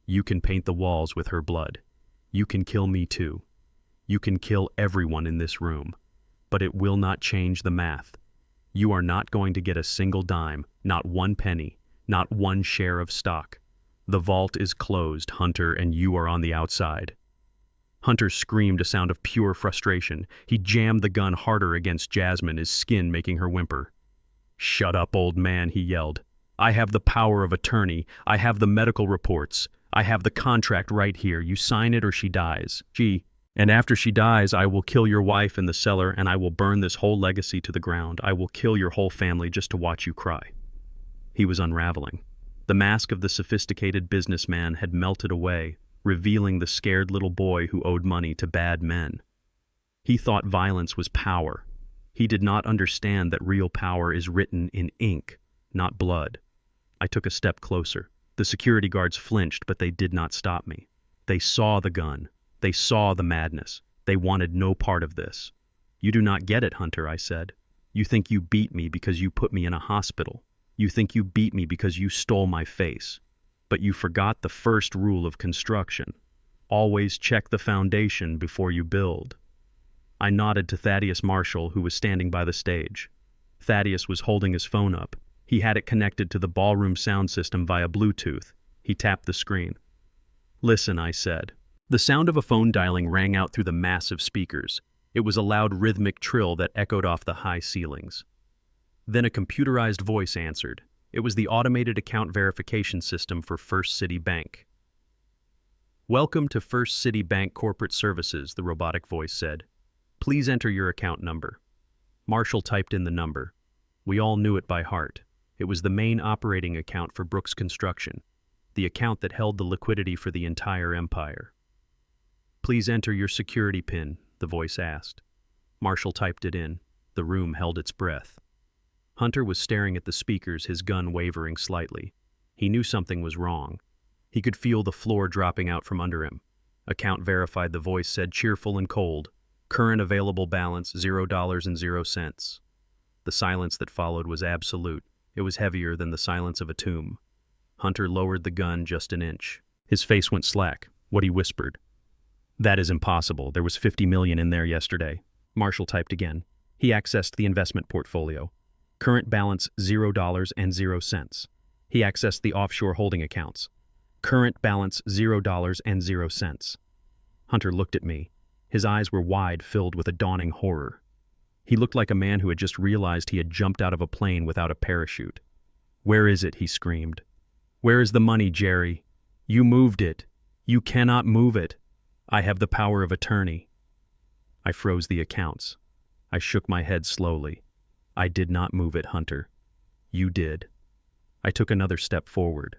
"You can paint the walls with her blood. You can kill me too. You can kill everyone in this room. But it will not change the math. You are not going to get a single dime, not one penny, not one share of stock. The vault is closed, Hunter, and you are on the outside." Hunter screamed a sound of pure frustration. He jammed the gun harder against Jasmine, his skin making her whimper. "Shut up, old man," he yelled. "I have the power of attorney. I have the medical reports. I have the contract right here. You sign it or she dies. And after she dies, I will kill your wife in the cellar, and I will burn this whole legacy to the ground. I will kill your whole family just to watch you cry." He was unraveling. The mask of the sophisticated businessman had melted away, revealing the scared little boy who owed money to bad men. He thought violence was power. He did not understand that real power is written in ink, not blood. I took a step closer. The security guards flinched, but they did not stop me. They saw the gun. They saw the madness. They wanted no part of this. "You do not get it, Hunter," I said. "You think you beat me because you put me in a hospital. You think you beat me because you stole my face. But you forgot the first rule of construction. Always check the foundation before you build. I nodded to Thaddeus Marshall, who was standing by the stage. Thaddeus was holding his phone up. He had it connected to the ballroom sound system via Bluetooth. He tapped the screen. "Listen," I said. The sound of a phone dialing rang out through the massive speakers. It was a loud rhythmic trill that echoed off the high ceilings. Then a computerized voice answered. It was the automated account verification system for First City Bank. "Welcome to First City Bank Corporate Services," the robotic voice said. "Please enter your account number." Marshall typed in the number. We all knew it by heart. It was the main operating account for Brooks Construction, the account that held the liquidity for the entire empire. "Please enter your security PIN," the voice asked. Marshall typed it in. The room held its breath. Hunter was staring at the speakers, his gun wavering slightly. He knew something was wrong. He could feel the floor dropping out from under him. "Account verified," the voice said, cheerful and cold. "Current available balance, $0.00." The silence that followed was absolute. It was heavier than the silence of a tomb. Hunter lowered the gun just an inch. His face went slack. What he whispered. "That is impossible. There was $50 million in there yesterday." Marshall typed again. He accessed the investment portfolio. Current balance, $0.00. He accessed the offshore holding accounts. Current balance, $0.00. Hunter looked at me. His eyes were wide, filled with a dawning horror. He looked like a man who had just realized he had jumped out of a plane without a parachute. "Where is it?" he screamed. "Where is the money, Jerry? You moved it. You cannot move it. I have the power of attorney." I froze the accounts. I shook my head slowly. "I did not move it, Hunter. You did." I took another step forward.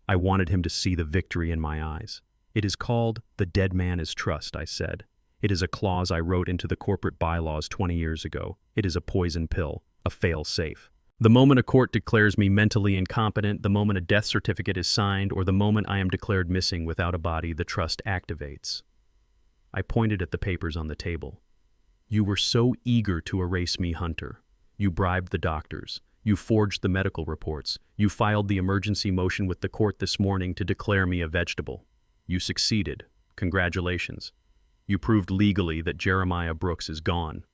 I wanted him to see the victory in my eyes. "It is called the dead man is trust," I said. "It is a clause I wrote into the corporate bylaws 20 years ago. It is a poison pill, a fail-safe. The moment a court declares me mentally incompetent, the moment a death certificate is signed, or the moment I am declared missing without a body, the trust activates." I pointed at the papers on the table. "You were so eager to erase me, Hunter. You bribed the doctors. You forged the medical reports. You filed the emergency motion with the court this morning to declare me a vegetable. You succeeded. Congratulations. You proved legally that Jeremiah Brooks is gone."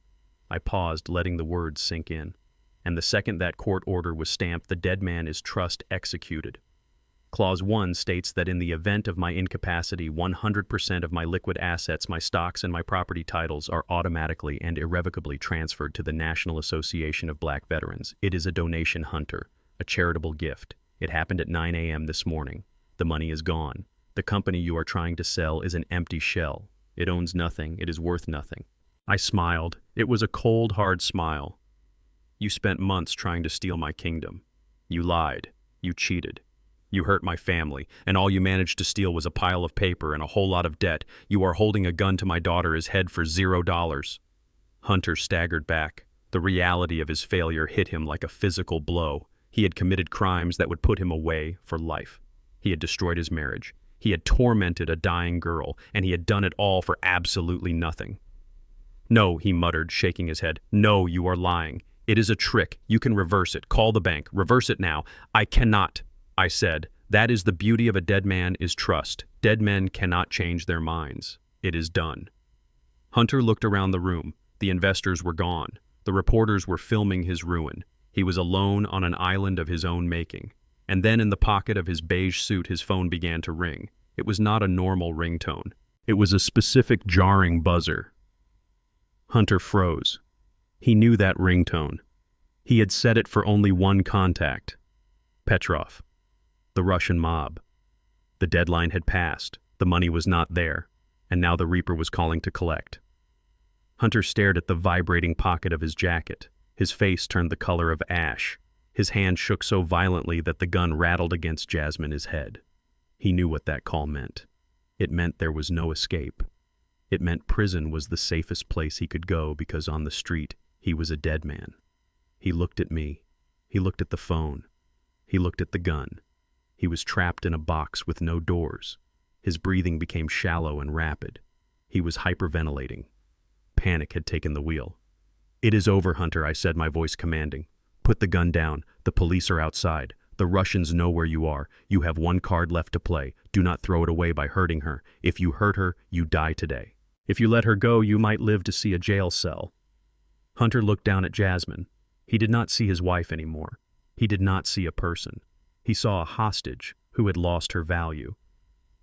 I paused, letting the words sink in. And the second that court order was stamped, the dead man is trust executed. Clause 1 states that in the event of my incapacity, 100% of my liquid assets, my stocks, and my property titles are automatically and irrevocably transferred to the National Association of Black Veterans. It is a donation, Hunter, a charitable gift. It happened at 9 a.m. this morning. The money is gone. The company you are trying to sell is an empty shell. It owns nothing. It is worth nothing. I smiled. It was a cold, hard smile. "You spent months trying to steal my kingdom. You lied. You cheated. You hurt my family, and all you managed to steal was a pile of paper and a whole lot of debt. You are holding a gun to my daughter's head for $0. Hunter staggered back. The reality of his failure hit him like a physical blow. He had committed crimes that would put him away for life. He had destroyed his marriage. He had tormented a dying girl, and he had done it all for absolutely nothing. "No," he muttered, shaking his head. "No, you are lying. It is a trick. You can reverse it. Call the bank. Reverse it now." "I cannot," I said. "That is the beauty of a dead man is trust. Dead men cannot change their minds. It is done." Hunter looked around the room. The investors were gone. The reporters were filming his ruin. He was alone on an island of his own making. And then in the pocket of his beige suit, his phone began to ring. It was not a normal ringtone. It was a specific jarring buzzer. Hunter froze. He knew that ringtone. He had set it for only one contact. Petrov. The Russian mob. The deadline had passed. The money was not there. And now the Reaper was calling to collect. Hunter stared at the vibrating pocket of his jacket. His face turned the color of ash. His hand shook so violently that the gun rattled against Jasmine's head. He knew what that call meant. It meant there was no escape. It meant prison was the safest place he could go because on the street he was a dead man. He looked at me. He looked at the phone. He looked at the gun. He was trapped in a box with no doors. His breathing became shallow and rapid. He was hyperventilating. Panic had taken the wheel. "It is over, Hunter," I said, my voice commanding. Put the gun down. The police are outside. The Russians know where you are. You have one card left to play. Do not throw it away by hurting her. If you hurt her, you die today. If you let her go, you might live to see a jail cell." Hunter looked down at Jasmine. He did not see his wife anymore. He did not see a person. He saw a hostage who had lost her value.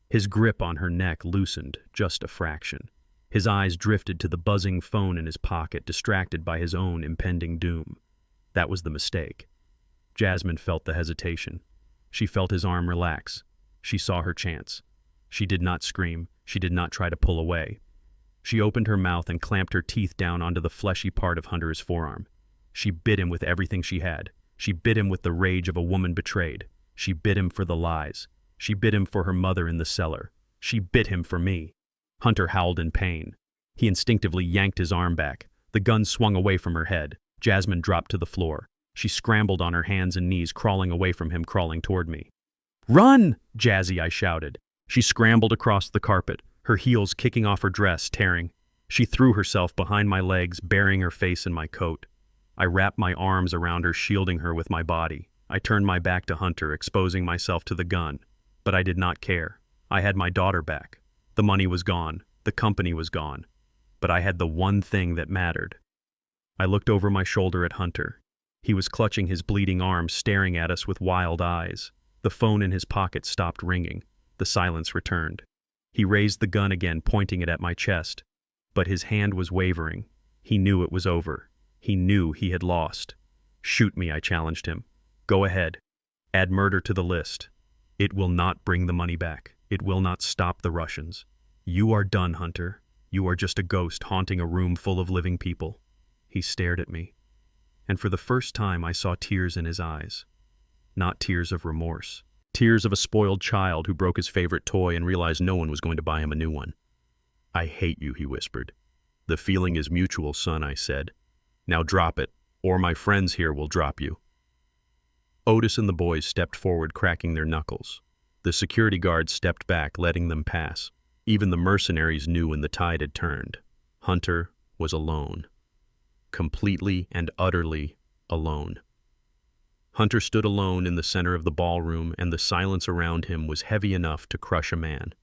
His grip on her neck loosened just a fraction. His eyes drifted to the buzzing phone in his pocket, distracted by his own impending doom. That was the mistake. Jasmine felt the hesitation. She felt his arm relax. She saw her chance. She did not scream. She did not try to pull away. She opened her mouth and clamped her teeth down onto the fleshy part of Hunter's forearm. She bit him with everything she had. She bit him with the rage of a woman betrayed. She bit him for the lies. She bit him for her mother in the cellar. She bit him for me. Hunter howled in pain. He instinctively yanked his arm back. The gun swung away from her head. Jasmine dropped to the floor. She scrambled on her hands and knees, crawling away from him, crawling toward me. "Run, Jazzy!" I shouted. She scrambled across the carpet, her heels kicking off her dress, tearing. She threw herself behind my legs, burying her face in my coat. I wrapped my arms around her, shielding her with my body. I turned my back to Hunter, exposing myself to the gun. But I did not care. I had my daughter back. The money was gone. The company was gone. But I had the one thing that mattered. I looked over my shoulder at Hunter. He was clutching his bleeding arm, staring at us with wild eyes. The phone in his pocket stopped ringing. The silence returned. He raised the gun again, pointing it at my chest. But his hand was wavering. He knew it was over. He knew he had lost. "Shoot me," I challenged him. "Go ahead. Add murder to the list. It will not bring the money back. It will not stop the Russians. You are done, Hunter. You are just a ghost haunting a room full of living people." He stared at me. And for the first time I saw tears in his eyes. Not tears of remorse. Tears of a spoiled child who broke his favorite toy and realized no one was going to buy him a new one. "I hate you," he whispered. "The feeling is mutual, son," I said. "Now drop it, or my friends here will drop you." Otis and the boys stepped forward, cracking their knuckles. The security guards stepped back, letting them pass. Even the mercenaries knew when the tide had turned. Hunter was alone. Completely and utterly alone. Hunter stood alone in the center of the ballroom, and the silence around him was heavy enough to crush a man.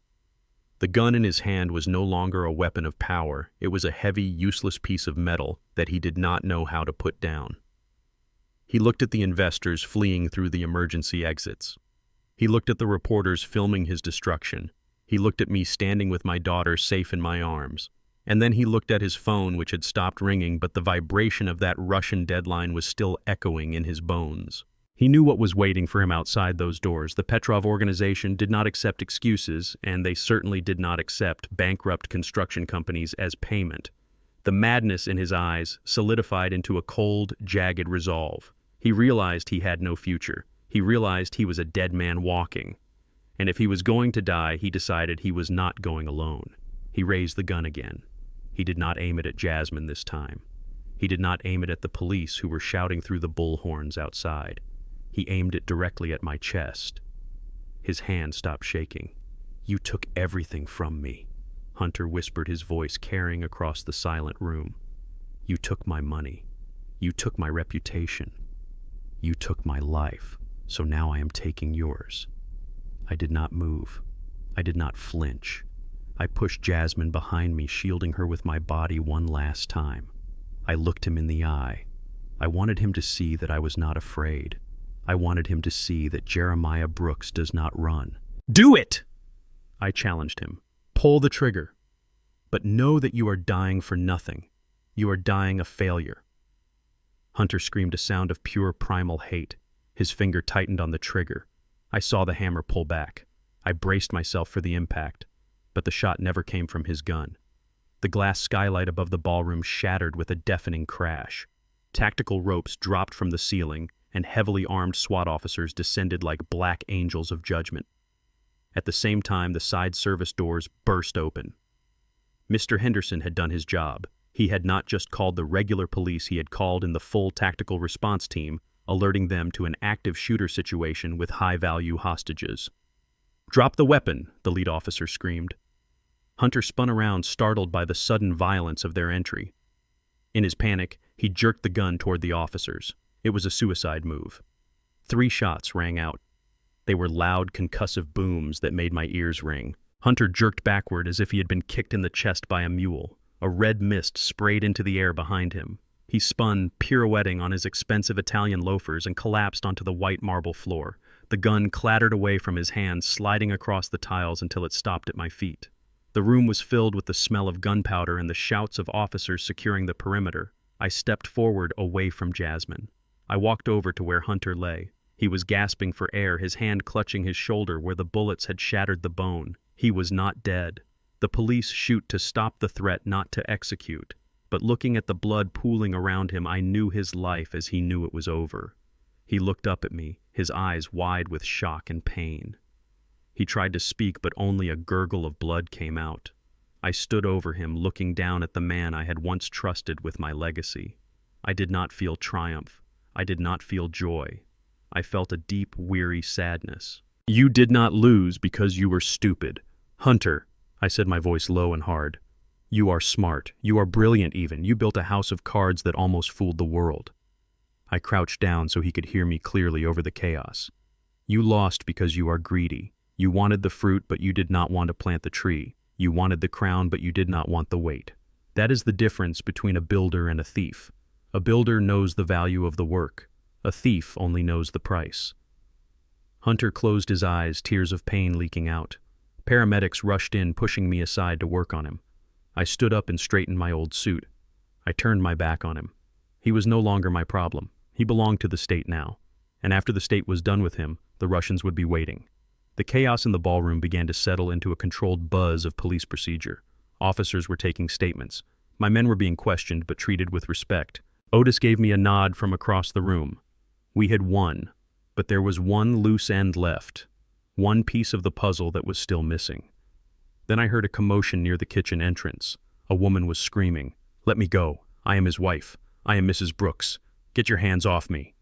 The gun in his hand was no longer a weapon of power. It was a heavy, useless piece of metal that he did not know how to put down. He looked at the investors fleeing through the emergency exits. He looked at the reporters filming his destruction. He looked at me standing with my daughter safe in my arms. And then he looked at his phone, which had stopped ringing, but the vibration of that Russian deadline was still echoing in his bones. He knew what was waiting for him outside those doors. The Petrov organization did not accept excuses, and they certainly did not accept bankrupt construction companies as payment. The madness in his eyes solidified into a cold, jagged resolve. He realized he had no future. He realized he was a dead man walking. And if he was going to die, he decided he was not going alone. He raised the gun again. He did not aim it at Jasmine this time. He did not aim it at the police who were shouting through the bullhorns outside. He aimed it directly at my chest. His hand stopped shaking. "You took everything from me," Hunter whispered, his voice carrying across the silent room. "You took my money. You took my reputation. You took my life. So now I am taking yours." I did not move. I did not flinch. I pushed Jasmine behind me, shielding her with my body one last time. I looked him in the eye. I wanted him to see that I was not afraid. I wanted him to see that Jeremiah Brooks does not run. "Do it!" I challenged him. "Pull the trigger. But know that you are dying for nothing. You are dying a failure." Hunter screamed a sound of pure primal hate. His finger tightened on the trigger. I saw the hammer pull back. I braced myself for the impact, but the shot never came from his gun. The glass skylight above the ballroom shattered with a deafening crash. Tactical ropes dropped from the ceiling, and heavily armed SWAT officers descended like black angels of judgment. At the same time, the side service doors burst open. Mr. Henderson had done his job. He had not just called the regular police, he had called in the full tactical response team, alerting them to an active shooter situation with high-value hostages. "Drop the weapon," the lead officer screamed. Hunter spun around, startled by the sudden violence of their entry. In his panic, he jerked the gun toward the officers. It was a suicide move. 3 shots rang out. They were loud, concussive booms that made my ears ring. Hunter jerked backward as if he had been kicked in the chest by a mule. A red mist sprayed into the air behind him. He spun, pirouetting on his expensive Italian loafers, and collapsed onto the white marble floor. The gun clattered away from his hand, sliding across the tiles until it stopped at my feet. The room was filled with the smell of gunpowder and the shouts of officers securing the perimeter. I stepped forward, away from Jasmine. I walked over to where Hunter lay. He was gasping for air, his hand clutching his shoulder where the bullets had shattered the bone. He was not dead. The police shoot to stop the threat, not to execute. But looking at the blood pooling around him, I knew his life as he knew it was over. He looked up at me, his eyes wide with shock and pain. He tried to speak, but only a gurgle of blood came out. I stood over him, looking down at the man I had once trusted with my legacy. I did not feel triumph. I did not feel joy. I felt a deep, weary sadness. "You did not lose because you were stupid. Hunter," I said, my voice low and hard. "You are smart. You are brilliant even. You built a house of cards that almost fooled the world." I crouched down so he could hear me clearly over the chaos. "You lost because you are greedy. You wanted the fruit, but you did not want to plant the tree. You wanted the crown, but you did not want the weight. That is the difference between a builder and a thief. A builder knows the value of the work. A thief only knows the price." Hunter closed his eyes, tears of pain leaking out. Paramedics rushed in, pushing me aside to work on him. I stood up and straightened my old suit. I turned my back on him. He was no longer my problem. He belonged to the state now. And after the state was done with him, the Russians would be waiting. The chaos in the ballroom began to settle into a controlled buzz of police procedure. Officers were taking statements. My men were being questioned but treated with respect. Otis gave me a nod from across the room. We had won, but there was one loose end left. One piece of the puzzle that was still missing. Then I heard a commotion near the kitchen entrance. A woman was screaming, "Let me go. I am his wife. I am Mrs. Brooks. Get your hands off me."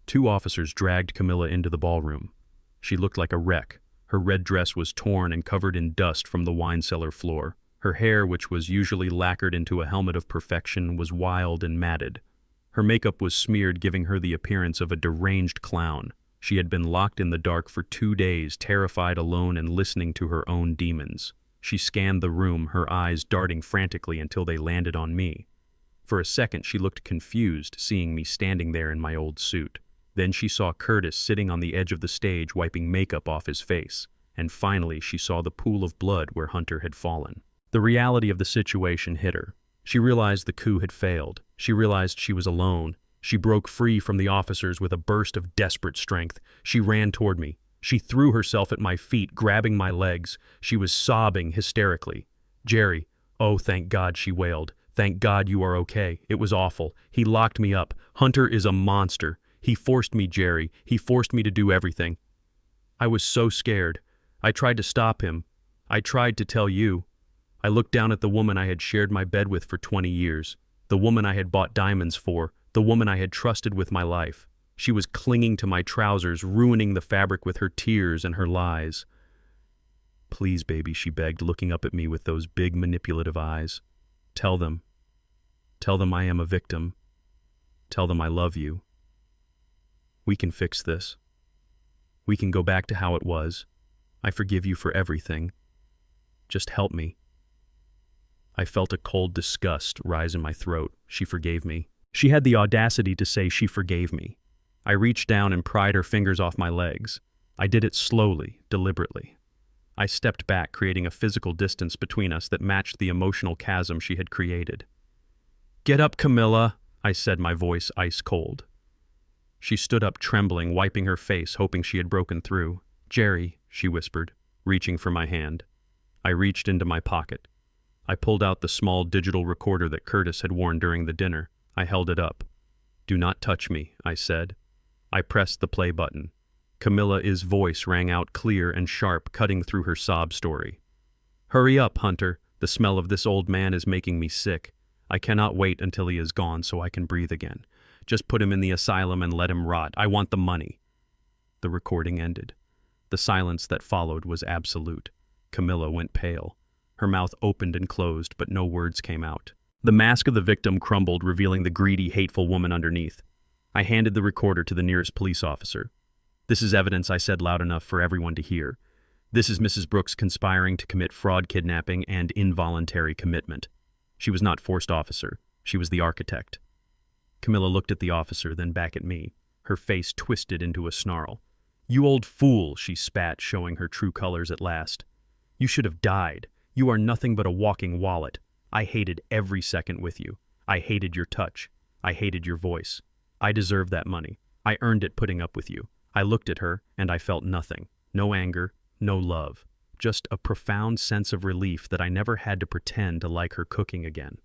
2 officers dragged Camilla into the ballroom. She looked like a wreck. Her red dress was torn and covered in dust from the wine cellar floor. Her hair, which was usually lacquered into a helmet of perfection, was wild and matted. Her makeup was smeared, giving her the appearance of a deranged clown. She had been locked in the dark for 2 days, terrified, alone, and listening to her own demons. She scanned the room, her eyes darting frantically until they landed on me. For a second, she looked confused, seeing me standing there in my old suit. Then she saw Curtis sitting on the edge of the stage, wiping makeup off his face. And finally, she saw the pool of blood where Hunter had fallen. The reality of the situation hit her. She realized the coup had failed. She realized she was alone. She broke free from the officers with a burst of desperate strength. She ran toward me. She threw herself at my feet, grabbing my legs. She was sobbing hysterically. "Jerry, oh, thank God," she wailed. "Thank God you are okay. It was awful. He locked me up. Hunter is a monster. He forced me, Jerry. He forced me to do everything." I was so scared. I tried to stop him. I tried to tell you. I looked down at the woman I had shared my bed with for 20 years. The woman I had bought diamonds for. The woman I had trusted with my life. She was clinging to my trousers, ruining the fabric with her tears and her lies. "Please, baby," she begged, looking up at me with those big manipulative eyes. Tell them I am a victim. Tell them I love you. We can fix this. We can go back to how it was. I forgive you for everything. Just help me." I felt a cold disgust rise in my throat. She forgave me. She had the audacity to say she forgave me. I reached down and pried her fingers off my legs. I did it slowly, deliberately. I stepped back, creating a physical distance between us that matched the emotional chasm she had created. "Get up, Camilla," I said, my voice ice cold. She stood up, trembling, wiping her face, hoping she had broken through. "Jerry," she whispered, reaching for my hand. I reached into my pocket. I pulled out the small digital recorder that Curtis had worn during the dinner. I held it up. "Do not touch me," I said. I pressed the play button. Camilla's voice rang out clear and sharp, cutting through her sob story. "Hurry up, Hunter. The smell of this old man is making me sick. I cannot wait until he is gone so I can breathe again. Just put him in the asylum and let him rot. I want the money." The recording ended. The silence that followed was absolute. Camilla went pale. Her mouth opened and closed, but no words came out. The mask of the victim crumbled, revealing the greedy, hateful woman underneath. I handed the recorder to the nearest police officer. "This is evidence," I said loud enough for everyone to hear. "This is Mrs. Brooks conspiring to commit fraud, kidnapping, and involuntary commitment. She was not forced officer. She was the architect." Camilla looked at the officer, then back at me, her face twisted into a snarl. "You old fool," she spat, showing her true colors at last. "You should have died. You are nothing but a walking wallet. I hated every second with you. I hated your touch. I hated your voice. I deserved that money. I earned it putting up with you." I looked at her, and I felt nothing. No anger, no love. Just a profound sense of relief that I never had to pretend to like her cooking again.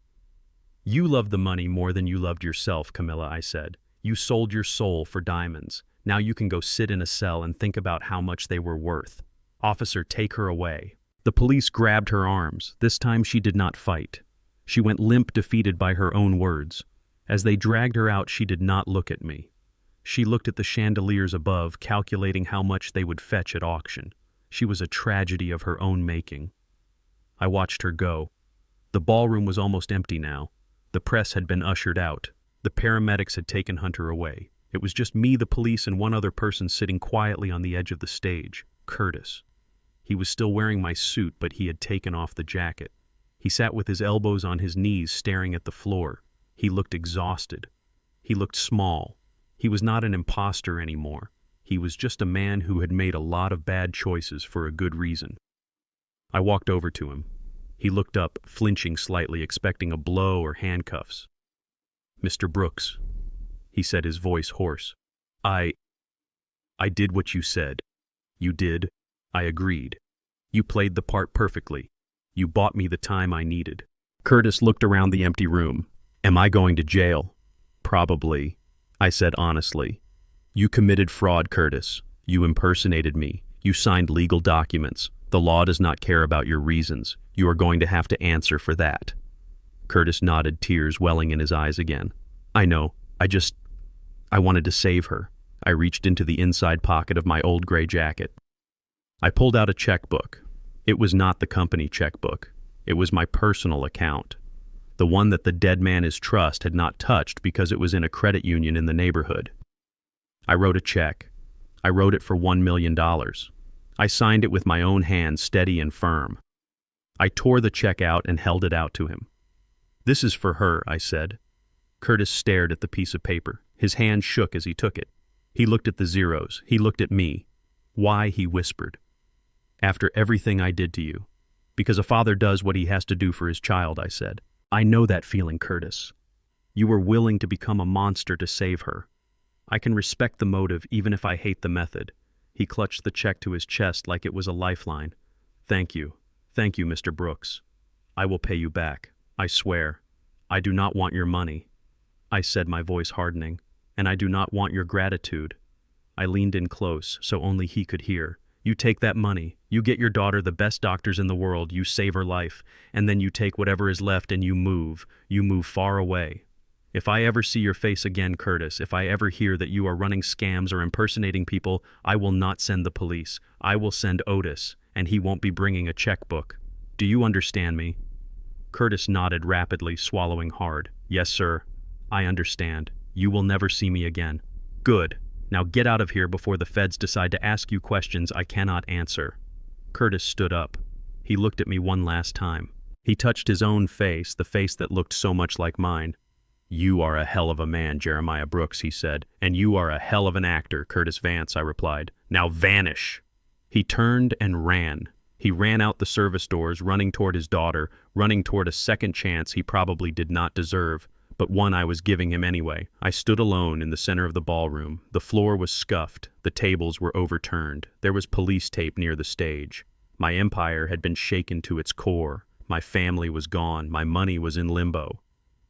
"You loved the money more than you loved yourself, Camilla," I said. "You sold your soul for diamonds. Now you can go sit in a cell and think about how much they were worth. Officer, take her away." The police grabbed her arms. This time she did not fight. She went limp, defeated by her own words. As they dragged her out, she did not look at me. She looked at the chandeliers above, calculating how much they would fetch at auction. She was a tragedy of her own making. I watched her go. The ballroom was almost empty now. The press had been ushered out. The paramedics had taken Hunter away. It was just me, the police, and one other person sitting quietly on the edge of the stage, Curtis. He was still wearing my suit, but he had taken off the jacket. He sat with his elbows on his knees, staring at the floor. He looked exhausted. He looked small. He was not an imposter anymore. He was just a man who had made a lot of bad choices for a good reason. I walked over to him. He looked up, flinching slightly, expecting a blow or handcuffs. "Mr. Brooks," he said, his voice hoarse. I did what you said." "You did?" I agreed. "You played the part perfectly. You bought me the time I needed." Curtis looked around the empty room. "Am I going to jail?" "Probably," I said honestly. "You committed fraud, Curtis. You impersonated me. You signed legal documents. The law does not care about your reasons. You are going to have to answer for that." Curtis nodded, tears welling in his eyes again. "I know. I wanted to save her." I reached into the inside pocket of my old gray jacket. I pulled out a checkbook. It was not the company checkbook. It was my personal account. The one that the dead man's trust had not touched because it was in a credit union in the neighborhood. I wrote a check. I wrote it for $1 million. I signed it with my own hand, steady and firm. I tore the check out and held it out to him. "This is for her," I said. Curtis stared at the piece of paper. His hand shook as he took it. He looked at the zeros. He looked at me. "Why?" he whispered. "After everything I did to you." "Because a father does what he has to do for his child," I said. "I know that feeling, Curtis. You were willing to become a monster to save her. I can respect the motive even if I hate the method." He clutched the check to his chest like it was a lifeline. Thank you, Mr. Brooks. I will pay you back. I swear. I do not want your money," I said, my voice hardening. "And I do not want your gratitude." I leaned in close so only he could hear. "You take that money, you get your daughter the best doctors in the world, you save her life, and then you take whatever is left and you move far away. If I ever see your face again, Curtis, if I ever hear that you are running scams or impersonating people, I will not send the police. I will send Otis, and he won't be bringing a checkbook. Do you understand me?" Curtis nodded rapidly, swallowing hard. "Yes, sir. I understand. You will never see me again." "Good. Now get out of here before the feds decide to ask you questions I cannot answer." Curtis stood up. He looked at me one last time. He touched his own face, the face that looked so much like mine. "You are a hell of a man, Jeremiah Brooks," he said. "And you are a hell of an actor, Curtis Vance," I replied. "Now vanish." He turned and ran. He ran out the service doors, running toward his daughter, running toward a second chance he probably did not deserve, but one I was giving him anyway. I stood alone in the center of the ballroom. The floor was scuffed. The tables were overturned. There was police tape near the stage. My empire had been shaken to its core. My family was gone. My money was in limbo.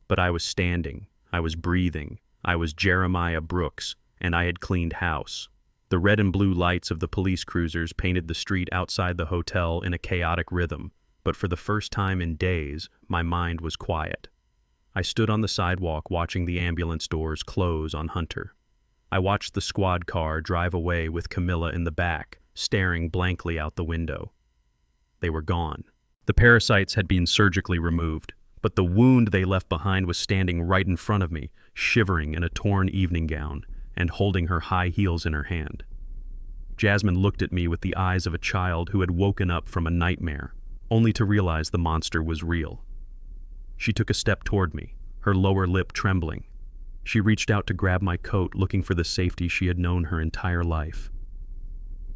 But I was standing. I was breathing. I was Jeremiah Brooks, and I had cleaned house. The red and blue lights of the police cruisers painted the street outside the hotel in a chaotic rhythm, but for the first time in days, my mind was quiet. I stood on the sidewalk watching the ambulance doors close on Hunter. I watched the squad car drive away with Camilla in the back, staring blankly out the window. They were gone. The parasites had been surgically removed. But the wound they left behind was standing right in front of me, shivering in a torn evening gown and holding her high heels in her hand. Jasmine looked at me with the eyes of a child who had woken up from a nightmare, only to realize the monster was real. She took a step toward me, her lower lip trembling. She reached out to grab my coat, looking for the safety she had known her entire life.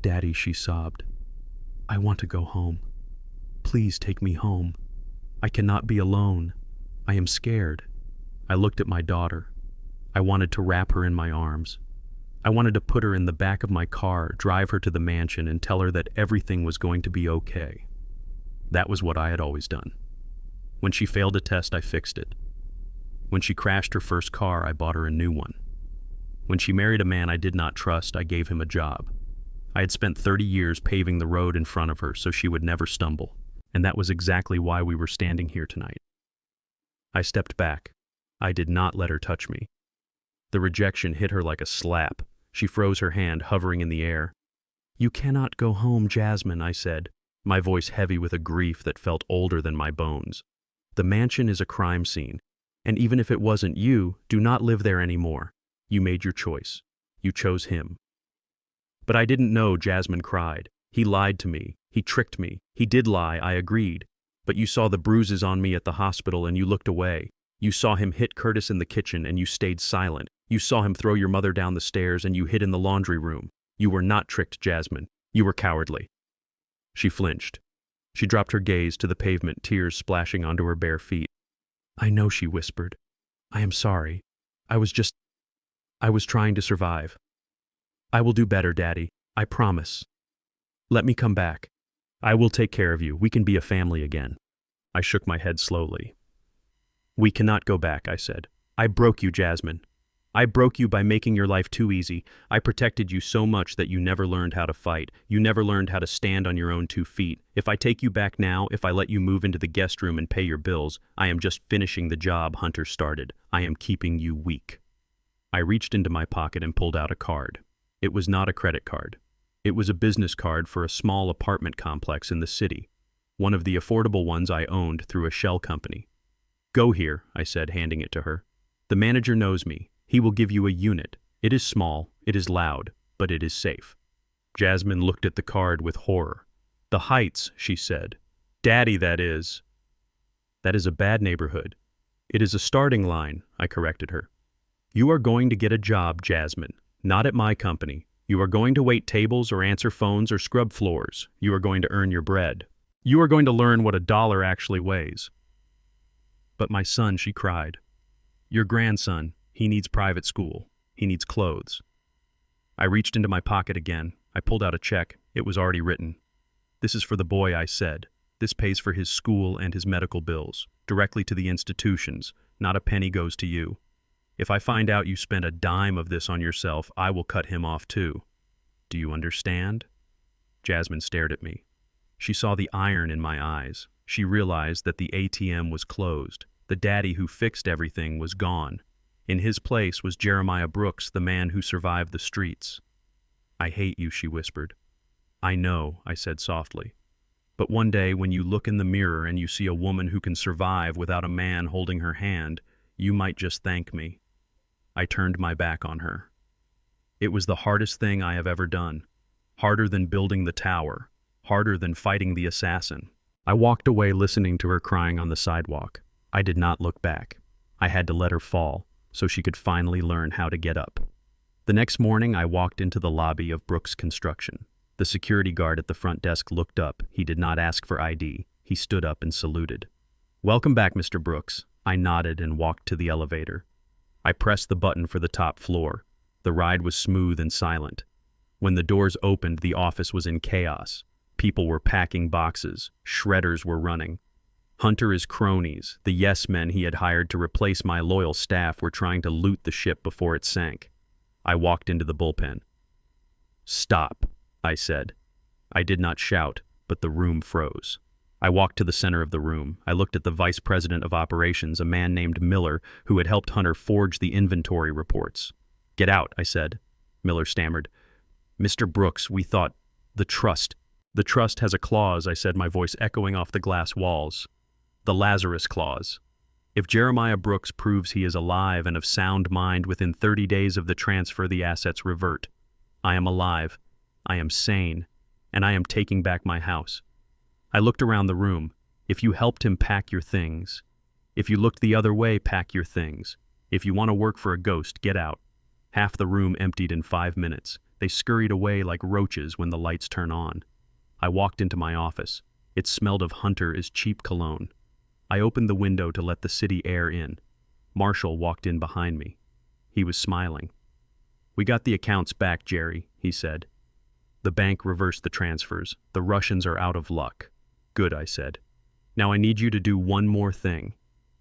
"Daddy," she sobbed, "I want to go home. Please take me home. I cannot be alone. I am scared." I looked at my daughter. I wanted to wrap her in my arms. I wanted to put her in the back of my car, drive her to the mansion, and tell her that everything was going to be okay. That was what I had always done. When she failed a test, I fixed it. When she crashed her first car, I bought her a new one. When she married a man I did not trust, I gave him a job. I had spent 30 years paving the road in front of her so she would never stumble, and that was exactly why we were standing here tonight. I stepped back. I did not let her touch me. The rejection hit her like a slap. She froze her hand, hovering in the air. "You cannot go home, Jasmine," I said, my voice heavy with a grief that felt older than my bones. "The mansion is a crime scene, and even if it wasn't you, do not live there anymore. You made your choice. You chose him." But I didn't know, Jasmine cried. "He lied to me. He tricked me. He did lie, I agreed. But you saw the bruises on me at the hospital and you looked away. You saw him hit Curtis in the kitchen and you stayed silent. You saw him throw your mother down the stairs and you hid in the laundry room. You were not tricked, Jasmine. You were cowardly." She flinched. She dropped her gaze to the pavement, tears splashing onto her bare feet. "I know," she whispered. "I am sorry. I was trying to survive. I will do better, Daddy. I promise. Let me come back. I will take care of you. We can be a family again." I shook my head slowly. "We cannot go back," I said. "I broke you, Jasmine. I broke you by making your life too easy. I protected you so much that you never learned how to fight. You never learned how to stand on your own 2 feet. If I take you back now, if I let you move into the guest room and pay your bills, I am just finishing the job Hunter started. I am keeping you weak." I reached into my pocket and pulled out a card. It was not a credit card. It was a business card for a small apartment complex in the city, one of the affordable ones I owned through a shell company. "Go here," I said, handing it to her. "The manager knows me. He will give you a unit. It is small, it is loud, but it is safe." Jasmine looked at the card with horror. "The Heights," she said. "Daddy, that is." "That is a bad neighborhood." "It is a starting line," I corrected her. "You are going to get a job, Jasmine. Not at my company. You are going to wait tables or answer phones or scrub floors. You are going to earn your bread. You are going to learn what a dollar actually weighs." "But my son," she cried. "Your grandson, he needs private school. He needs clothes." I reached into my pocket again. I pulled out a check. It was already written. "This is for the boy," I said. "This pays for his school and his medical bills, directly to the institutions. Not a penny goes to you. If I find out you spent a dime of this on yourself, I will cut him off too. Do you understand?" Jasmine stared at me. She saw the iron in my eyes. She realized that the ATM was closed. The daddy who fixed everything was gone. In his place was Jeremiah Brooks, the man who survived the streets. "I hate you," she whispered. "I know," I said softly. "But one day when you look in the mirror and you see a woman who can survive without a man holding her hand, you might just thank me." I turned my back on her. It was the hardest thing I have ever done. Harder than building the tower. Harder than fighting the assassin. I walked away listening to her crying on the sidewalk. I did not look back. I had to let her fall, so she could finally learn how to get up. The next morning, I walked into the lobby of Brooks Construction. The security guard at the front desk looked up. He did not ask for ID. He stood up and saluted. "Welcome back, Mr. Brooks." I nodded and walked to the elevator. I pressed the button for the top floor. The ride was smooth and silent. When the doors opened, the office was in chaos. People were packing boxes. Shredders were running. Hunter's cronies, the yes men he had hired to replace my loyal staff, were trying to loot the ship before it sank. I walked into the bullpen. "Stop," I said. I did not shout, but the room froze. I walked to the center of the room. I looked at the vice president of operations, a man named Miller, who had helped Hunter forge the inventory reports. "Get out," I said. Miller stammered. "Mr. Brooks, we thought, the trust." "The trust has a clause," I said, my voice echoing off the glass walls. "The Lazarus clause. If Jeremiah Brooks proves he is alive and of sound mind within 30 days of the transfer, the assets revert. I am alive, I am sane, and I am taking back my house. I looked around the room. If you helped him, pack your things. If you looked the other way, pack your things. If you want to work for a ghost, get out. Half the room emptied in 5 minutes. They scurried away like roaches when the lights turn on. I walked into my office. It smelled of Hunter's cheap cologne. I opened the window to let the city air in. Marshall walked in behind me. He was smiling. "We got the accounts back, Jerry," he said. "The bank reversed the transfers. The Russians are out of luck." "Good," I said. "Now I need you to do one more thing."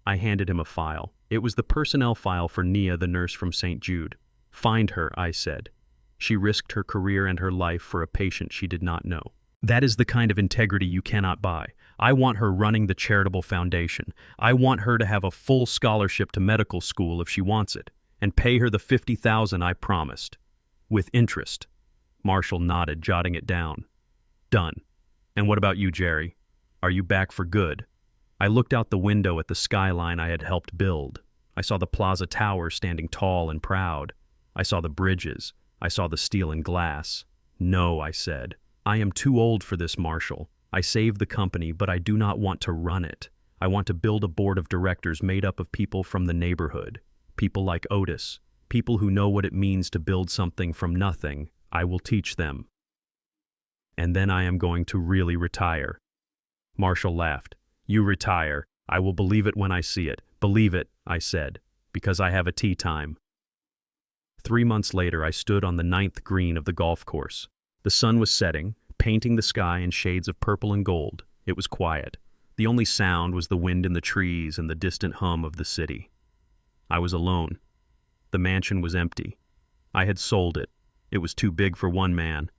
I handed him a file. It was the personnel file for Nia, the nurse from St. Jude. "Find her," I said. "She risked her career and her life for a patient she did not know. That is the kind of integrity you cannot buy. I want her running the charitable foundation. I want her to have a full scholarship to medical school if she wants it, and pay her the $50,000 I promised. With interest." Marshall nodded, jotting it down. "Done. And what about you, Jerry? Are you back for good?" I looked out the window at the skyline I had helped build. I saw the Plaza Tower standing tall and proud. I saw the bridges. I saw the steel and glass. "No," I said. "I am too old for this, Marshall. I saved the company, but I do not want to run it. I want to build a board of directors made up of people from the neighborhood. People like Otis. People who know what it means to build something from nothing. I will teach them. And then I am going to really retire." Marshall laughed. "You retire. I will believe it when I see it." "Believe it," I said, "because I have a tea time." 3 months later, I stood on the 9th green of the golf course. The sun was setting, painting the sky in shades of purple and gold. It was quiet. The only sound was the wind in the trees and the distant hum of the city. I was alone. The mansion was empty. I had sold it. It was too big for one man.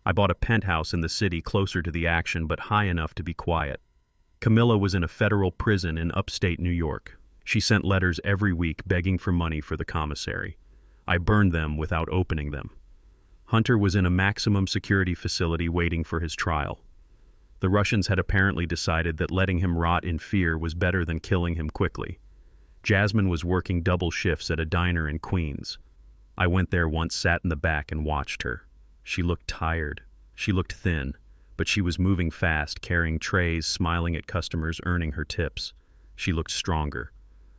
I bought a penthouse in the city closer to the action but high enough to be quiet. Camilla was in a federal prison in upstate New York. She sent letters every week begging for money for the commissary. I burned them without opening them. Hunter was in a maximum security facility waiting for his trial. The Russians had apparently decided that letting him rot in fear was better than killing him quickly. Jasmine was working double shifts at a diner in Queens. I went there once, sat in the back, and watched her. She looked tired. She looked thin, but she was moving fast, carrying trays, smiling at customers, earning her tips. She looked stronger.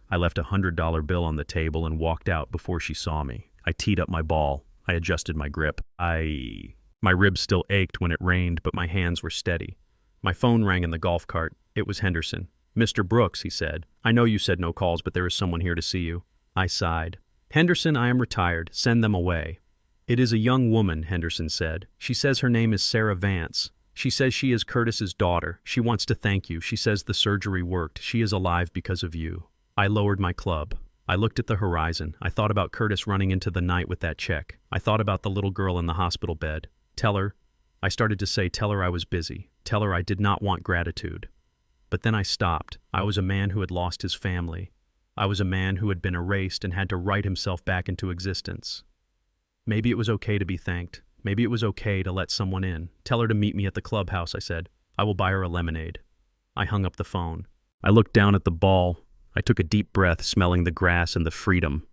I left a $100 bill on the table and walked out before she saw me. I teed up my ball. I adjusted my grip. My ribs still ached when it rained, but my hands were steady. My phone rang in the golf cart. It was Henderson. "Mr. Brooks," he said. "I know you said no calls, but there is someone here to see you." I sighed. "Henderson, I am retired. Send them away." "It is a young woman," Henderson said. "She says her name is Sarah Vance. She says she is Curtis's daughter. She wants to thank you. She says the surgery worked. She is alive because of you." I lowered my club. I looked at the horizon. I thought about Curtis running into the night with that check. I thought about the little girl in the hospital bed. Tell her I was busy. Tell her I did not want gratitude. But then I stopped. I was a man who had lost his family. I was a man who had been erased and had to write himself back into existence. Maybe it was okay to be thanked. Maybe it was okay to let someone in. "Tell her to meet me at the clubhouse," I said. "I will buy her a lemonade." I hung up the phone. I looked down at the ball. I took a deep breath, smelling the grass and the freedom.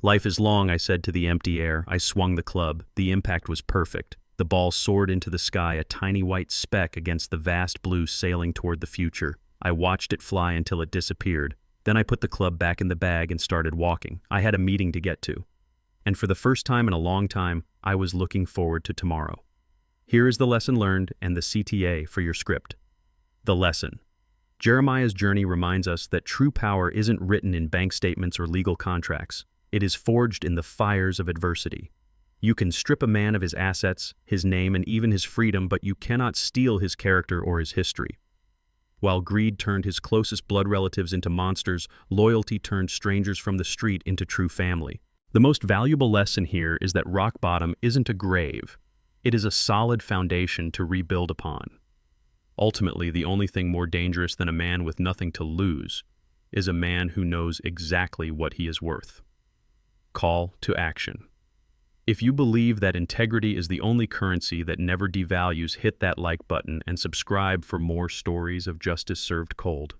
"Life is long," I said to the empty air. I swung the club. The impact was perfect. The ball soared into the sky, a tiny white speck against the vast blue sailing toward the future. I watched it fly until it disappeared. Then I put the club back in the bag and started walking. I had a meeting to get to. And for the first time in a long time, I was looking forward to tomorrow. Here is the lesson learned and the CTA for your script. The lesson. Jeremiah's journey reminds us that true power isn't written in bank statements or legal contracts. It is forged in the fires of adversity. You can strip a man of his assets, his name, and even his freedom, but you cannot steal his character or his history. While greed turned his closest blood relatives into monsters, loyalty turned strangers from the street into true family. The most valuable lesson here is that rock bottom isn't a grave. It is a solid foundation to rebuild upon. Ultimately, the only thing more dangerous than a man with nothing to lose is a man who knows exactly what he is worth. Call to action. If you believe that integrity is the only currency that never devalues, hit that like button and subscribe for more stories of justice served cold.